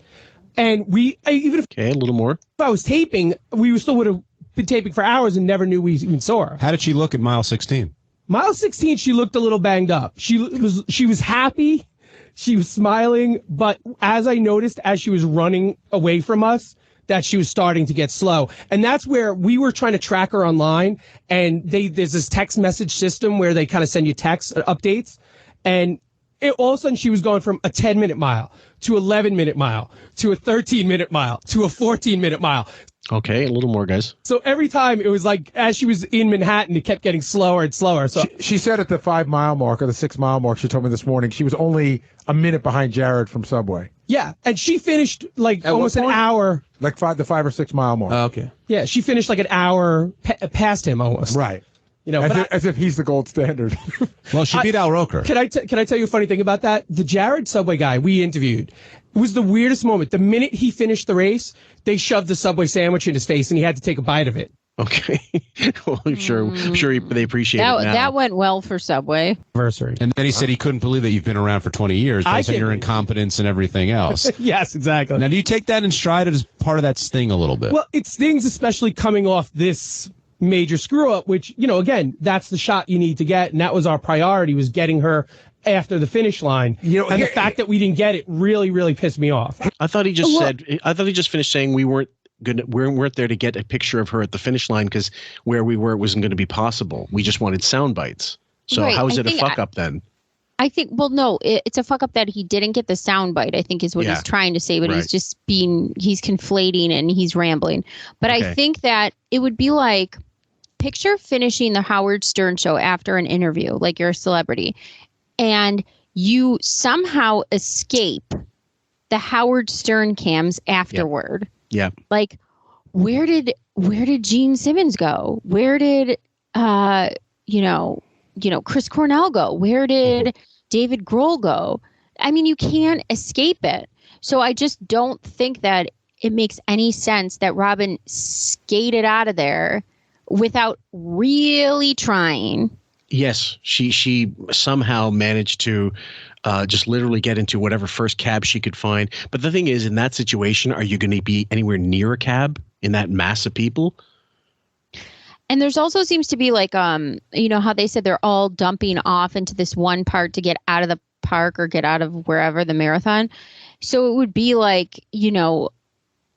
And even if a little more. If I was taping, we still would have been taping for hours and never knew we even saw her. How did she look at mile 16? Mile 16, she looked a little banged up. She was happy. She was smiling. But as I noticed, as she was running away from us, that she was starting to get slow. And that's where we were trying to track her online. And there's this text message system where they kind of send you text updates. And all of a sudden, she was going from a 10-minute mile to 11-minute mile to a 13-minute mile to a 14-minute mile. Okay, a little more, guys. So every time it was like, as she was in Manhattan, it kept getting slower and slower. So she said at the 5-mile mark or the 6-mile mark, she told me this morning, she was only a minute behind Jared from Subway. Yeah, and she finished like almost an hour. Like the 5 or 6 mile mark. Okay. Yeah, she finished like an hour past him almost. Right. You know, as if he's the gold standard. Well, she beat Al Roker. Can I tell you a funny thing about that? The Jared Subway guy we interviewed, it was the weirdest moment. The minute he finished the race, they shoved the Subway sandwich in his face, and he had to take a bite of it. Okay. Well, I'm sure they appreciate it now. That went well for Subway. And then he said he couldn't believe that you've been around for 20 years based on your incompetence and everything else. Yes, exactly. Now, do you take that in stride as part of that sting a little bit? Well, it stings, especially coming off this major screw up, which, you know, again, that's the shot you need to get. And that was our priority, was getting her after the finish line. You know, and the fact that we didn't get it really, really pissed me off. I thought he just finished saying we weren't there to get a picture of her at the finish line because where we were, it wasn't going to be possible. We just wanted sound bites. So right, how is it a fuck up then? I think, well, no, it's a fuck up that he didn't get the sound bite, I think is what he's trying to say, but he's just he's conflating and he's rambling. But I think that it would be like, picture finishing the Howard Stern show after an interview, like you're a celebrity, and you somehow escape the Howard Stern cams afterward. Yeah. Like, where did Gene Simmons go? Where did Chris Cornell go? Where did David Grohl go? I mean, you can't escape it. So I just don't think that it makes any sense that Robin skated out of there without really trying. Yes, she somehow managed to just literally get into whatever first cab she could find. But the thing is, in that situation, are you going to be anywhere near a cab in that mass of people? And there's also seems to be like, you know, how they said they're all dumping off into this one part to get out of the park or get out of wherever, the marathon. So it would be like, you know,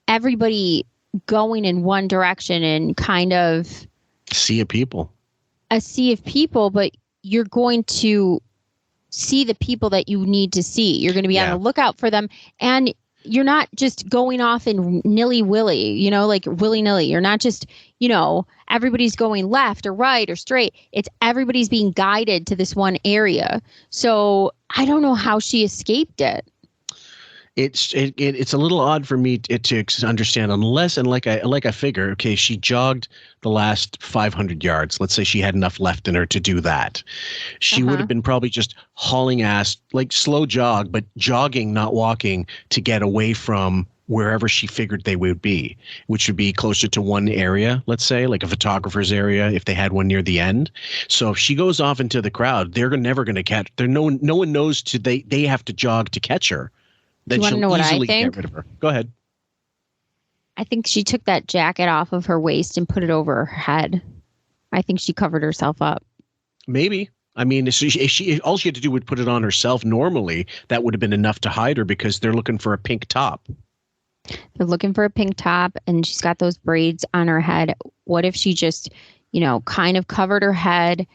everybody going in one direction and kind of a sea of people, but you're going to see the people that you need to see. You're going to be on the lookout for them. And you're not just going off in nilly-willy, you know, like willy-nilly. You're not just, you know, everybody's going left or right or straight. It's everybody's being guided to this one area. So I don't know how she escaped it. It's a little odd for me to understand, unless, and like I figure, okay, she jogged the last 500 yards. Let's say she had enough left in her to do that. She would have been probably just hauling ass, like slow jog, but jogging, not walking, to get away from wherever she figured they would be, which would be closer to one area, let's say, like a photographer's area, if they had one near the end. So if she goes off into the crowd, they're never going to catch. No one knows they have to jog to catch her. Then you want to know what I think? Get rid of her. Go ahead. I think she took that jacket off of her waist and put it over her head. I think she covered herself up. Maybe. I mean, all she had to do would put it on herself. Normally, that would have been enough to hide her because they're looking for a pink top. They're looking for a pink top, and she's got those braids on her head. What if she just, you know, kind of covered her head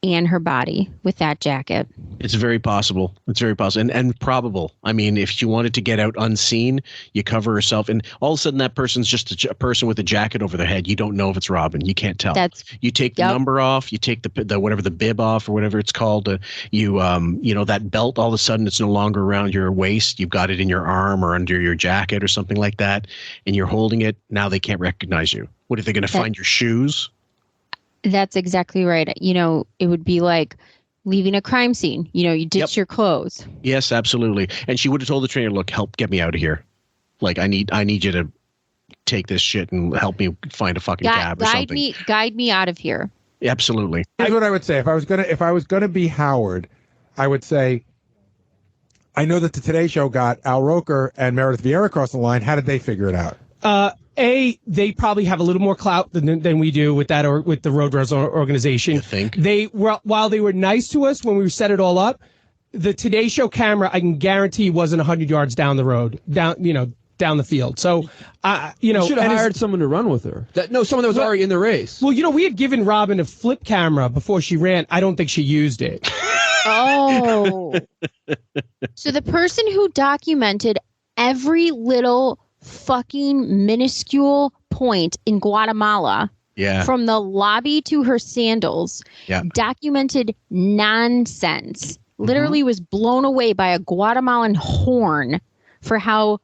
and her body with that jacket? It's very possible. And probable. I mean, if she wanted to get out unseen, you cover herself, and all of a sudden that person's just a person with a jacket over their head. You don't know if it's Robin. You can't tell. You take the number off. You take the whatever, the bib off or whatever it's called. You know, that belt, all of a sudden it's no longer around your waist. You've got it in your arm or under your jacket or something like that, and you're holding it. Now they can't recognize you. What if they're going to find your shoes? That's exactly right. You know, it would be like leaving a crime scene. You ditch your clothes. Yes, absolutely. And she would have told the trainer, look, help get me out of here. Like, I need you to take this shit and help me find a fucking cab or something. Guide me out of here. Absolutely. Here's what I would say. If I was gonna be Howard, I would say, I know that the Today Show got Al Roker and Meredith Vieira across the line. How did they figure it out? They probably have a little more clout than we do with that, or with the Roadrunners organization. You think? While they were nice to us when we set it all up, the Today Show camera, I can guarantee, wasn't 100 yards down the road, down the field. So, you should have hired someone to run with her. Someone that was already in the race. Well, we had given Robin a flip camera before she ran. I don't think she used it. Oh. So the person who documented every little fucking minuscule point in Guatemala, from the lobby to her sandals, documented nonsense, literally was blown away by a Guatemalan horn for how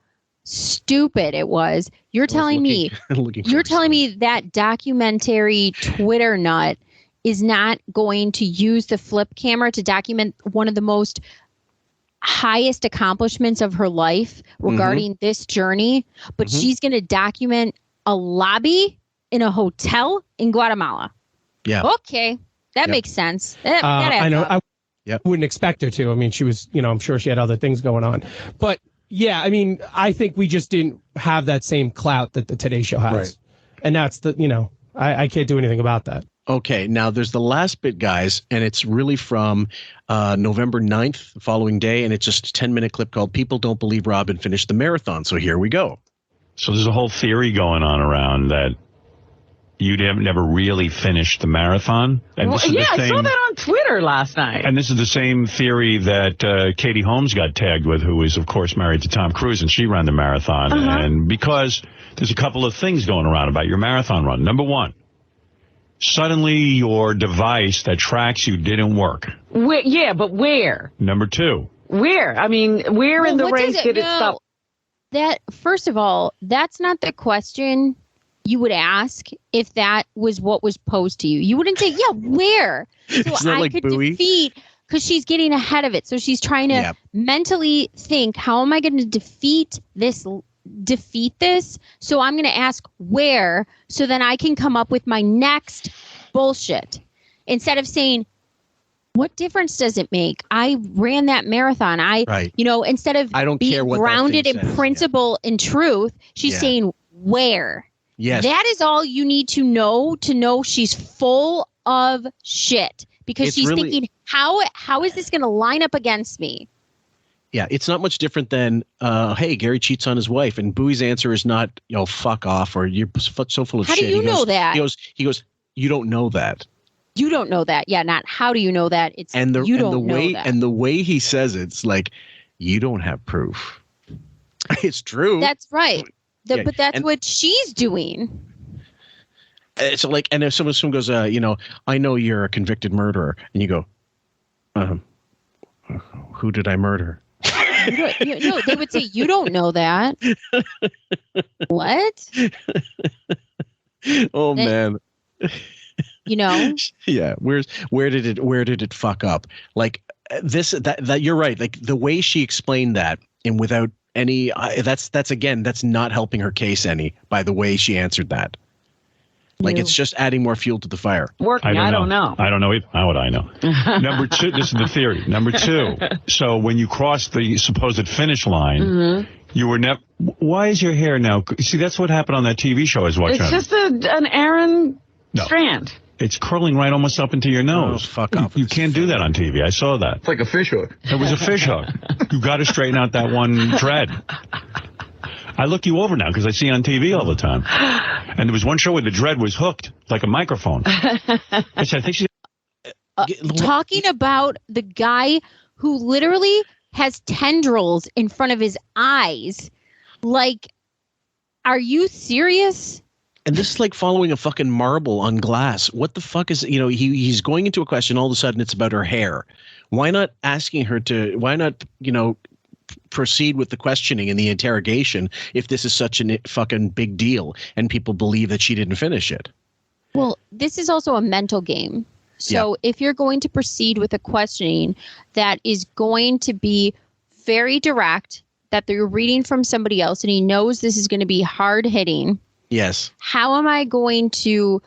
stupid it was. You're telling me that documentary Twitter nut is not going to use the flip camera to document one of the most highest accomplishments of her life regarding this journey, but she's going to document a lobby in a hotel in Guatemala. Yeah. Okay. That makes sense. I know. I wouldn't expect her to. I mean, she was, I'm sure she had other things going on, but yeah, I mean, I think we just didn't have that same clout that the Today Show has. Right. And that's I can't do anything about that. Okay, now there's the last bit, guys, and it's really from November 9th, the following day, and it's just a 10-minute clip called People Don't Believe Robin Finished the Marathon. So here we go. So there's a whole theory going on around that you'd have never really finished the marathon. And I saw that on Twitter last night. And this is the same theory that Katie Holmes got tagged with, who is, of course, married to Tom Cruise, and she ran the marathon. And because there's a couple of things going around about your marathon run. Number one, suddenly your device that tracks you didn't work. But where? Number two. Where? I mean, where in the race did it stop? That, first of all, that's not the question you would ask if that was what was posed to you. You wouldn't say, where? So I could defeat, because she's getting ahead of it. So she's trying to mentally think, how am I going to defeat this? So I'm going to ask where, so then I can come up with my next bullshit. Instead of saying, what difference does it make? I ran that marathon. Instead of being grounded in principle and truth, she's saying where. Yes. That is all you need to know she's full of shit, because she's thinking, how is this going to line up against me? Yeah, it's not much different than, hey, Gary cheats on his wife, and Bowie's answer is not, fuck off, or you're so full of shit. How do you know that? He goes, you don't know that. You don't know that. Yeah, not how do you know that? It's you don't know that. And the way he says it's like, you don't have proof. It's true. That's right. But that's what she's doing. So and if someone goes, I know you're a convicted murderer, and you go, who did I murder? No, they would say, you don't know that. What? Oh, man. Yeah. Where did it fuck up? Like that you're right. Like the way she explained that, and without any, that's not helping her case any, by the way she answered that. Like, it's just adding more fuel to the fire. Working, I don't know. I don't know either. How would I know? Number two, this is the theory. Number two, so when you crossed the supposed finish line, you were never. Why is your hair now? See, that's what happened on that TV show I was watching. It's just an Aaron strand. It's curling right almost up into your nose. Oh, fuck off. You can't do that on TV. I saw that. It's like a fish hook. It was a fish hook. You got to straighten out that one dread. I look you over now because I see you on TV all the time. And there was one show where the dread was hooked like a microphone. I think she's talking about the guy who literally has tendrils in front of his eyes. Like, are you serious? And this is like following a fucking marble on glass. What the fuck is, he's going into a question, all of a sudden it's about her hair. Why not proceed with the questioning and the interrogation if this is such a fucking big deal and people believe that she didn't finish it? Well, this is also a mental game. So if you're going to proceed with a questioning that is going to be very direct, that they're reading from somebody else, and he knows this is going to be hard hitting. Yes. How am I going to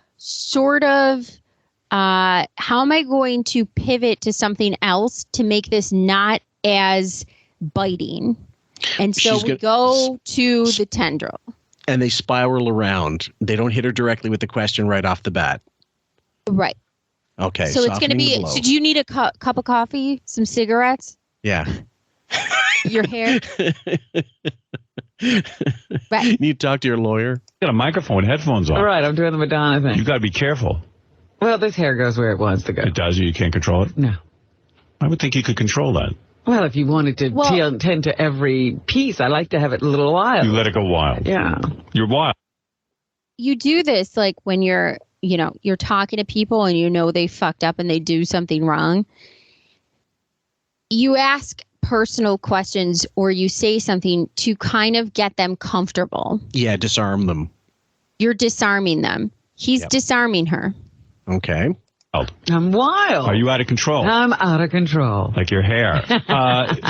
how am I going to pivot to something else to make this not as biting? And so we go to the tendril. And they spiral around. They don't hit her directly with the question right off the bat. Right. Okay. So it's going to be, so do you need a cup of coffee, some cigarettes? Yeah. Your hair? Right. You need to talk to your lawyer. You got a microphone, headphones on. All right, I'm doing the Madonna thing. You got to be careful. Well, this hair goes where it wants to go. It does? You can't control it? No. I would think you could control that. Well, if you wanted to tend to every piece, I like to have it a little wild. You let it go wild. Yeah. You're wild. You do this like when you're talking to people and you know they fucked up and they do something wrong. You ask personal questions or you say something to kind of get them comfortable. Yeah, disarm them. You're disarming them. He's disarming her. Okay. I'm wild. Are you out of control? I'm out of control. Like your hair.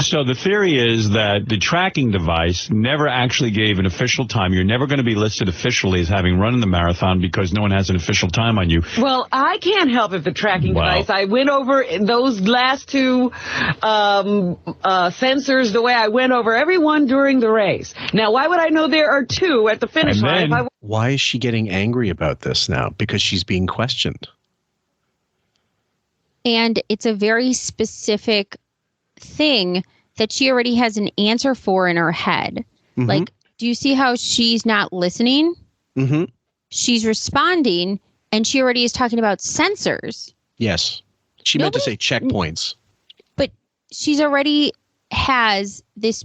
So the theory is that the tracking device never actually gave an official time. You're never going to be listed officially as having run in the marathon because no one has an official time on you. Well, I can't help it, the tracking device. I went over those last two sensors the way I went over everyone during the race. Now, why would I know there are two at the finish line? Why is she getting angry about this now? Because she's being questioned. And it's a very specific thing that she already has an answer for in her head. Mm-hmm. Like, do you see how she's not listening? Mm-hmm. She's responding, and she already is talking about sensors. Yes. She meant to say checkpoints. But she's already has this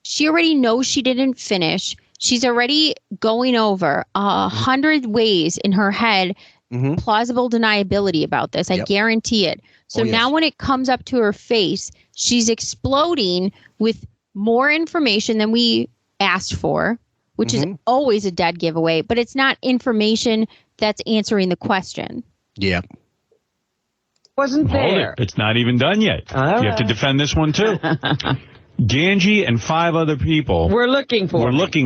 she already knows she didn't finish. She's already going over 100 ways in her head. Mm-hmm. Plausible deniability about this. I guarantee it. So now when it comes up to her face, she's exploding with more information than we asked for, which is always a dead giveaway, but it's not information that's answering the question. Yeah. Wasn't there. It's not even done yet. You have to defend this one too. Ganji and 5 other people We're looking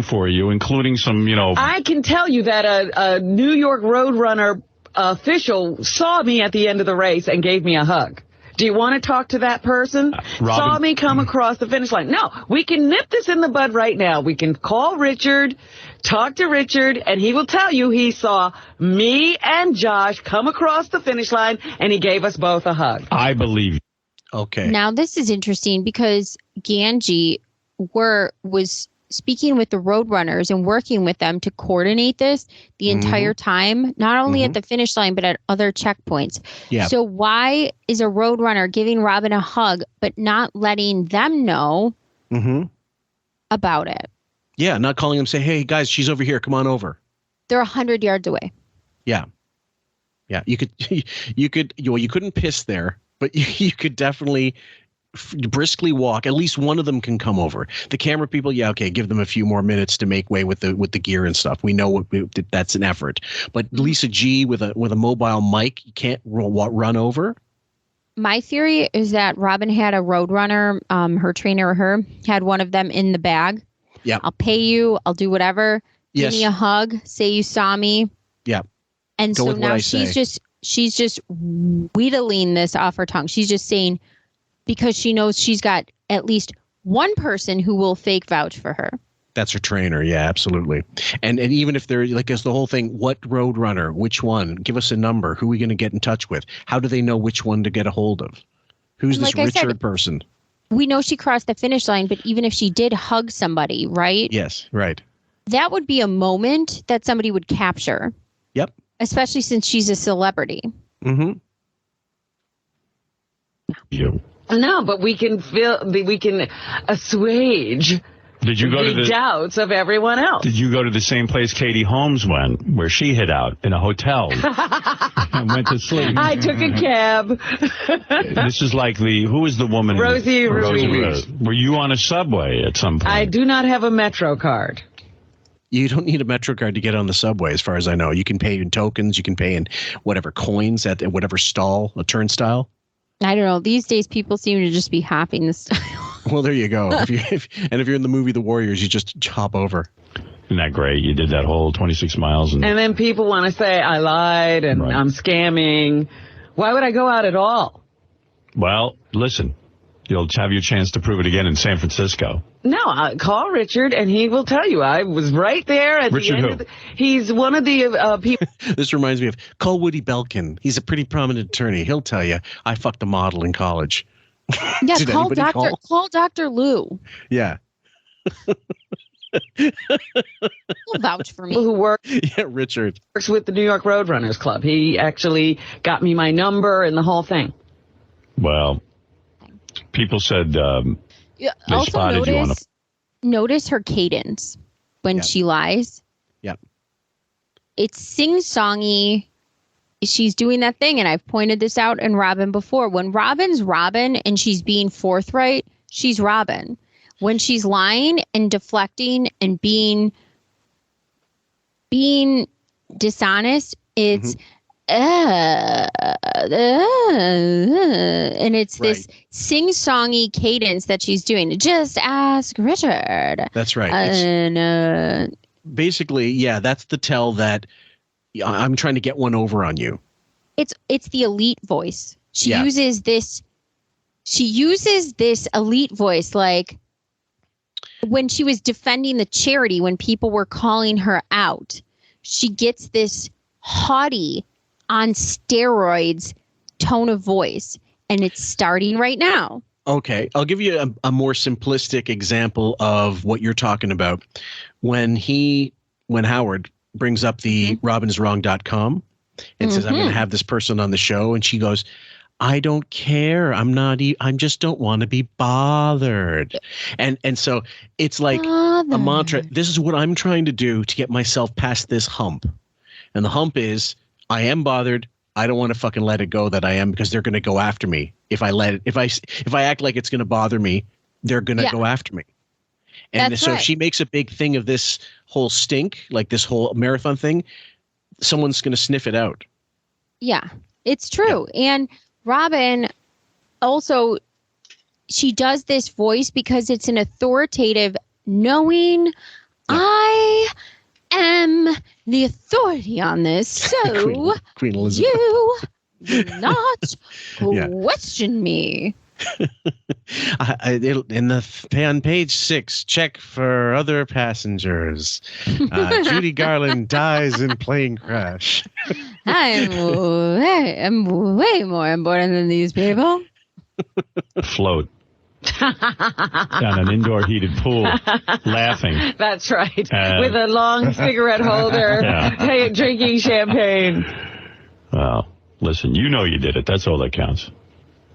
for you, including some, I can tell you that a New York Roadrunner official saw me at the end of the race and gave me a hug. Do you want to talk to that person? Saw me come across the finish line. No, we can nip this in the bud right now. We can call Richard, talk to Richard, and he will tell you he saw me and Josh come across the finish line, and he gave us both a hug. I believe you. Okay. Now, this is interesting because Ganji was speaking with the Roadrunners and working with them to coordinate this the entire time, not only at the finish line, but at other checkpoints. Yeah. So why is a Roadrunner giving Robin a hug, but not letting them know about it? Yeah, not calling them, say, hey, guys, she's over here. Come on over. They're 100 yards away. Yeah. Yeah, you couldn't piss there, but you could definitely briskly walk. At least one of them can come over. The camera people, give them a few more minutes to make way with the gear and stuff. We know that's an effort. But Lisa G with a mobile mic, you can't run over. My theory is that Robin had a Roadrunner, her trainer or her, had one of them in the bag. Yeah. I'll pay you. I'll do whatever. Give me a hug. Say you saw me. Yeah. And so now she's just wheedling this off her tongue. She's just saying, because she knows she's got at least one person who will fake vouch for her. That's her trainer. Yeah, absolutely. And even if they're like, it's the whole thing, what Roadrunner, which one? Give us a number. Who are we going to get in touch with? How do they know which one to get a hold of? Who's this Richard person? We know she crossed the finish line, but even if she did hug somebody, right? Yes, right. That would be a moment that somebody would capture. Yep. Especially since she's a celebrity. Mm-hmm. You. No, but we can assuage the doubts of everyone else. Did you go to the same place Katie Holmes went, where she hid out in a hotel and went to sleep? I took a cab. This is like who is the woman? Rosie Ruiz. Were you on a subway at some point? I do not have a Metro card. You don't need a MetroCard to get on the subway, as far as I know. You can pay in tokens. You can pay in whatever coins at whatever stall, a turnstile. I don't know. These days, people seem to just be hopping the style. Well, there you go. If you're in the movie The Warriors, you just hop over. Isn't that great? You did that whole 26 miles. And then people want to say I lied and I'm scamming. Why would I go out at all? Well, listen, you'll have your chance to prove it again in San Francisco. No, call Richard and he will tell you. I was right there at Richard the end. He's one of the people. This reminds me of call Woody Belkin. He's a pretty prominent attorney. He'll tell you I fucked a model in college. Yeah, Did call anybody Call Dr. Lou. Yeah. He'll vouch for me. Who works Richard with the New York Roadrunners Club. He actually got me my number and the whole thing. Well, people said they Also spotted you on a... notice her cadence when she lies. Yeah. It's sing-songy. She's doing that thing, and I've pointed this out in Robin before. When Robin's Robin and she's being forthright, she's Robin. When she's lying and deflecting and being dishonest, it's and it's this sing-songy cadence that she's doing. Just ask Richard. That's right. And basically, yeah, that's the tell that I'm trying to get one over on you. It's the elite voice. She uses this elite voice, like when she was defending the charity, when people were calling her out, she gets this haughty, on steroids tone of voice, and it's starting right now. Okay, I'll give you a more simplistic example of what you're talking about. When Howard brings up the robinswrong.com and says, I'm going to have this person on the show, and she goes, I don't care. I just don't want to be bothered. And so it's like a mantra. This is what I'm trying to do to get myself past this hump. And the hump is I am bothered. I don't want to fucking let it go that I am, because they're going to go after me. If I act like it's going to bother me, they're going to go after me. And That's so right. if she makes a big thing of this whole stink, like this whole marathon thing, someone's going to sniff it out. Yeah, it's true. Yeah. And Robin also, she does this voice because it's an authoritative, knowing I am the authority on this, so Queen Elizabeth. you do not question me. On page 6, check for other passengers. Judy Garland dies in plane crash. I'm way more important than these people. Float down an indoor heated pool, laughing. That's right. With a long cigarette holder, drinking champagne. Well, listen, you know you did it. That's all that counts.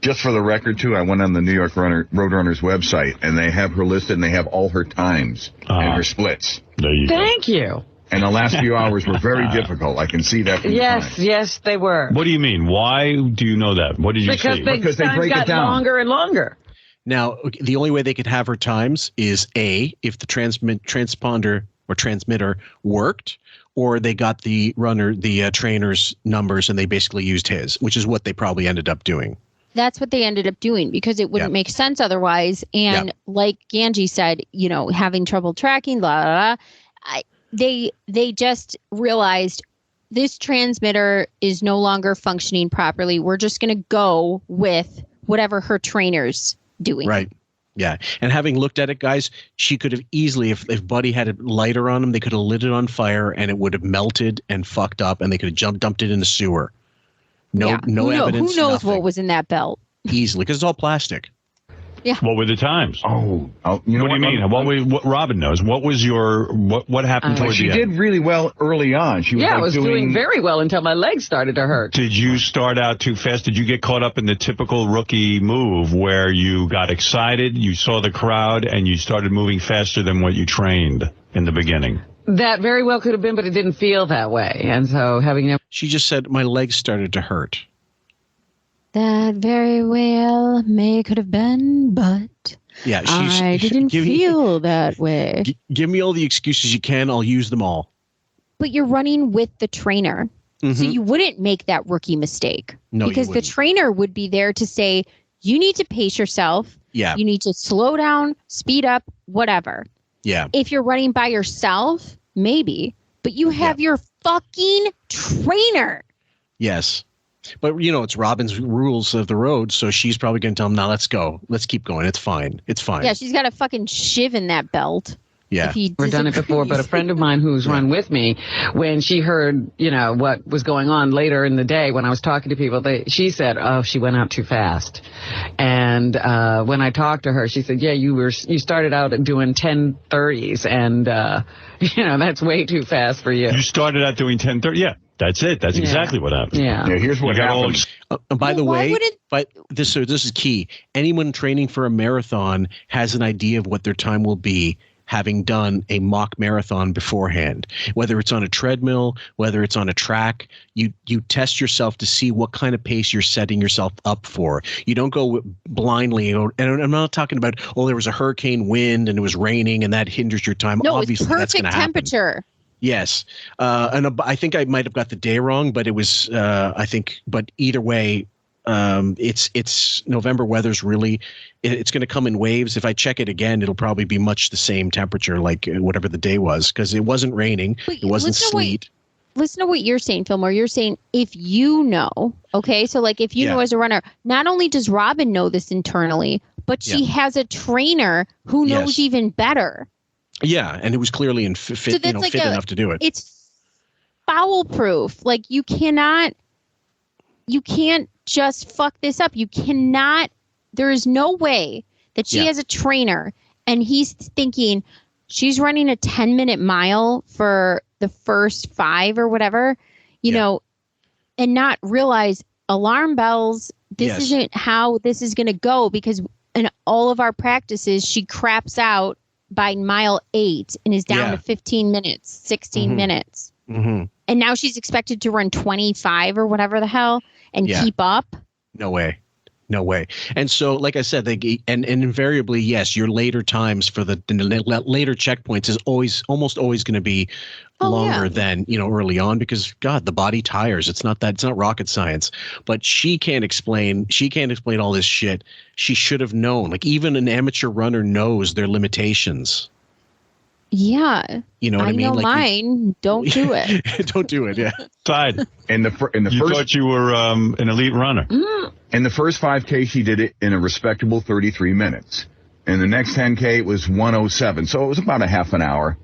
Just for the record, too, I went on the New York Roadrunners website, and they have her listed, and they have all her times and her splits. There you go. Thank you. And the last few hours were very difficult. I can see that from the time. Yes, they were. What do you mean? Why do you know that? What did you see? Because they break it down. Longer and longer. Now, the only way they could have her times is A, if the transponder or transmitter worked, or they got the trainer's numbers and they basically used his, which is what they probably ended up doing. That's what they ended up doing, because it wouldn't make sense otherwise. And like Ganji said, having trouble tracking, blah, blah, blah. They just realized this transmitter is no longer functioning properly. We're just going to go with whatever her trainer's doing. Right. Yeah. And having looked at it, guys, she could have easily, if Buddy had a lighter on him, they could have lit it on fire and it would have melted and fucked up, and they could have dumped it in the sewer. No evidence. Who knows nothing. what was in that belt? Easily, because it's all plastic. Yeah. What were the times? You know what do you mean? What Robin knows. What was what happened towards the end? She did really well early on. She was I was doing very well until my legs started to hurt. Did you start out too fast? Did you get caught up in the typical rookie move where you got excited, you saw the crowd, and you started moving faster than what you trained in the beginning? That very well could have been, but it didn't feel that way. And so She just said, my legs started to hurt. That very well could have been, but Yeah, I didn't feel that way. Give me all the excuses you can. I'll use them all. But you're running with the trainer. So you wouldn't make that rookie mistake. No, because the trainer would be there to say, you need to pace yourself. Yeah. You need to slow down, speed up, whatever. Yeah. If you're running by yourself, maybe. But you have your fucking trainer. Yes. But, it's Robin's rules of the road, so she's probably going to tell him, now let's go. Let's keep going. It's fine. It's fine. Yeah, she's got a fucking shiv in that belt. Yeah. We've done it before, but a friend of mine who's run with me, when she heard, what was going on later in the day when I was talking to people, she said, oh, she went out too fast. And when I talked to her, she said, yeah, you started out doing 10:30s, and, that's way too fast for you. You started out doing 10:30? Yeah. That's it. That's exactly what happened. Yeah. Here's what happened. By the way, but this is key. Anyone training for a marathon has an idea of what their time will be, having done a mock marathon beforehand. Whether it's on a treadmill, whether it's on a track, you test yourself to see what kind of pace you're setting yourself up for. You don't go blindly. And I'm not talking about, there was a hurricane wind and it was raining and that hinders your time. No, obviously, it's perfect that's going to happen. temperature. Yes. And I think I might have got the day wrong, but it was, but either way, it's November weather's really, it's going to come in waves. If I check it again, it'll probably be much the same temperature, like whatever the day was, because it wasn't raining. It wasn't sleet. Listen to what you're saying, Fillmore. You're saying if you know, okay? So like if you know as a runner, not only does Robin know this internally, but she has a trainer who knows even better. Yeah, and it was clearly fit enough to do it. It's foul proof. Like you can't just fuck this up. You cannot. There is no way that she has a trainer and he's thinking she's running a 10-minute mile for the first 5 or whatever, and not realize alarm bells. This isn't how this is going to go, because in all of our practices, she craps out by mile 8 and is down to 15 minutes, 16 minutes. And now she's expected to run 25 or whatever the hell and keep up. No way. And so, like I said, and invariably, yes, your later times for the later checkpoints is almost always going to be longer than, early on, because God, the body tires. It's not rocket science, but she can't explain all this shit. She should have known. Like even an amateur runner knows their limitations. Yeah. You know what I mean? Know mine. Don't do it. Don't do it. Yeah. Side. In the you first, thought you were an elite runner. In the first 5K, she did it in a respectable 33 minutes. In the next 10K, it was 107. So it was about a half an hour.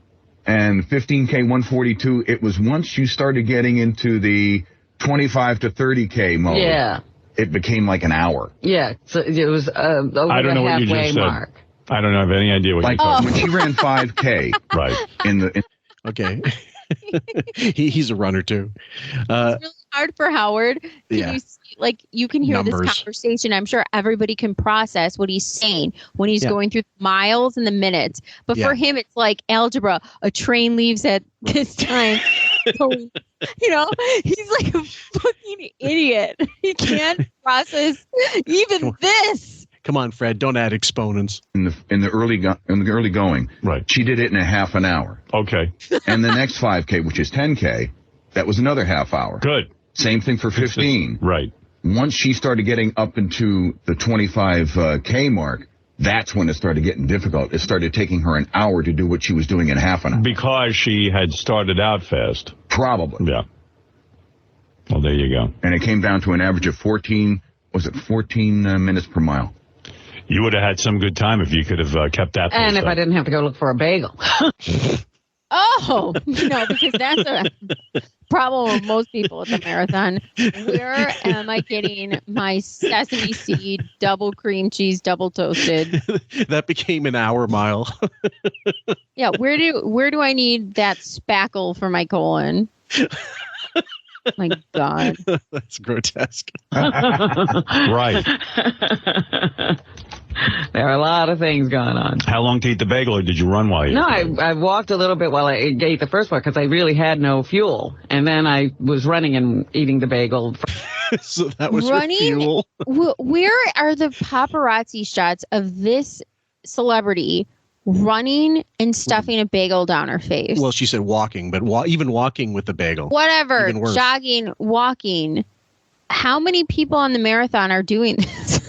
And 15K, 142. It was once you started getting into the 25 to 30K mode. Yeah. It became like an hour. Yeah. So it was over I don't know the what you halfway just said. mark. I don't have any idea what you're talking When she ran 5K. Right. Okay. He's a runner too. It's really hard for Howard. You can hear this conversation. I'm sure everybody can process what he's saying when he's going through miles and the minutes. But for him, it's like algebra. A train leaves at this time. So, he's like a fucking idiot. He can't process even this. Come on, Fred. Don't add exponents. In the early going, right? She did it in a half an hour. Okay. And the next 5K, which is 10K, that was another half hour. Good. Same thing for 15. Right. Once she started getting up into the 25K mark, that's when it started getting difficult. It started taking her an hour to do what she was doing in half an hour. Because she had started out fast. Probably. Yeah. Well, there you go. And it came down to an average of 14 minutes per mile. You would have had some good time if you could have kept that. And if I didn't have to go look for a bagel. Oh, because that's a problem with most people at the marathon. Where am I getting my sesame seed, double cream cheese, double toasted? That became an hour mile. Yeah, where do I need that spackle for my colon? My God. That's grotesque. Right. There are a lot of things going on. How long to eat the bagel, or did you run while you? No, I walked a little bit while I ate the first one because I really had no fuel, and then I was running and eating the bagel. So that was running. fuel. Where are the paparazzi shots of this celebrity running and stuffing a bagel down her face? Well, she said walking, but even walking with the bagel. Whatever, Even worse. jogging, walking. How many people on the marathon are doing this?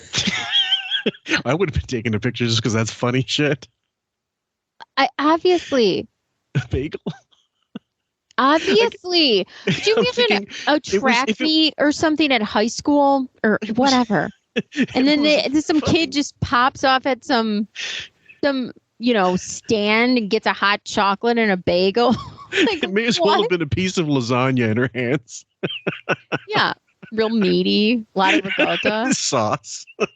I would have been taking a picture just because that's funny shit. Obviously. A bagel? Obviously. Could you imagine a track meet or something at high school or whatever? And then some kid just pops off at some stand and gets a hot chocolate and a bagel. Like, it may as well have been a piece of lasagna in her hands. Yeah. Real meaty, a lot of ricotta. Sauce. A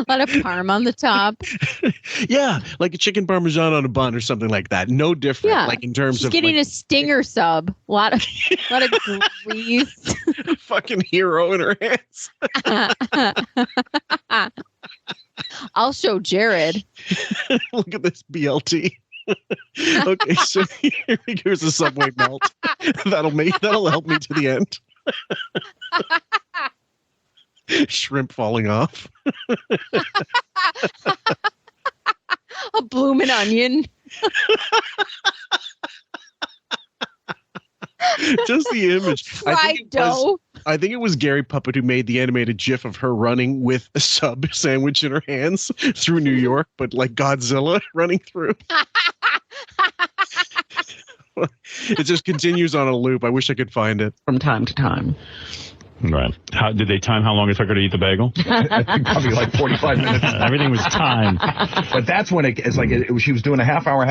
lot of parm on the top. Yeah, like a chicken parmesan on a bun or something like that. No different, Yeah. like in terms She's of getting a stinger sub. A lot of grease. fucking hero in her hands. I'll show Jared. Look at this BLT. Okay, so here's a Subway melt. That'll help me to the end. Shrimp falling off. A bloomin' onion. Just the image. Fried dough. I think it was Gary Puppet who made the animated GIF of her running with a sub sandwich in her hands through New York, but like Godzilla running through. It just continues on a loop. I wish I could find it. From time to time. Right. How did they time how long it took her to eat the bagel? Probably like 45 minutes. Everything was timed. But that's when it's like she was doing a half hour,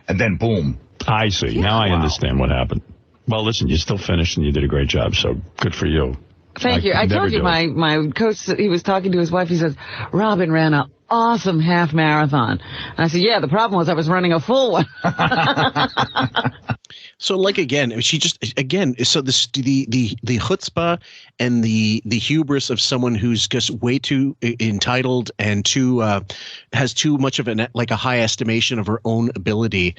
and then boom. I see. Yeah, now I understand what happened. Well, listen, you still finished and you did a great job, so good for you. Thank you. I told you my coach, he was talking to his wife. He says, Robin ran an awesome half marathon. And I said, yeah, the problem was I was running a full one. So, like, again, she just, again, so the chutzpah and the hubris of someone who's just way too entitled and has too much of a high estimation of her own ability,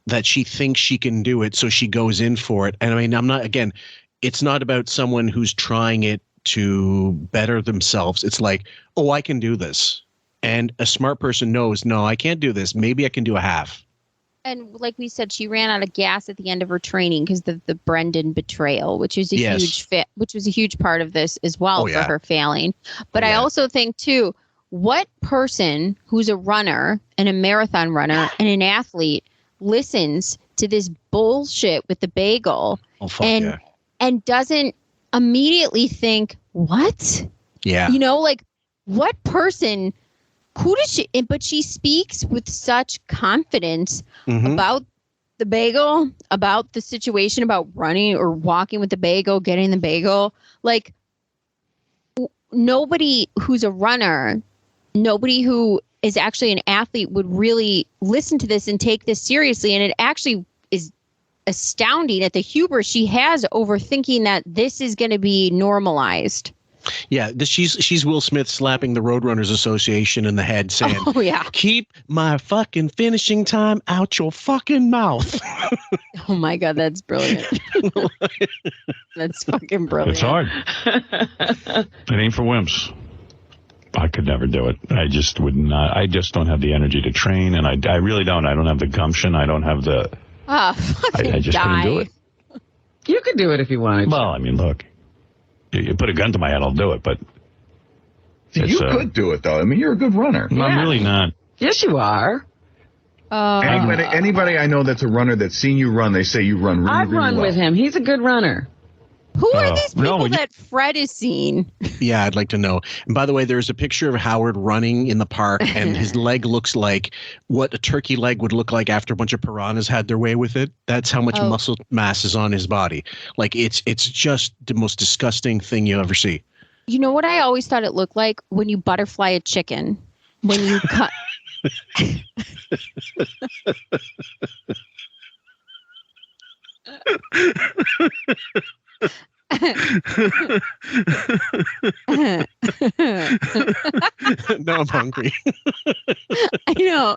that she thinks she can do it, so she goes in for it. And I mean, it's not about someone who's trying it to better themselves. It's like, oh, I can do this. And a smart person knows, no, I can't do this. Maybe I can do a half. And like we said, she ran out of gas at the end of her training because of the Brendan betrayal, which was a huge part of this as well for her failing. But I also think too, what person who's a runner and a marathon runner and an athlete listens to this bullshit with the bagel and doesn't immediately think, what? Yeah. What person, who does she, but she speaks with such confidence about the bagel, about the situation, about running or walking with the bagel, getting the bagel. Like, nobody who's a runner, nobody who is actually an athlete would really listen to this and take this seriously. And it actually is astounding at the hubris she has over thinking that this is going to be normalized. Yeah, she's Will Smith slapping the Roadrunners Association in the head saying, oh, yeah, keep my fucking finishing time out your fucking mouth. Oh, my God, that's brilliant. That's fucking brilliant. It's hard. It ain't for wimps. I could never do it. I just would not. I just don't have the energy to train, and I really don't. I don't have the gumption. I don't have the... I just couldn't do it. You could do it if you wanted. Well, I mean, look. You put a gun to my head, I'll do it, but... You could do it, though. I mean, you're a good runner. Yeah. I'm really not. Yes, you are. Anybody I know that's a runner that's seen you run, they say you run really, I've run with him. He's a good runner. Who are these people that Fred is seeing? Yeah, I'd like to know. And by the way, there's a picture of Howard running in the park, and his leg looks like what a turkey leg would look like after a bunch of piranhas had their way with it. That's how much muscle mass is on his body. Like, it's just the most disgusting thing you ever see. You know what I always thought it looked like? When you butterfly a chicken. When you cut... Now I'm hungry. I know.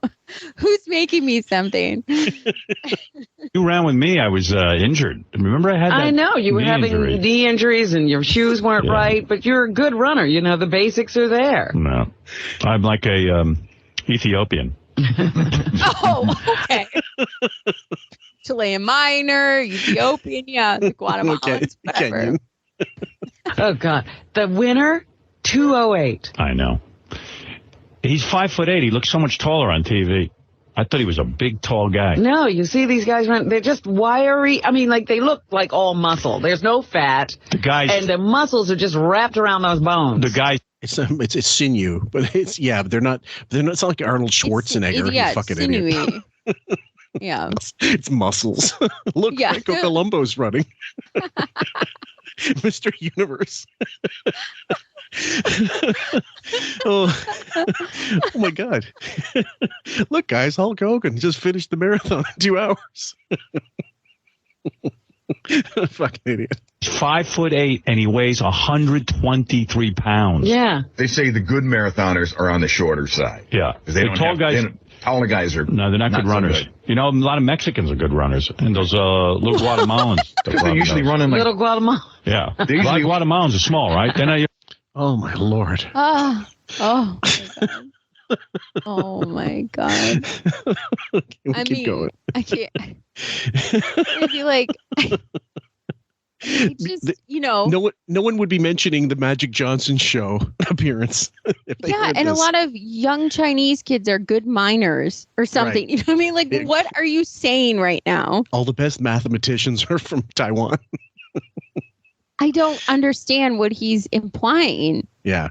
Who's making me something? You ran with me. I was injured. Remember, I had that I know you were having injury. knee injuries and your shoes weren't right, but you're a good runner. You know, the basics are there. No, I'm like a Ethiopian. Oh, okay. Chilean minor, Ethiopian, yeah, the Guatemalans, whatever. Oh, God. The winner, 208. I know. He's 5'8". He looks so much taller on TV. I thought he was a big, tall guy. No, you see these guys run, they're just wiry. I mean, like, they look like all muscle. There's no fat. The guys, and the muscles are just wrapped around those bones. The guys. It's sinew, but it's but they're not. It's not like Arnold Schwarzenegger. Yeah, you fucking sinewy. idiot. Yeah. It's muscles. Look, yeah. Franco Columbo's running. Mr. Universe. oh my God. Look, guys, Hulk Hogan just finished the marathon in 2 hours. Fucking idiot. He's 5'8", and he weighs 123 pounds. Yeah. They say the good marathoners are on the shorter side. Yeah. They don't tall have, guys. Taller guys are. No, they're not good so runners. good. You know, a lot of Mexicans are good runners, and those little Guatemalans. They're usually running like little Guatemala. Yeah. Usually Guatemalans are small, right? They're not. Oh my Lord. Oh my God. Oh my God. I keep mean, going. I can't. It'd be like, it's just, you know. No one would be mentioning the Magic Johnson show appearance. Yeah, and a lot of young Chinese kids are good miners or something. Right. You know what I mean? Like, what are you saying right now? All the best mathematicians are from Taiwan. I don't understand what he's implying. Yeah.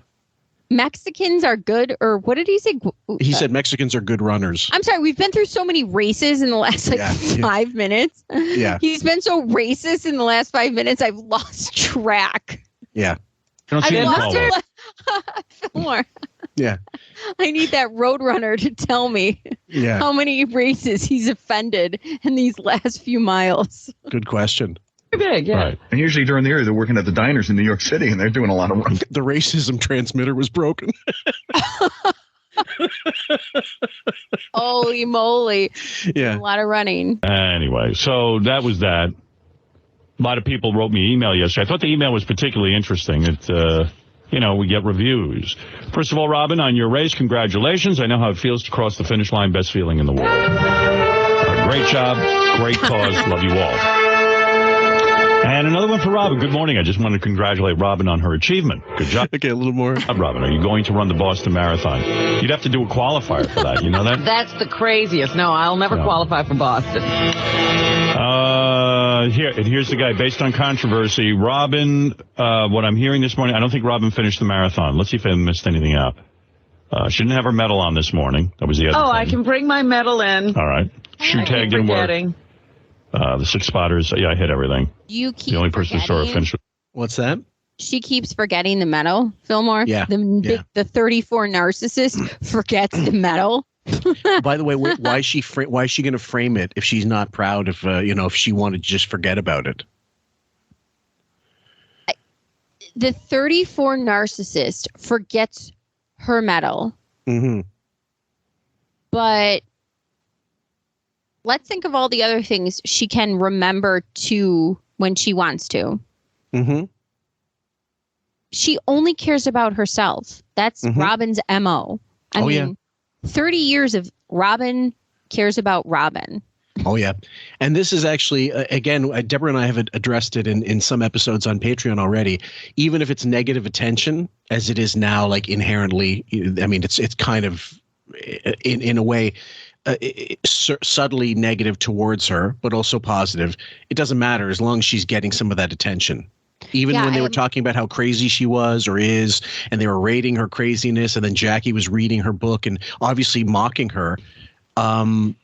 Mexicans are good, or what did he say? He said Mexicans are good runners. I'm sorry, we've been through so many races in the last 5 minutes. Yeah. He's been so racist in the last 5 minutes, I've lost track. Yeah. I've lost more. Yeah. I need that roadrunner to tell me how many races he's offended in these last few miles. Good question. Big, yeah. Right. And usually during the year, they're working at the diners in New York City, and they're doing a lot of work. The racism transmitter was broken. Holy moly. Yeah. A lot of running. Anyway, so that was that. A lot of people wrote me an email yesterday. I thought the email was particularly interesting. It, we get reviews. First of all, Robin, on your race, congratulations. I know how it feels to cross the finish line. Best feeling in the world. Great job. Great cause. Love you all. And another one for Robin. Good morning. I just want to congratulate Robin on her achievement. Good job. Okay, a little more. Robin, are you going to run the Boston Marathon? You'd have to do a qualifier for that. You know that? That's the craziest. No, I'll never qualify for Boston. Here's the guy. Based on controversy, Robin, what I'm hearing this morning, I don't think Robin finished the marathon. Let's see if I missed anything out. She didn't have her medal on this morning. That was the other thing. I can bring my medal in. All right. Shoe tag didn't work. The 6 spotters, I hit everything. You keep the only person who saw her finish. What's that? She keeps forgetting the medal, Fillmore. Yeah. The 34 narcissist forgets the medal. By the way, why is she going to frame it if she's not proud of if she wanted to just forget about it? The 34 narcissist forgets her medal. Mm-hmm. But let's think of all the other things she can remember to when she wants to. Mm-hmm. She only cares about herself. That's Robin's MO. I mean, 30 years of Robin cares about Robin. Oh, yeah. And this is actually, again, Deborah and I have addressed it in some episodes on Patreon already. Even if it's negative attention, as it is now, like inherently, I mean, it's kind of, in a way, subtly negative towards her, but also positive. It doesn't matter as long as she's getting some of that attention. Even when they were talking about how crazy she was or is, and they were rating her craziness, and then Jackie was reading her book and obviously mocking her. And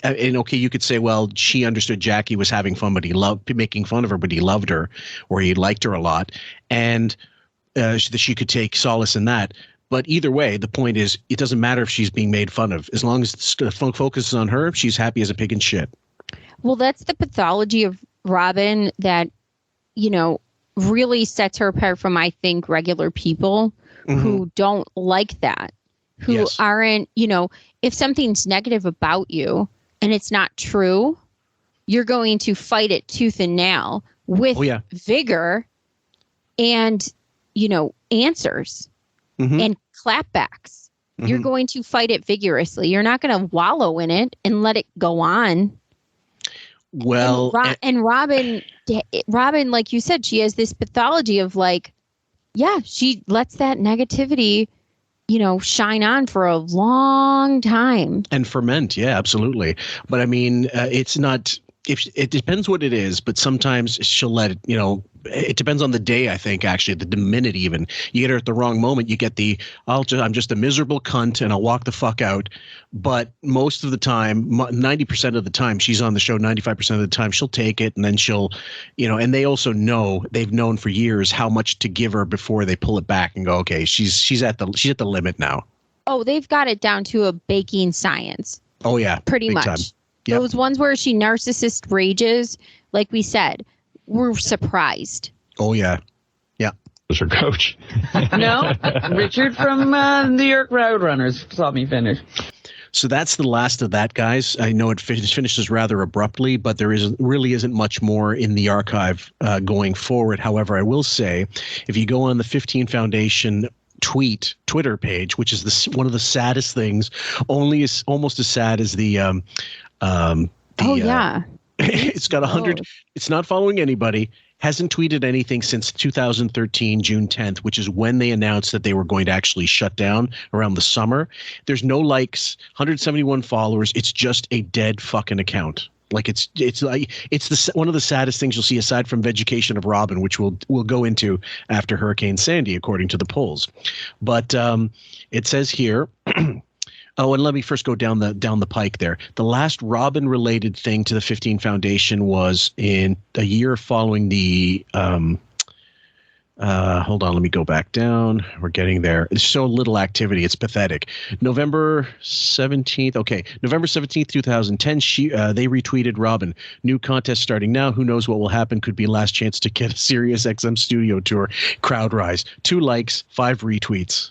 okay, you could say, well, she understood Jackie was having fun, but he loved making fun of her, but he loved her, or he liked her a lot, and that she could take solace in that. But either way, the point is, it doesn't matter if she's being made fun of. As long as the focus is on her, she's happy as a pig in shit. Well, that's the pathology of Robin that, really sets her apart from, I think, regular people who don't like that, who aren't, if something's negative about you and it's not true, you're going to fight it tooth and nail with vigor and, answers and clapbacks. You're going to fight it vigorously. You're not going to wallow in it and let it go on. Well, and Robin, like you said, she has this pathology of she lets that negativity, shine on for a long time and ferment. Yeah, absolutely. But I mean, it's not. If it depends what it is, but sometimes she'll let it. It depends on the day. I think actually, the minute even you get her at the wrong moment, you get I'm just a miserable cunt and I'll walk the fuck out. But most of the time, 90% of the time, she's on the show. 95% of the time, she'll take it, and then she'll, and they also they've known for years how much to give her before they pull it back and go, okay, she's at the limit now. Oh, they've got it down to a baking science. Oh yeah, pretty big much. Time. Yep. Those ones where she narcissist rages, like we said, we're surprised. Oh yeah, yeah. Was her coach? No, Richard from New York Roadrunners saw me finish. So that's the last of that, guys. I know it finishes rather abruptly, but there really isn't much more in the archive going forward. However, I will say, if you go on the 15 Foundation Twitter page, which is one of the saddest things, almost as sad as the it's got 100. It's not following anybody. Hasn't tweeted anything since 2013, June 10th, which is when they announced that they were going to actually shut down around the summer. There's no likes, 171 followers. It's just a dead fucking account. Like it's one of the saddest things you'll see aside from Vegecation of Robin, which we'll go into after Hurricane Sandy, according to the polls. But it says here. Oh, and let me first go down the pike there. The last Robin-related thing to the 15 Foundation was in a year following the hold on, let me go back down. We're getting there. There's so little activity. It's pathetic. November 17th. Okay. November 17th, 2010. They retweeted Robin. New contest starting now. Who knows what will happen? Could be last chance to get a Sirius XM studio tour. Crowd rise. 2 likes, 5 retweets.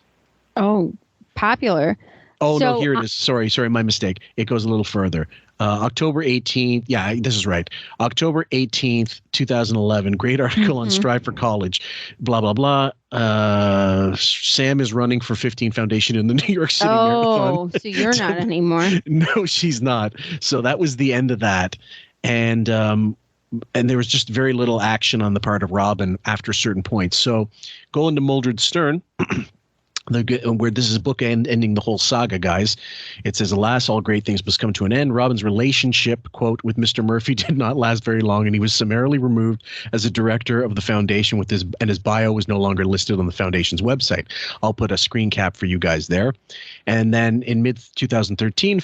Oh, popular. Oh, no, here it is. Sorry, my mistake. It goes a little further. October 18th. Yeah, this is right. October 18th, 2011. Great article on Strive for College. Blah, blah, blah. Sam is running for 15 Foundation in the New York City Marathon. Oh, so you're not anymore. No, she's not. So that was the end of that. And there was just very little action on the part of Robin after certain points. So going to Mildred Stern. Where this is a book ending the whole saga, guys. It says, alas, all great things must come to an end. Robin's relationship, quote, with Mr. Murphy did not last very long, and he was summarily removed as a director of the foundation and his bio was no longer listed on the foundation's website. I'll put a screen cap for you guys there. And then in mid-2013,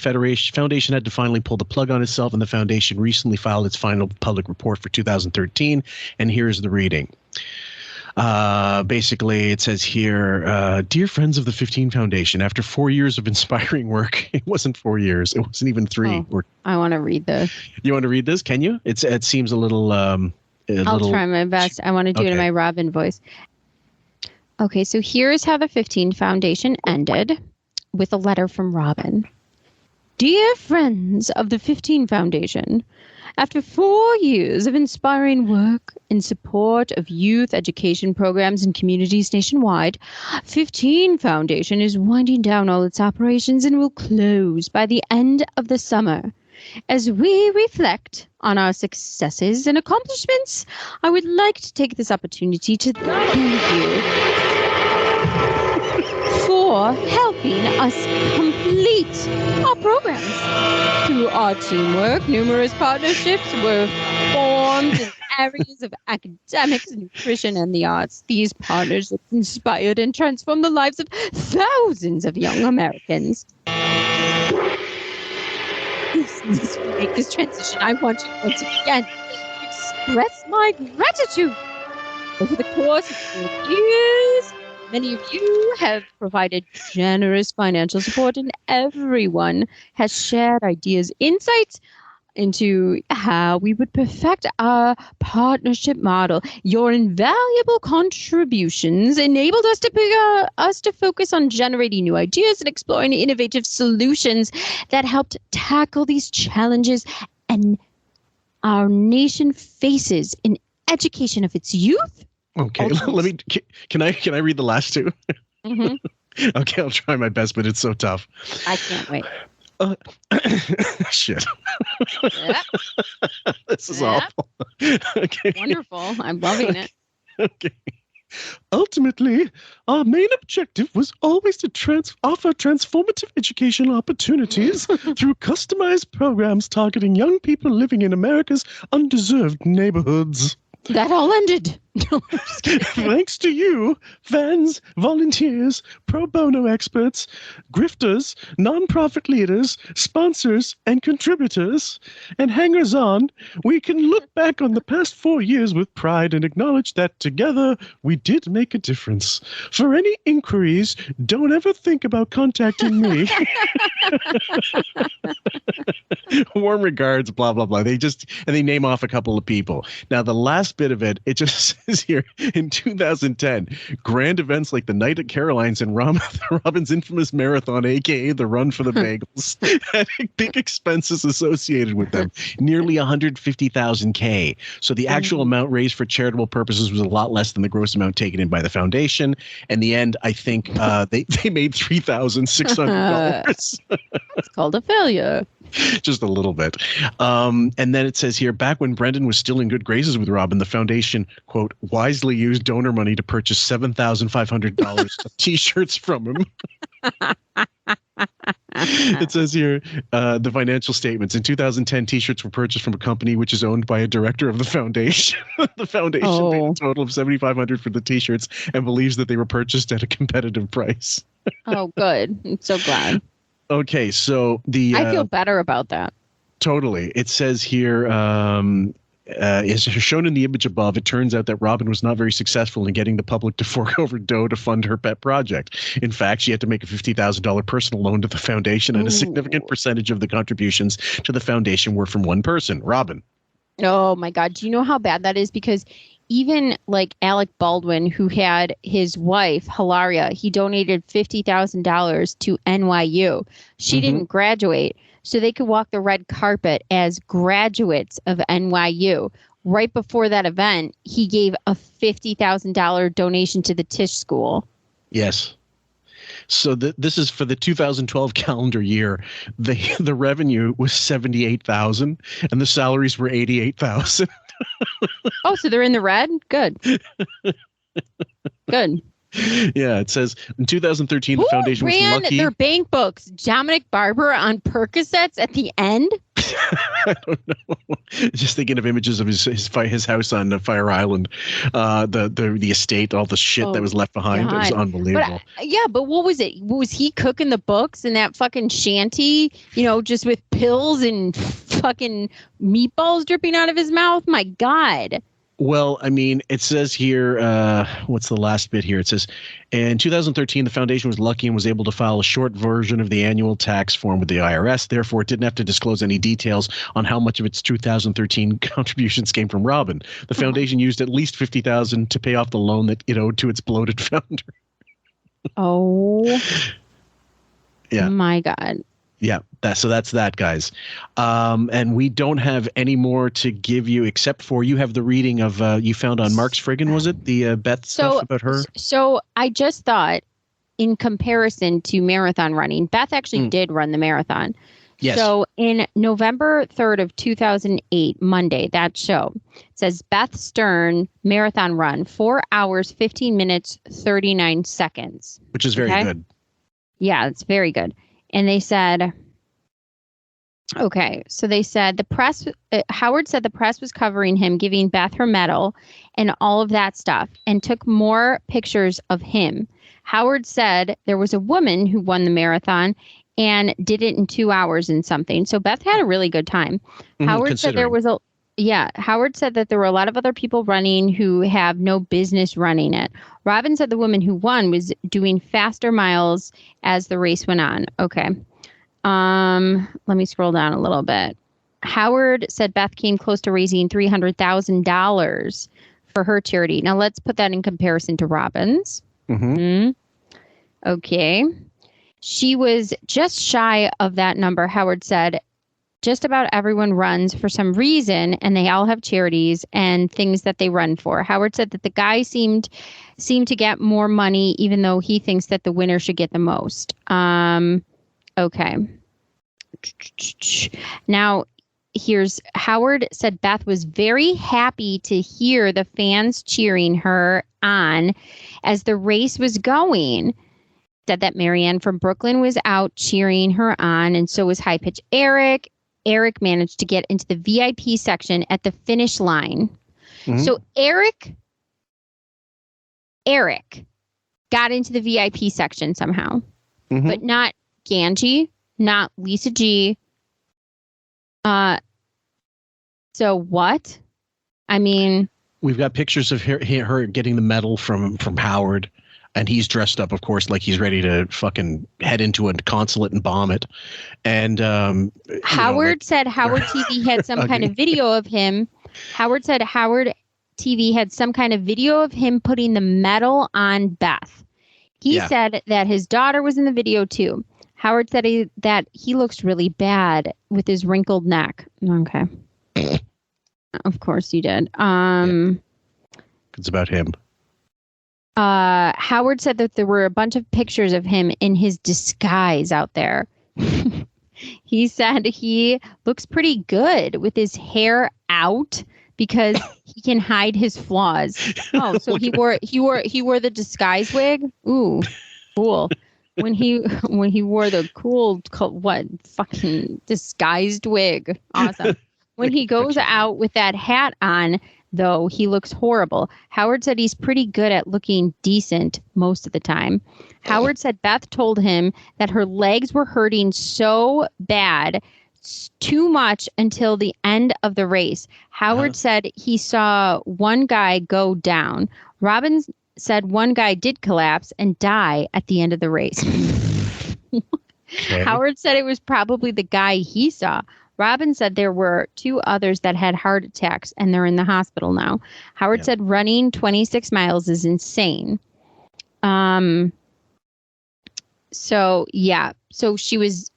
Foundation had to finally pull the plug on itself, and the foundation recently filed its final public report for 2013. And here's the reading. Basically, it says here, dear friends of the 15 Foundation, after 4 years of inspiring work, it wasn't 4 years, it wasn't even 3. I want to read this. You want to read this? Can you? It seems a little. I'll try my best. I want to do it in my Robin voice. Okay, so here's how the 15 Foundation ended with a letter from Robin. Dear friends of the 15 Foundation, after 4 years of inspiring work in support of youth education programs in communities nationwide, 15 Foundation is winding down all its operations and will close by the end of the summer. As we reflect on our successes and accomplishments, I would like to take this opportunity to thank you for helping us complete our programs. Through our teamwork, numerous partnerships were formed in areas of academics, nutrition, and the arts. These partnerships inspired and transformed the lives of thousands of young Americans. As we make this transition, I want to once again to express my gratitude. Over the course of 4 years, many of you have provided generous financial support, and everyone has shared ideas, insights, into how we would perfect our partnership model. Your invaluable contributions enabled us to focus on generating new ideas and exploring innovative solutions that helped tackle these challenges and our nation faces in education of its youth. Okay, let me. Can I read the last two? Mm-hmm. Okay, I'll try my best, but it's so tough. I can't wait. Shit. Yep. This is Yep. awful. Okay. Wonderful. I'm loving it. Okay. Ultimately, our main objective was always to offer transformative educational opportunities through customized programs targeting young people living in America's undeserved neighborhoods. That all ended. No, I'm just kidding. Thanks to you, fans, volunteers, pro bono experts, grifters, nonprofit leaders, sponsors, and contributors, and hangers-on, we can look back on the past 4 years with pride and acknowledge that together we did make a difference. For any inquiries, don't ever think about contacting me. Warm regards, blah, blah, blah. They name off a couple of people. Now, the last bit of it says here, in 2010, grand events like the Night at Caroline's and Robin's infamous marathon, a.k.a. the Run for the Bagels, had big expenses associated with them, nearly 150,000 K. So the actual amount raised for charitable purposes was a lot less than the gross amount taken in by the foundation. In the end, I think they made $3,600. It's called a failure. Just a little bit. And then it says here, back when Brendan was still in good graces with Robin, the foundation, quote, wisely used donor money to purchase $7,500 of T-shirts from him. It says here, the financial statements. In 2010, T-shirts were purchased from a company which is owned by a director of the foundation. The foundation paid a total of $7,500 for the T-shirts and believes that they were purchased at a competitive price. Oh, good. I'm so glad. Okay, so I feel better about that. Totally. It says here, as shown in the image above, it turns out that Robin was not very successful in getting the public to fork over dough to fund her pet project. In fact, she had to make a $50,000 personal loan to the foundation, and a significant percentage of the contributions to the foundation were from one person, Robin. Oh, my God. Do you know how bad that is? Because even like Alec Baldwin, who had his wife, Hilaria, he donated $50,000 to NYU. She didn't graduate, so they could walk the red carpet as graduates of NYU. Right before that event, he gave a $50,000 donation to the Tisch School. Yes. So this is for the 2012 calendar year. The revenue was $78,000 and the salaries were $88,000. Oh, so they're in the red? Good. Good. Yeah, it says in 2013 the foundation was lucky. Their bank books? Dominic Barber on Percocets at the end? I don't know. Just thinking of images of his house on Fire Island, the estate, all the shit that was left behind. God. It was unbelievable. But what was it? Was he cooking the books in that fucking shanty? Just with pills and fucking meatballs dripping out of his mouth? My God. Well, I mean, it says here, what's the last bit here? It says, in 2013, the foundation was lucky and was able to file a short version of the annual tax form with the IRS. Therefore, it didn't have to disclose any details on how much of its 2013 contributions came from Robin. The foundation used at least $50,000 to pay off the loan that it owed to its bloated founder. Oh, yeah. My God. Yeah, that's that, guys. And we don't have any more to give you except for you have the reading of you found on Mark's Friggin', was it? The Beth stuff about her? So I just thought, in comparison to marathon running, Beth actually did run the marathon. Yes. So in November 3rd of 2008, Monday, that show says Beth Stern marathon run, 4 hours, 15 minutes, 39 seconds. Which is very good. Yeah, it's very good. And they said, so they said the press, Howard said the press was covering him, giving Beth her medal and all of that stuff, and took more pictures of him. Howard said there was a woman who won the marathon and did it in 2 hours and something. So Beth had a really good time. Howard said Howard said that there were a lot of other people running who have no business running it. Robin said the woman who won was doing faster miles as the race went on. Okay. Let me scroll down a little bit. Howard said Beth came close to raising $300,000 for her charity. Now let's put that in comparison to Robin's. Okay. She was just shy of that number. Howard said, just about everyone runs for some reason, and they all have charities and things that they run for. Howard said that the guy seemed to get more money, even though he thinks that the winner should get the most. Okay. Now, here's Howard said Beth was very happy to hear the fans cheering her on as the race was going. Said that Marianne from Brooklyn was out cheering her on, and so was High Pitch Eric. Eric managed to get into the VIP section at the finish line. So Eric got into the VIP section somehow, but not Ganji, not Lisa G. So what? I mean, we've got pictures of her getting the medal from Howard. And he's dressed up, of course, like he's ready to fucking head into a consulate and bomb it. And Howard said Howard TV had some kind of video of him. Howard said Howard TV had some kind of video of him putting the medal on Beth. He said that his daughter was in the video too. Howard said that he looks really bad with his wrinkled neck. Okay. Of course you did. It's about him. Howard said that there were a bunch of pictures of him in his disguise out there. He said he looks pretty good with his hair out because he can hide his flaws. Oh, so he wore the disguise wig? Ooh, cool. When he wore the cool fucking disguised wig. Awesome. When he goes out with that hat on, though, he looks horrible. Howard said he's pretty good at looking decent most of the time. Howard said Beth told him that her legs were hurting so bad, too much until the end of the race. Howard said he saw one guy go down. Robin said one guy did collapse and die at the end of the race. Howard said it was probably the guy he saw. Robin said there were 2 others that had heart attacks and they're in the hospital now. Howard said running 26 miles is insane. So she was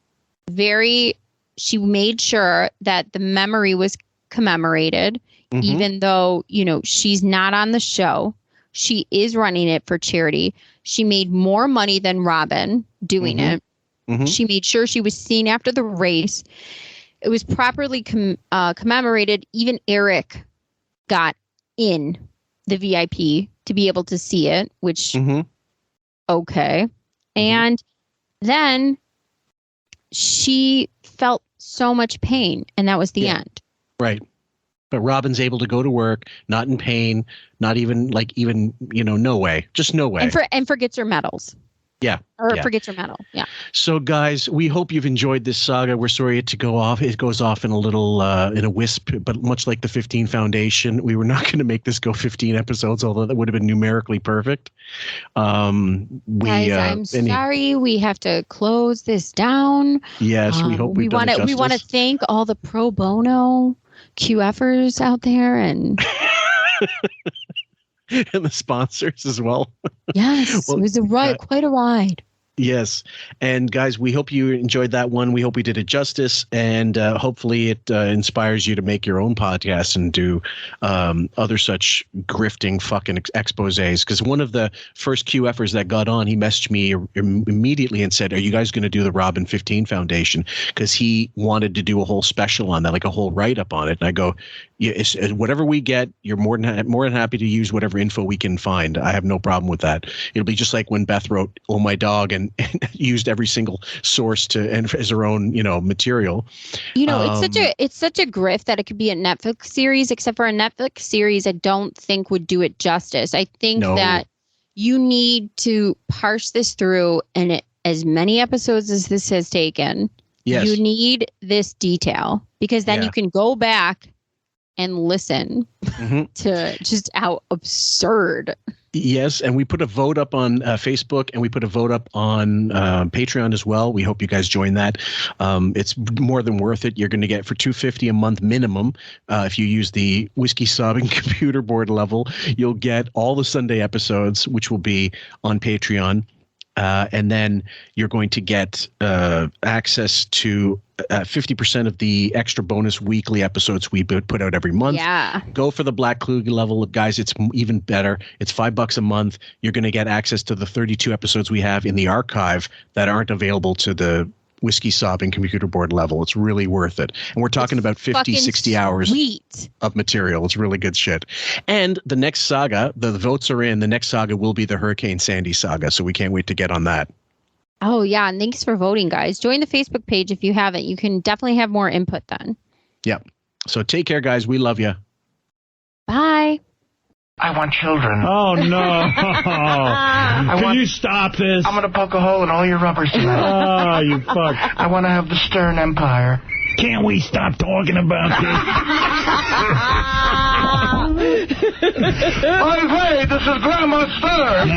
she made sure that the memory was commemorated, even though, she's not on the show. She is running it for charity. She made more money than Robin doing it. She made sure she was seen after the race. It was properly commemorated. Even Eric got in the VIP to be able to see it, which, okay. And then she felt so much pain, and that was the end. Right. But Robin's able to go to work, not in pain, not even no way, just no way. And forgets her medals. Yeah. Or forgets her medal. Yeah. So, guys, we hope you've enjoyed this saga. We're sorry to go off. It goes off in a little, in a wisp, but much like the 15 Foundation, we were not going to make this go 15 episodes, although that would have been numerically perfect. Guys, I'm sorry. We have to close this down. Yes, we hope we want to thank all the pro bono QFers out there and and the sponsors as well. Yes, it was quite a ride. Yes. And guys, we hope you enjoyed that one. We hope we did it justice, and hopefully it inspires you to make your own podcast and do other such grifting fucking exposés. Because one of the first QFers that got on, he messaged me immediately and said, are you guys going to do the Robin 15 Foundation? Because he wanted to do a whole special on that, like a whole write-up on it. And I go, yeah, whatever we get, you're more than happy to use whatever info we can find. I have no problem with that. It'll be just like when Beth wrote "Oh My Dog" and used every single source as her own, material. It's such a grift that it could be a Netflix series. Except for a Netflix series, I don't think would do it justice. I think that you need to parse this through, and as many episodes as this has taken, you need this detail, because then you can go back and listen to just how absurd. Yes, and we put a vote up on Facebook, and we put a vote up on Patreon as well. We hope you guys join that. It's more than worth it. You're going to get for $2.50 a month minimum. If you use the Whiskey Sobbing computer board level, you'll get all the Sunday episodes, which will be on Patreon. And then you're going to get access to 50% of the extra bonus weekly episodes we put out every month. Yeah. Go for the Black Kluge level. Guys, it's even better. It's $5 a month. You're going to get access to the 32 episodes we have in the archive that aren't available to the Whiskey Sobbing computer board level. It's really worth it. And we're talking about 50, 60 hours of material. It's really good shit. And the next saga, the votes are in. The next saga will be the Hurricane Sandy Saga. So we can't wait to get on that. Oh, yeah. And thanks for voting, guys. Join the Facebook page if you haven't. You can definitely have more input then. Yep. So take care, guys. We love you. Bye. I want children. Oh, no. Can you stop this? I'm going to poke a hole in all your rubbers tonight. Oh, you fuck. I want to have the Stern Empire. Can't we stop talking about this? Hey, this is Grandma Stern.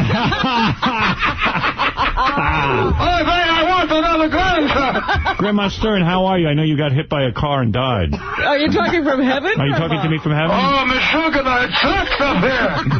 I want another grandson. Grandma Stern, how are you? I know you got hit by a car and died. Are you talking from heaven? Are you talking to me from heaven? Oh, Miss Sugar, it sucks up here.